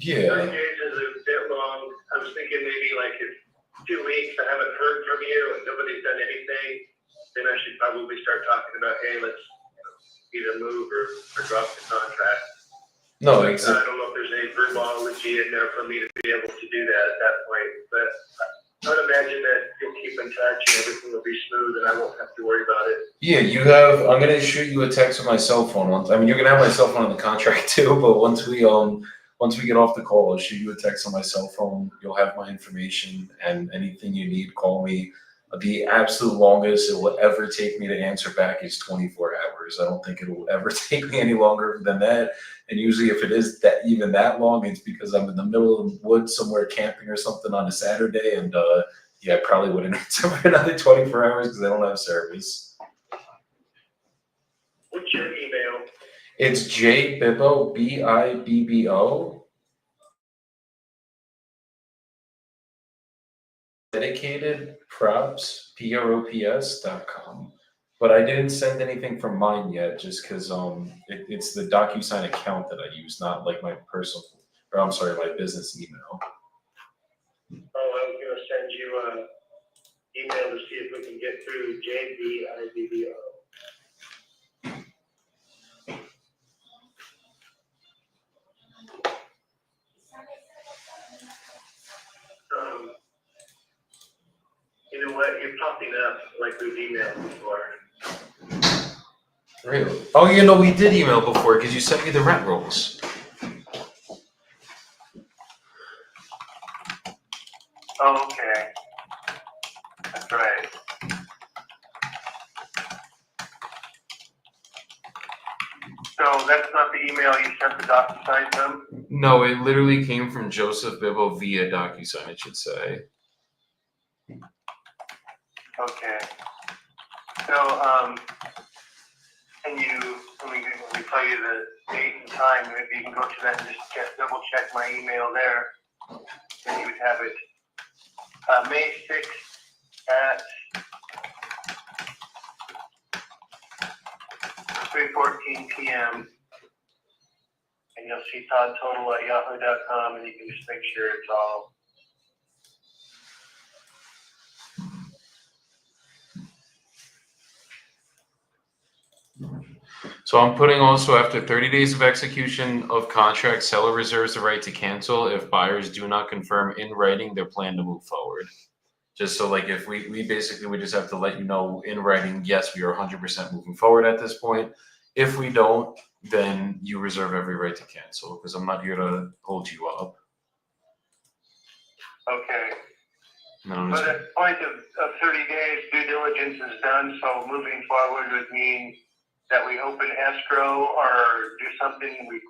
30 Yeah. days is a bit long. I was thinking maybe like if 2 weeks I haven't heard from you and nobody's done anything, then I should probably start talking about, hey, let's either move or drop the contract. No, I exactly. don't know if there's any verbology in there for me to be able to do that at that point, but I would imagine that you'll keep in touch and everything will be smooth and I won't have to worry about it. Yeah, I'm gonna shoot you a text with my cell phone. I mean, you're gonna have my cell phone on the contract too, but once we get off the call, I'll shoot you a text on my cell phone. You'll have my information, and anything you need, call me. The absolute longest it will ever take me to answer back is 24 hours. I don't think it will ever take me any longer than that. And usually if it is even that long, it's because I'm in the middle of the woods somewhere camping or something on a Saturday. And I probably wouldn't answer for another 24 hours because I don't have service. What's your email? It's jbibbo, Bibbo, dedicatedprops.com. But I didn't send anything from mine yet, just because it's the DocuSign account that I use, not like my personal, or I'm sorry, my business email. Oh, I was gonna send you an email to see if we can get through JBIBBO. You know what? You're popping up like we've emailed before. Really? Oh, we did email before because you sent me the rent rolls. Oh, okay. That's right. So that's not the email you sent the DocuSign from? No, it literally came from Joseph Bibbo via DocuSign, it should say. Okay. So, when we tell you the date and time, maybe you can go to that and just double check my email there. Then you would have it May 6th at 3:14 p.m. And you'll see Todd Total at yahoo.com, and you can just make sure it's all. So I'm putting also, after 30 days of execution of contract, seller reserves the right to cancel if buyers do not confirm in writing their plan to move forward. Just so like if we just have to let you know in writing, yes, we are 100% moving forward at this point. If we don't, then you reserve every right to cancel because I'm not here to hold you up. Okay. No, But at the point of 30 days, due diligence is done, so moving forward would mean that we open escrow or do something, we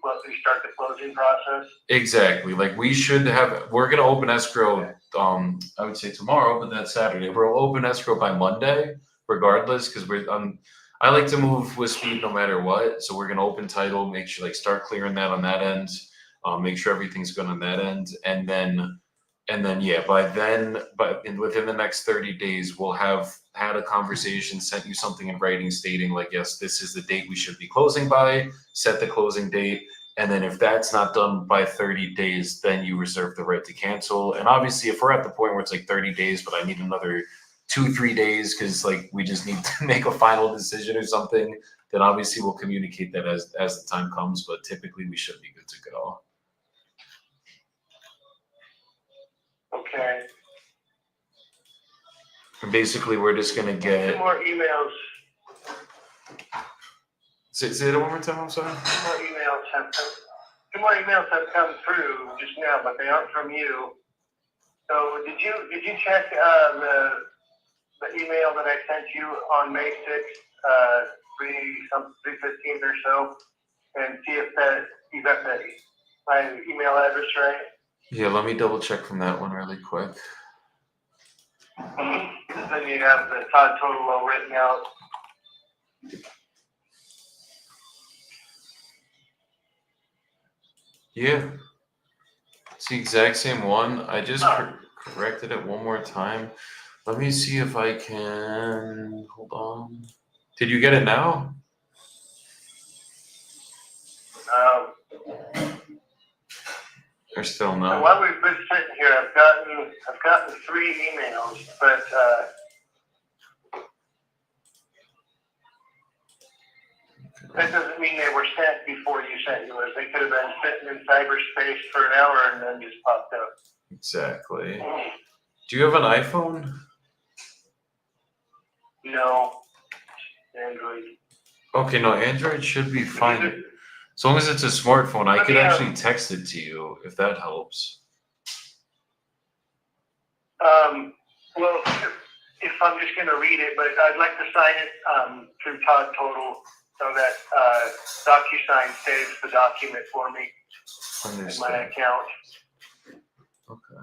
start the closing process? Exactly. Like we're going to open escrow, I would say tomorrow, but that's Saturday. We'll open escrow by Monday, regardless, because I like to move with speed no matter what. So we're going to open title, make sure start clearing that on that end, make sure everything's good on that end. And then within the next 30 days, we'll have had a conversation, sent you something in writing stating yes, this is the date we should be closing by, set the closing date. And then if that's not done by 30 days, then you reserve the right to cancel. And obviously if we're at the point where it's 30 days, but I need another 2-3 days, because we just need to make a final decision or something, then obviously we'll communicate that as the time comes. But typically we should be good to go. Okay. And basically, we're just gonna Two get. more emails. Say it one more time. I'm sorry. Two more emails have come through just now, but they aren't from you. So did you check the email that I sent you on May 6th, 3:15 or so, and see if that you got my email address right? Yeah, let me double check from that one really quick. Then you have the Todd Total written out. Yeah, it's the exact same one. I just corrected it one more time. Let me see if I can. Hold on. Did you get it now? Or still So no? while we've been sitting here, I've gotten 3 emails, but that doesn't mean they were sent before you sent yours. They could have been sitting in cyberspace for an hour and then just popped up. Exactly. Do you have an iPhone? No, Android. Okay, no, Android should be fine. As long as it's a smartphone, I could actually text it to you if that helps. Well, if I'm just going to read it, but I'd like to sign it through Todd Total so that DocuSign saves the document for me in my Understand. account. Okay.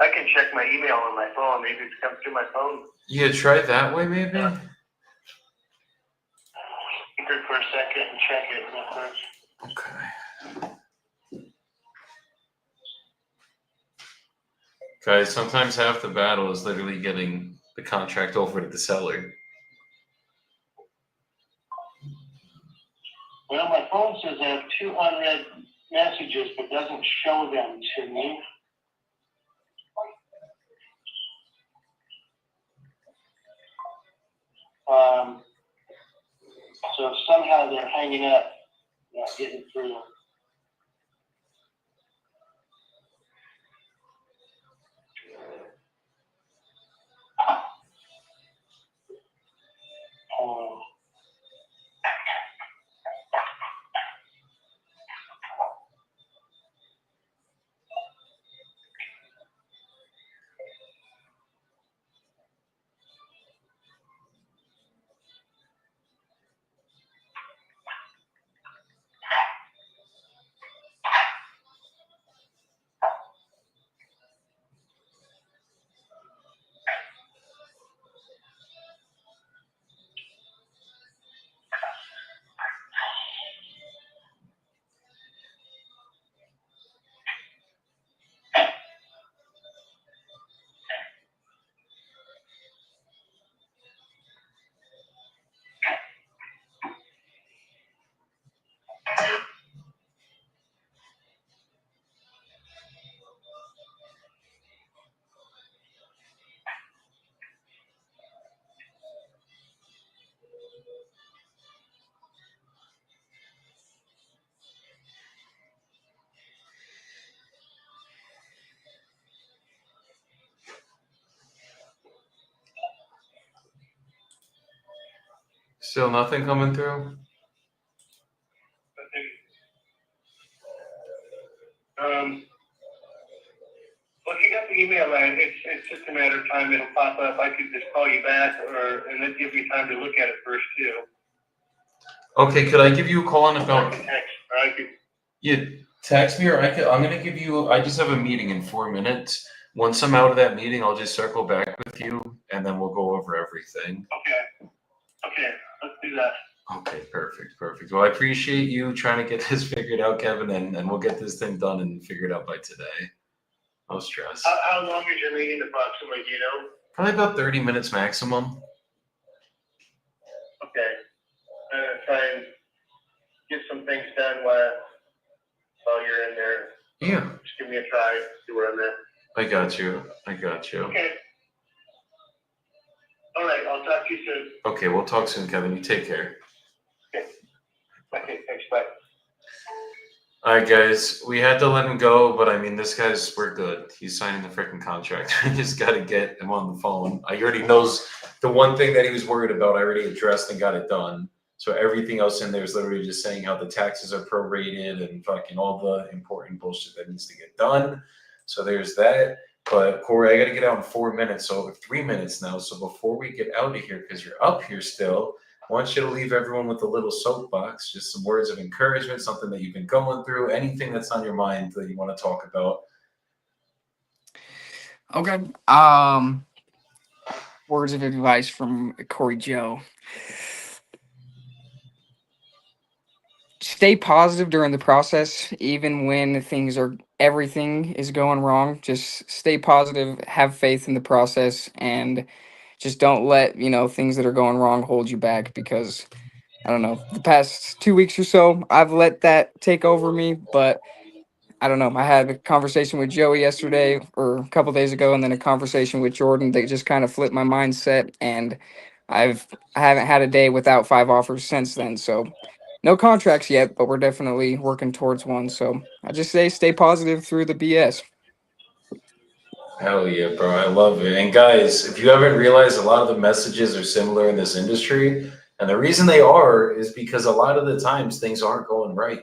I can check my email on my phone. Maybe it's come through my phone. Yeah, try it that way maybe. Keep it for a second and check it real quick. Okay. Guys, sometimes half the battle is literally getting the contract over to the seller. Well, my phone says I have 2 unread messages, but doesn't show them to me. So somehow they're hanging up, not getting through. Still nothing coming through? Well, if you got the email, man, it's just a matter of time. It'll pop up. I could just call you back, and then give you time to look at it first too. Okay, could I give you a call in about? I can text, or I could. Yeah, text me, or I'm gonna give you. I just have a meeting in 4 minutes. Once I'm out of that meeting, I'll just circle back with you, and then we'll go over everything. Okay, let's do that. Okay, perfect. Well, I appreciate you trying to get this figured out, Kevin, and we'll get this thing done and figured out by today. No stress. How long is your meeting approximately? Do you know? Probably about 30 minutes maximum. Okay. Try and get some things done while you're in there. Yeah, Just give me a try. See where I'm at. I got you. Okay. All right. I'll talk to you soon. Okay, we'll talk soon, Kevin. You take care. Okay, thanks, bye. All right, guys, we had to let him go, but I mean, we're good. He's signing the freaking contract. We just got to get him on the phone. I already knows the one thing that he was worried about. I already addressed and got it done. So everything else in there is literally just saying how the taxes are prorated and fucking all the important bullshit that needs to get done. So there's that. But Corey, I got to get out in 4 minutes, so 3 minutes now. So before we get out of here, because you're up here still, I want you to leave everyone with a little soapbox, just some words of encouragement, something that you've been going through, anything that's on your mind that you want to talk about. Okay. Words of advice from Corey Joe. Stay positive during the process, even when everything is going wrong. Just stay positive, have faith in the process, and just don't let, things that are going wrong hold you back, because I don't know, the past 2 weeks or so, I've let that take over me, but I don't know. I had a conversation with Joey yesterday or a couple days ago, and then a conversation with Jordan that just kind of flipped my mindset, and I haven't had a day without 5 offers since then. So no contracts yet, but we're definitely working towards one. So I just say stay positive through the BS. Hell yeah, bro. I love it. And guys, if you haven't realized, a lot of the messages are similar in this industry. And the reason they are is because a lot of the times things aren't going right.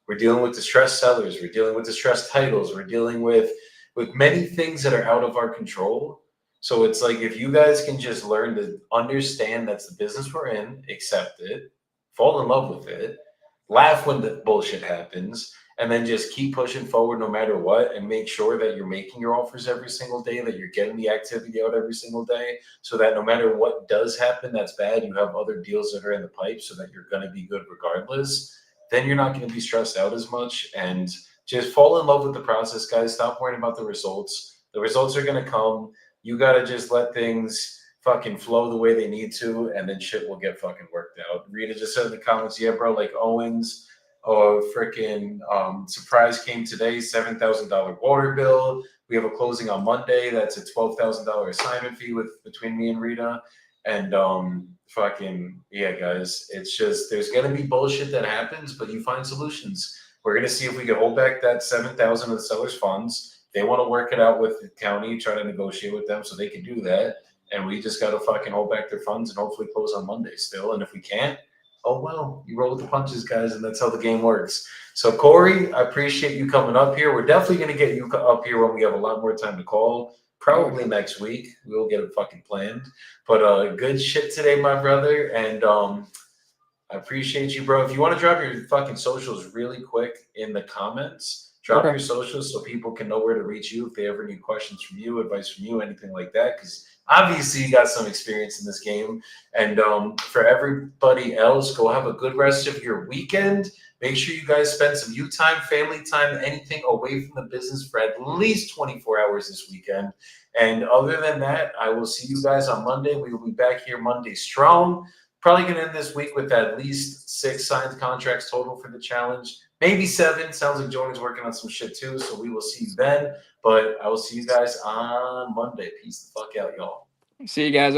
We're dealing with distressed sellers. We're dealing with distressed titles. We're dealing with many things that are out of our control. So it's like, if you guys can just learn to understand that's the business we're in, accept it, fall in love with it, laugh when the bullshit happens, and then just keep pushing forward no matter what, and make sure that you're making your offers every single day, that you're getting the activity out every single day, so that no matter what does happen that's bad, you have other deals that are in the pipe so that you're going to be good regardless. Then you're not going to be stressed out as much, and just fall in love with the process, guys. Stop worrying about the results. The results are going to come. You got to just let things fucking flow the way they need to, and then shit will get fucking worked out. Rita just said in the comments, yeah, bro, like Owens, freaking surprise came today, $7,000 water bill. We have a closing on Monday. That's a $12,000 assignment fee between me and Rita. And fucking yeah, guys, it's just, there's gonna be bullshit that happens, but you find solutions. We're gonna see if we can hold back that $7,000 of the seller's funds. They want to work it out with the county, try to negotiate with them so they can do that. And we just got to fucking hold back their funds and hopefully close on Monday still. And if we can't, oh well, you roll with the punches, guys, and that's how the game works. So Corey, I appreciate you coming up here. We're definitely going to get you up here when we have a lot more time to call. Probably next week. We'll get it fucking planned. But good shit today, my brother. And I appreciate you, bro. If you want to drop your fucking socials really quick in the comments, drop your socials so people can know where to reach you if they ever need questions from you, advice from you, anything like that. Because obviously you got some experience in this game. And for everybody else, go have a good rest of your weekend. Make sure you guys spend some you time, family time, anything away from the business for at least 24 hours this weekend. And other than that, I will see you guys on Monday. We will be back here Monday strong. Probably going to end this week with at least 6 signed contracts total for the challenge. Maybe 7. Sounds like Jordan's working on some shit too. So we will see you then. But I will see you guys on Monday. Peace the fuck out, y'all. See you guys.